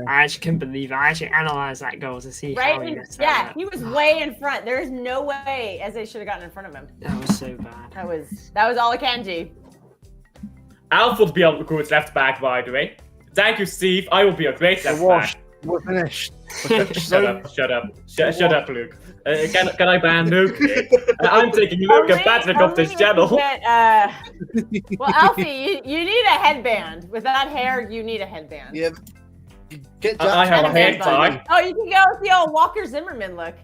[SPEAKER 3] I actually couldn't believe it. I actually analysed that goal to see
[SPEAKER 4] Right?
[SPEAKER 3] how he
[SPEAKER 4] And-
[SPEAKER 3] missed that.
[SPEAKER 4] yeah, he was way in front. There is no way Eze should have gotten in front of him.
[SPEAKER 3] That was so bad.
[SPEAKER 4] That was all Akanji.
[SPEAKER 1] Alf would be a good left back, by the way. Thank you, Steve. I will be a great
[SPEAKER 2] We're
[SPEAKER 1] left
[SPEAKER 2] washed.
[SPEAKER 1] back.
[SPEAKER 2] We're finished.
[SPEAKER 1] Shut up, Luke. Can I ban Luke? I'm taking Luke and Patrick off this channel.
[SPEAKER 4] Well, Alfie, you need a headband. With that hair, you need a headband.
[SPEAKER 2] Yeah. Get
[SPEAKER 1] I have a
[SPEAKER 4] And
[SPEAKER 1] hair
[SPEAKER 4] man
[SPEAKER 1] tie.
[SPEAKER 4] bun. Oh, you can go with the old Walker Zimmerman look.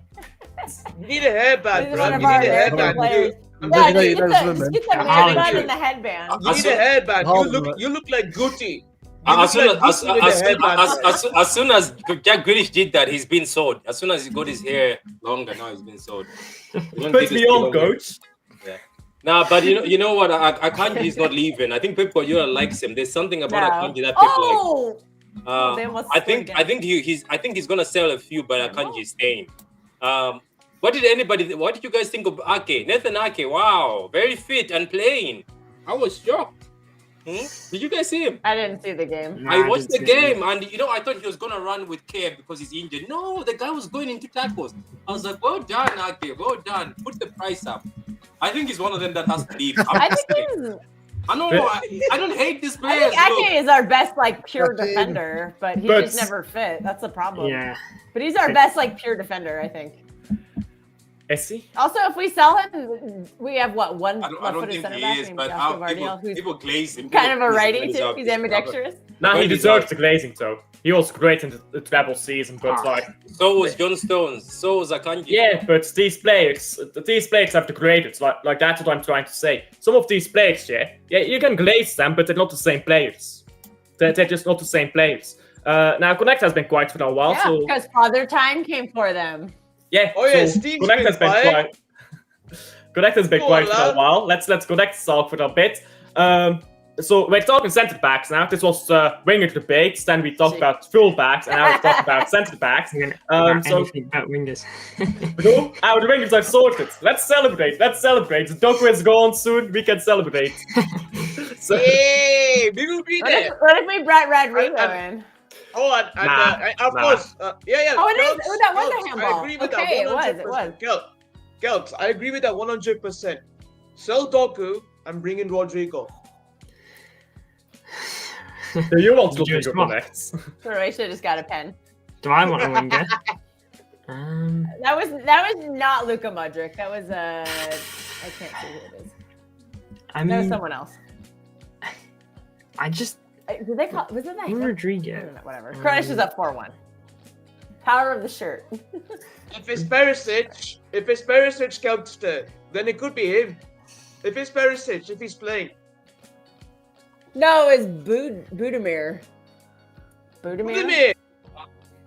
[SPEAKER 6] you need a hairband,
[SPEAKER 4] This is
[SPEAKER 6] bro.
[SPEAKER 4] one
[SPEAKER 6] You
[SPEAKER 4] of
[SPEAKER 6] need
[SPEAKER 4] our
[SPEAKER 6] a
[SPEAKER 4] national
[SPEAKER 6] hairband.
[SPEAKER 4] players.
[SPEAKER 2] I'm
[SPEAKER 4] Yeah,
[SPEAKER 2] just gonna
[SPEAKER 4] get
[SPEAKER 2] those
[SPEAKER 4] the
[SPEAKER 2] women.
[SPEAKER 4] man
[SPEAKER 3] Haaland.
[SPEAKER 4] bun and the headband.
[SPEAKER 6] You need a hairband.
[SPEAKER 2] Haaland.
[SPEAKER 6] You look like Gucci.
[SPEAKER 5] As soon
[SPEAKER 6] look like Gucci with a hairband.
[SPEAKER 5] as soon as Jack Grealish did that, he's been sold. As soon as he got his hair longer, now he's been sold.
[SPEAKER 1] Put me on, coach.
[SPEAKER 5] Nah, but you know what? Akanji is not leaving. I think Pep Guardiola likes him. There's something about Akanji that Pep likes.
[SPEAKER 4] They almost
[SPEAKER 5] I think he's gonna sell a few, but Akanji is staying. What did you guys think of Ake? Nathan Ake, wow, very fit and playing. I was shocked. Did you guys see him?
[SPEAKER 4] I didn't see the game.
[SPEAKER 3] No,
[SPEAKER 5] I watched the
[SPEAKER 3] didn't see it.
[SPEAKER 5] game, and I thought he was gonna run with care because he's injured. No, the guy was going into tackles. I was like, well done, Ake, well done. Put the price up. I think he's one of them that has to leave.
[SPEAKER 4] I think
[SPEAKER 5] I know. I don't hate this
[SPEAKER 4] I
[SPEAKER 5] player.
[SPEAKER 4] think Ake is our best pure
[SPEAKER 2] Fucking-
[SPEAKER 4] defender, but he
[SPEAKER 1] But-
[SPEAKER 4] just never fit. That's the problem.
[SPEAKER 3] Yeah.
[SPEAKER 4] But he's our best pure defender, I think.
[SPEAKER 1] Is he?
[SPEAKER 4] Also, if we sell him, we have one
[SPEAKER 5] I don't
[SPEAKER 4] left-footed
[SPEAKER 5] think
[SPEAKER 4] center
[SPEAKER 5] he
[SPEAKER 4] back
[SPEAKER 5] is,
[SPEAKER 4] named
[SPEAKER 5] but
[SPEAKER 4] Joshua Vardiel, who's
[SPEAKER 5] people glaze him.
[SPEAKER 4] kind of a
[SPEAKER 5] People
[SPEAKER 4] righty
[SPEAKER 5] glaze
[SPEAKER 4] too.
[SPEAKER 5] up
[SPEAKER 4] He's
[SPEAKER 5] his
[SPEAKER 4] ambidextrous.
[SPEAKER 1] Nah, he
[SPEAKER 5] Well
[SPEAKER 1] deserves the glazing, though. He was great in the treble season, but like,
[SPEAKER 5] So was John Stones. So was Akanji.
[SPEAKER 1] yeah, but these players have degraded. Like that's what I'm trying to say. Some of these players, yeah, you can glaze them, but they're not the same players. They're just not the same players. Now Connect has been quiet for a while,
[SPEAKER 4] Yeah,
[SPEAKER 1] so
[SPEAKER 4] because Father Time came for them.
[SPEAKER 1] yeah.
[SPEAKER 6] Oh, yeah,
[SPEAKER 1] so
[SPEAKER 6] Steve's
[SPEAKER 1] Connect
[SPEAKER 6] been
[SPEAKER 1] has been
[SPEAKER 6] quiet.
[SPEAKER 1] quiet. Connect has been
[SPEAKER 6] Go on,
[SPEAKER 1] quiet for a
[SPEAKER 6] lad.
[SPEAKER 1] while. Let's Connect talk for a bit. So we're talking centre backs now. This was winger debates. Then we talked about full backs, and now we talk about centre backs. So
[SPEAKER 3] Anything but wingers.
[SPEAKER 1] no, our wingers are sorted. Let's celebrate. The Doku is gone soon. We can celebrate. So,
[SPEAKER 6] Hey, we will be there.
[SPEAKER 4] What if we brought Rodrigo
[SPEAKER 6] And-
[SPEAKER 4] in?
[SPEAKER 6] Oh, and of
[SPEAKER 1] Nah.
[SPEAKER 6] course, yeah.
[SPEAKER 4] Oh, it is.
[SPEAKER 6] Kelks,
[SPEAKER 4] Oh, that was a
[SPEAKER 6] Kelks,
[SPEAKER 4] handball.
[SPEAKER 6] I agree with
[SPEAKER 4] Okay, it
[SPEAKER 6] that
[SPEAKER 4] was,
[SPEAKER 6] 100%. Kelks, I agree with that 100%. Sell Doku and bring in Rodrigo.
[SPEAKER 1] do you want
[SPEAKER 3] You do
[SPEAKER 1] to
[SPEAKER 3] as
[SPEAKER 1] go
[SPEAKER 3] well.
[SPEAKER 1] Connect?
[SPEAKER 4] Croatia just got a pen.
[SPEAKER 3] Do I want a winger?
[SPEAKER 4] That was not Luka Modric. That was I can't see who it is.
[SPEAKER 3] I
[SPEAKER 4] That was
[SPEAKER 3] mean,
[SPEAKER 4] someone else. Did they call? Was it that?
[SPEAKER 3] Rodrigo.
[SPEAKER 4] Whatever. Kroos is up 4-1. Power of the shirt.
[SPEAKER 6] If it's Perisic, Kelkster, then it could be him. If it's Perisic, if he's playing.
[SPEAKER 4] No, it's Budimir.
[SPEAKER 6] Budimir!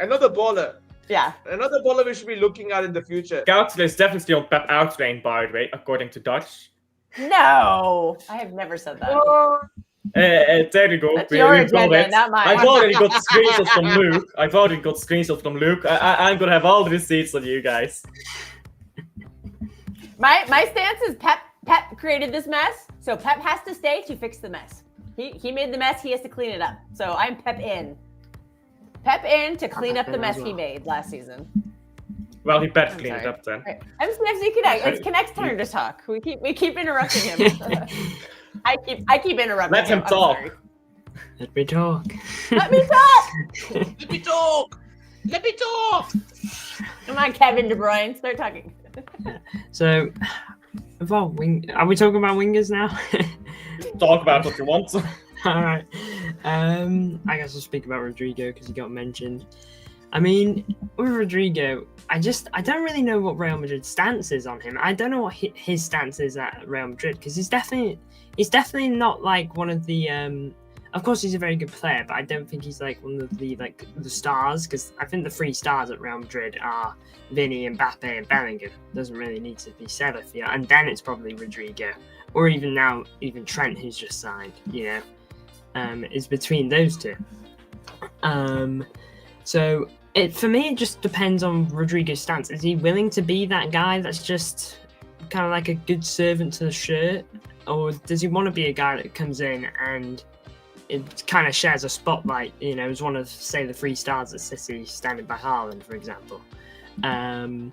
[SPEAKER 6] Another baller.
[SPEAKER 4] Yeah.
[SPEAKER 6] Another baller we should be looking at in the future.
[SPEAKER 1] Kelkster is definitely on Pep outtrain, by the way, according to Dutch.
[SPEAKER 4] No, I have never said that.
[SPEAKER 1] There you go.
[SPEAKER 4] That's your
[SPEAKER 1] We've got
[SPEAKER 4] agenda,
[SPEAKER 1] it.
[SPEAKER 4] not mine.
[SPEAKER 1] I've already got screenshots from Luke. I'm gonna have all the receipts on you guys.
[SPEAKER 4] My stance is Pep created this mess, so Pep has to stay to fix the mess. He made the mess, he has to clean it up. So I'm Pep in. Pep in to clean up the mess he made last season.
[SPEAKER 1] Well, he better clean it up then.
[SPEAKER 4] Right. MCFC Connect. It's Connect's turn to talk. We keep interrupting him. I keep interrupting
[SPEAKER 1] Let him talk.
[SPEAKER 4] Sorry.
[SPEAKER 3] Let me talk.
[SPEAKER 4] Let me talk.
[SPEAKER 6] Let me talk! Let me talk!
[SPEAKER 4] Come on, Kevin De Bruyne, start talking.
[SPEAKER 3] So, are we talking about wingers now?
[SPEAKER 1] Talk about what you want.
[SPEAKER 3] All right. I guess I'll speak about Rodrigo because he got mentioned. I mean, with Rodrigo, I don't really know what Real Madrid's stance is on him. I don't know what his stance is at Real Madrid because he's definitely not like one of the. Of course, he's a very good player, but I don't think he's like one of the stars because I think the 3 stars at Real Madrid are Vinny, Mbappe, and Bellingham. Doesn't really need to be said, I feel. And then it's probably Rodrigo, or even Trent, who's just signed. You know, is between those two. So for me, it just depends on Rodrigo's stance. Is he willing to be that guy that's just kind of like a good servant to the shirt, or does he want to be a guy that comes in and it kind of shares a spotlight, you know, as one of, say, the 3 stars at City standing by Haaland, for example? I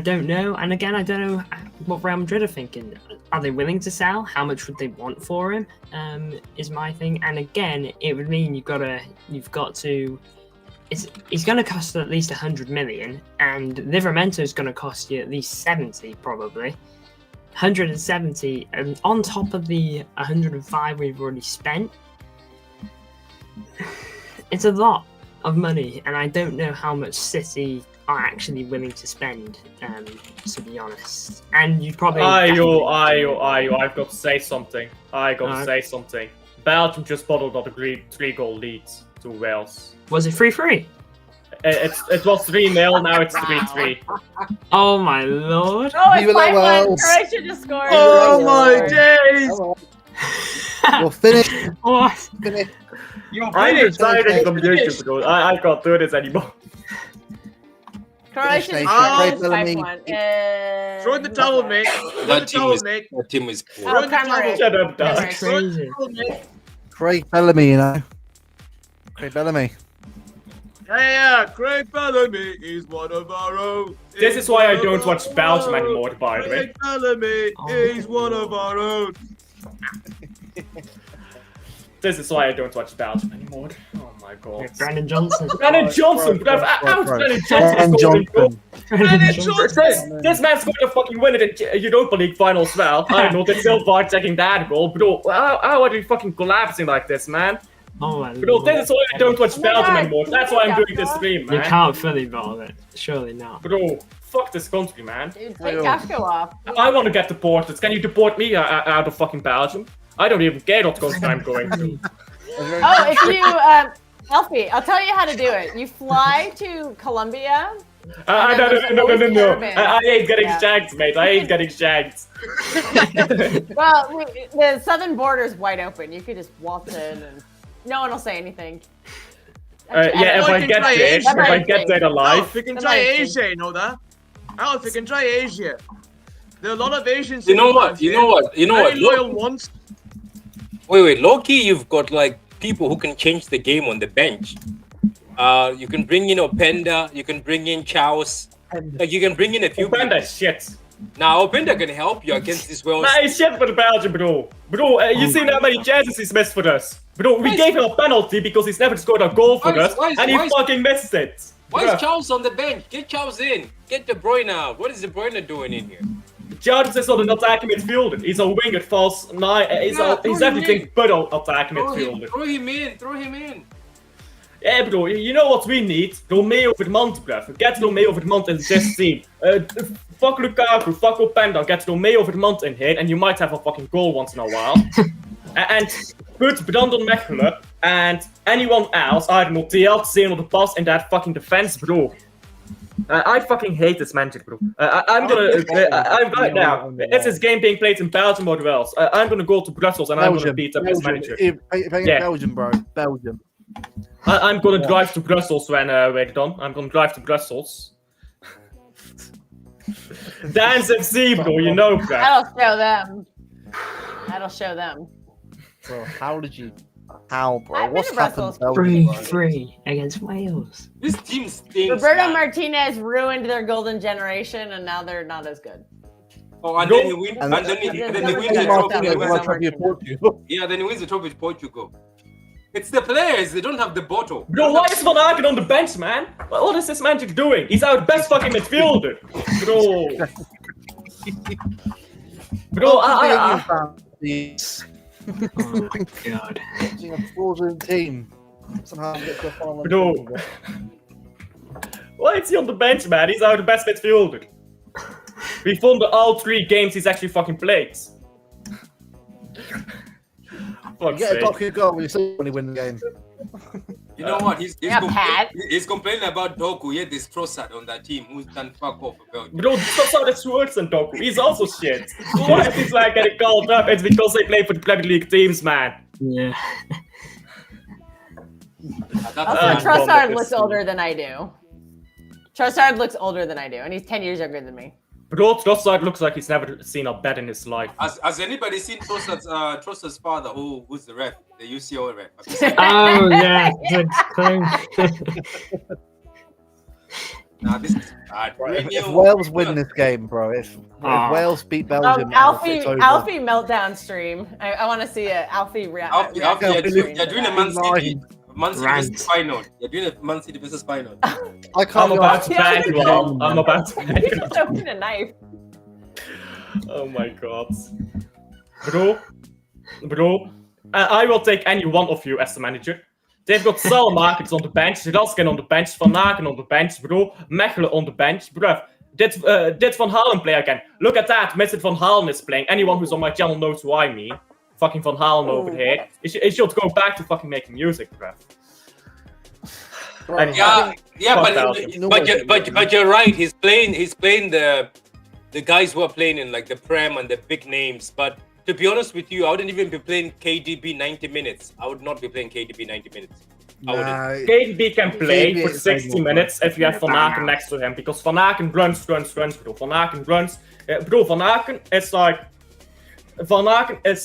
[SPEAKER 3] don't know. And again, I don't know what Real Madrid are thinking. Are they willing to sell? How much would they want for him? Is my thing. And again, it would mean he's going to cost at least 100 million, and Livramento is going to cost you at least 70, probably. 170, and on top of the 105 we've already spent. It's a lot of money, and I don't know how much City are actually willing to spend, to be honest. And you probably...
[SPEAKER 1] I've got to say something. Belgium just bottled up a 3-goal lead to Wales.
[SPEAKER 3] Was it 3-3?
[SPEAKER 1] It was 3-0, now it's 3-3.
[SPEAKER 3] Oh my lord.
[SPEAKER 4] Oh, it's
[SPEAKER 2] Leave it
[SPEAKER 4] 5-1.
[SPEAKER 2] Wales.
[SPEAKER 4] Croatia just scored.
[SPEAKER 6] Oh my days!
[SPEAKER 2] You're finished.
[SPEAKER 3] What?
[SPEAKER 2] Finished.
[SPEAKER 6] You're
[SPEAKER 1] I'm
[SPEAKER 6] finished!
[SPEAKER 1] deciding from
[SPEAKER 6] Finished.
[SPEAKER 1] YouTube because I can't do this anymore.
[SPEAKER 4] Croatia
[SPEAKER 2] Finished,
[SPEAKER 4] just
[SPEAKER 2] Bellamy.
[SPEAKER 4] scored 5-1.
[SPEAKER 6] Throw in the towel, mate. Throw in the towel, mate.
[SPEAKER 5] That team is poor.
[SPEAKER 4] Oh,
[SPEAKER 6] in the
[SPEAKER 4] Cameron.
[SPEAKER 6] towel.
[SPEAKER 1] Shut up, Dad.
[SPEAKER 3] That's crazy.
[SPEAKER 6] Throw in the towel, mate.
[SPEAKER 2] Craig Bellamy, you know. Craig Bellamy.
[SPEAKER 6] Yeah, Craig Bellamy is one of our own.
[SPEAKER 1] This is why I don't watch Belgium anymore, by the way.
[SPEAKER 6] Craig Bellamy is one of our own.
[SPEAKER 1] This is why I don't watch Belgium anymore. Oh my god.
[SPEAKER 3] Brandon Johnson.
[SPEAKER 1] Brandon Johnson! How's Brandon
[SPEAKER 2] Brandon
[SPEAKER 1] Johnson scoring?
[SPEAKER 6] Brandon Johnson!
[SPEAKER 1] This man's going to fucking win it in Europa League final as well. I don't know, they're still far taking that goal, bro. How are you fucking collapsing like this, man?
[SPEAKER 3] Oh my
[SPEAKER 1] Bro,
[SPEAKER 3] lord.
[SPEAKER 1] this is why I don't watch
[SPEAKER 4] my
[SPEAKER 1] Belgium
[SPEAKER 4] God,
[SPEAKER 1] anymore.
[SPEAKER 4] can
[SPEAKER 1] That's
[SPEAKER 4] we
[SPEAKER 1] why I'm
[SPEAKER 4] take
[SPEAKER 1] doing this
[SPEAKER 4] Kafka?
[SPEAKER 1] stream,
[SPEAKER 3] You
[SPEAKER 1] man.
[SPEAKER 3] can't fully bottle it. Surely not.
[SPEAKER 1] Bro, fuck this country, man.
[SPEAKER 4] Dude, take Kafka off.
[SPEAKER 1] I want to get deported. Can you deport me out of fucking Belgium? I don't even care what country I'm going to.
[SPEAKER 4] Oh, if you, Elfie, I'll tell you how to do it. You fly to Colombia.
[SPEAKER 1] No.
[SPEAKER 4] Caravan.
[SPEAKER 1] I hate getting
[SPEAKER 4] Yeah.
[SPEAKER 1] shagged, mate. I hate getting shagged.
[SPEAKER 4] Well, the southern border is wide open. You could just waltz in and no one will say anything.
[SPEAKER 1] Yeah, if
[SPEAKER 6] Oh,
[SPEAKER 1] I
[SPEAKER 6] you
[SPEAKER 1] get
[SPEAKER 6] can try
[SPEAKER 1] there,
[SPEAKER 6] Asia.
[SPEAKER 1] if I get there
[SPEAKER 6] Alf,
[SPEAKER 1] alive.
[SPEAKER 6] we can
[SPEAKER 4] That's
[SPEAKER 6] try
[SPEAKER 4] nice.
[SPEAKER 6] Asia, you know that? Alf, we can try Asia. There are a lot of Asians.
[SPEAKER 5] You know what?
[SPEAKER 6] Very loyal ones.
[SPEAKER 5] Wait, low-key, you've got like people who can change the game on the bench. You can bring in Openda, you can bring in Chaos, like you can bring in a few
[SPEAKER 1] Openda
[SPEAKER 5] people.
[SPEAKER 1] is shit.
[SPEAKER 5] Now, Openda can help you against this Wales.
[SPEAKER 1] Nah, he's shit for the Belgium, bro. Bro, you seen how many chances he's missed for us? Bro, we gave him a penalty because he's never scored a goal for us, and he fucking missed it.
[SPEAKER 5] Why is Charles on the bench? Get Charles in. Get De Bruyne out. What is De Bruyne doing in here?
[SPEAKER 1] Charles is not an attacking midfielder. He's a winger, false nine. He's everything but an attacking midfielder.
[SPEAKER 5] Throw him in. Throw him in.
[SPEAKER 1] Yeah, bro, you know what we need? Romeo Vermont, bruv. Get Romeo Vermont in this team. Fuck Lukaku, fuck Openda, get Romeo Vermont in here, and you might have a fucking goal once in a while. And put Brandon Mechelen and anyone else, I don't know, TL, or the pass in that fucking defense, bro. I fucking hate this manager, bro. I'm right now. It's this game being played in Belgium or else. I'm gonna go to Brussels and I'm gonna beat up this manager.
[SPEAKER 2] Belgium, bro. Belgium.
[SPEAKER 1] I'm gonna drive to Brussels when we're done. I'm gonna drive to Brussels. Dance FC, bro, you know, bro.
[SPEAKER 4] That'll show them. That'll show them.
[SPEAKER 2] Bro, how did you? How, bro?
[SPEAKER 4] I've been
[SPEAKER 2] What's
[SPEAKER 4] to
[SPEAKER 2] happened?
[SPEAKER 4] Brussels.
[SPEAKER 3] 3-3 against Wales.
[SPEAKER 5] This team stinks.
[SPEAKER 4] Roberto
[SPEAKER 5] man.
[SPEAKER 4] Martinez ruined their golden generation, and now they're not as good.
[SPEAKER 5] Oh, and then he wins. And then he wins the trophy. Yeah, then he wins the trophy with Portugal. It's the players. They don't have the bottle.
[SPEAKER 1] Bro, why is Van Aken on the bench, man? What is this manager doing? He's our best fucking midfielder. Bro. Bro,
[SPEAKER 3] Oh my god.
[SPEAKER 2] A fraudulent team. Somehow get to a final.
[SPEAKER 1] Bro. Why is he on the bench, man? He's our best midfielder. We won all 3 games he's actually fucking played.
[SPEAKER 2] You get a Doku goal when you win the game.
[SPEAKER 5] You know what? He's
[SPEAKER 4] Pat.
[SPEAKER 5] he's complaining about Doku, yet there's Trossard on that team who's done fuck off for Belgium.
[SPEAKER 1] Bro, Trossard is worse than Doku. He's also shit. Why is he's like getting called up? It's because they play for the Premier League teams, man.
[SPEAKER 3] Yeah.
[SPEAKER 4] Also, Trossard looks older than I do. Trossard looks older than I do, and he's 10 years younger than me.
[SPEAKER 1] Bro, Trossard looks like he's never seen a bed in his life.
[SPEAKER 5] Has anybody seen Trossard's father? Who's the ref? The UCO ref.
[SPEAKER 3] Oh yeah, good thing.
[SPEAKER 5] Nah, this is bad.
[SPEAKER 2] If Wales win this game, bro, if Wales beat Belgium,
[SPEAKER 4] Alfie
[SPEAKER 2] it's over.
[SPEAKER 4] meltdown stream. I want to see an Alfie reaction.
[SPEAKER 5] You're doing a Man City versus final. You're doing a Man City versus final.
[SPEAKER 2] I can't.
[SPEAKER 1] I'm about to ban you all. I'm about to ban
[SPEAKER 4] He's
[SPEAKER 1] you
[SPEAKER 4] just opening a knife.
[SPEAKER 1] Oh my god. Bro. I will take any one of you as the manager. They've got Salmakers on the bench, Raskin on the bench, Van Aken on the bench, bro. Mechelen on the bench, bruv. Did Van Halen play again? Look at that, Mr. Van Halen is playing. Anyone who's on my channel knows who I mean. Fucking Van Halen over here. He should go back to fucking making music, bruv.
[SPEAKER 5] But you're right. He's playing the guys who are playing in like the Prem and the big names. But to be honest with you, I wouldn't even be playing KDB 90 minutes. I would not be playing KDB 90 minutes.
[SPEAKER 1] KDB can play for 60 minutes if you have Van Aken next to him, because Van Aken runs, bro. Van Aken runs. Bro, Van Aken is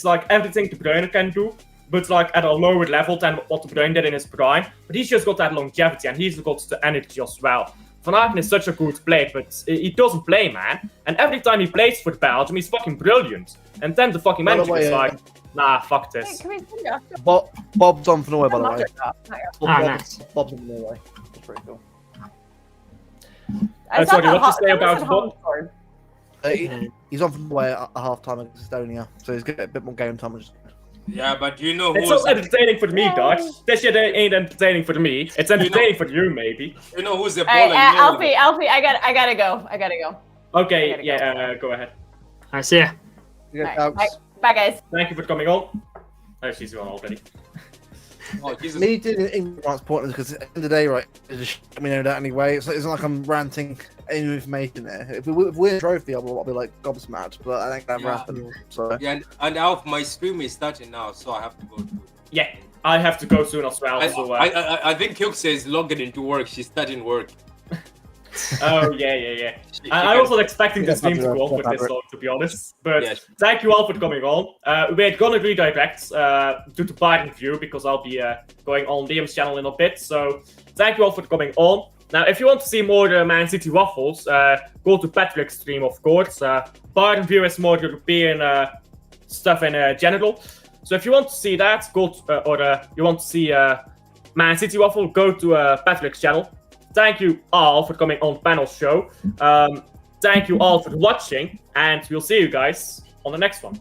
[SPEAKER 1] like everything De Bruyne can do, but like at a lower level than what De Bruyne did in his prime. But he's just got that longevity and he's got the energy as well. Van Aken is such a good player, but he doesn't play, man. And every time he plays for Belgium, he's fucking brilliant. And then the fucking manager is like, nah, fuck this.
[SPEAKER 4] Hey, can we send you?
[SPEAKER 2] Bob's on for Norway, by the way.
[SPEAKER 3] Nice.
[SPEAKER 2] Bob's on for Norway. That's pretty cool.
[SPEAKER 1] Sorry, what you say about Bob?
[SPEAKER 2] He's on for Norway at half time against Estonia, so he's getting a bit more game time.
[SPEAKER 5] Yeah, but you know who
[SPEAKER 1] it's not entertaining for me, Dutch. This shit ain't entertaining for me. It's entertaining for you, maybe.
[SPEAKER 5] You know who's the
[SPEAKER 4] Hey,
[SPEAKER 5] baller?
[SPEAKER 4] Alfie, I gotta go.
[SPEAKER 1] Okay, go ahead.
[SPEAKER 3] I see ya.
[SPEAKER 4] Bye, guys.
[SPEAKER 1] Thank you for coming on. Oh, she's gone already.
[SPEAKER 5] Oh, Jesus.
[SPEAKER 2] Me doing England's pointless because at the end of the day, right, it just let me know that anyway. It's not like I'm ranting any information there. If we win a trophy, I'll be like gobsmacked, but I think that never happened. So
[SPEAKER 5] Yeah, and Alf, my stream is starting now, so I have to go.
[SPEAKER 1] Yeah, I have to go soon as well.
[SPEAKER 5] I think Kelkster is logging into work. She's starting work.
[SPEAKER 1] Oh, yeah. I wasn't expecting the stream to go on for this long, to be honest. But thank you all for coming on. We're gonna redirect due to Biden view because I'll be going on Liam's channel in a bit. So thank you all for coming on. Now, if you want to see more Man City waffles, go to Patrick's stream, of course. Pardon viewers more European stuff in general. So if you want to see that, go to, or you want to see Man City waffle, go to Patrick's channel. Thank you all for coming on panel's show. Thank you all for watching, and we'll see you guys on the next one.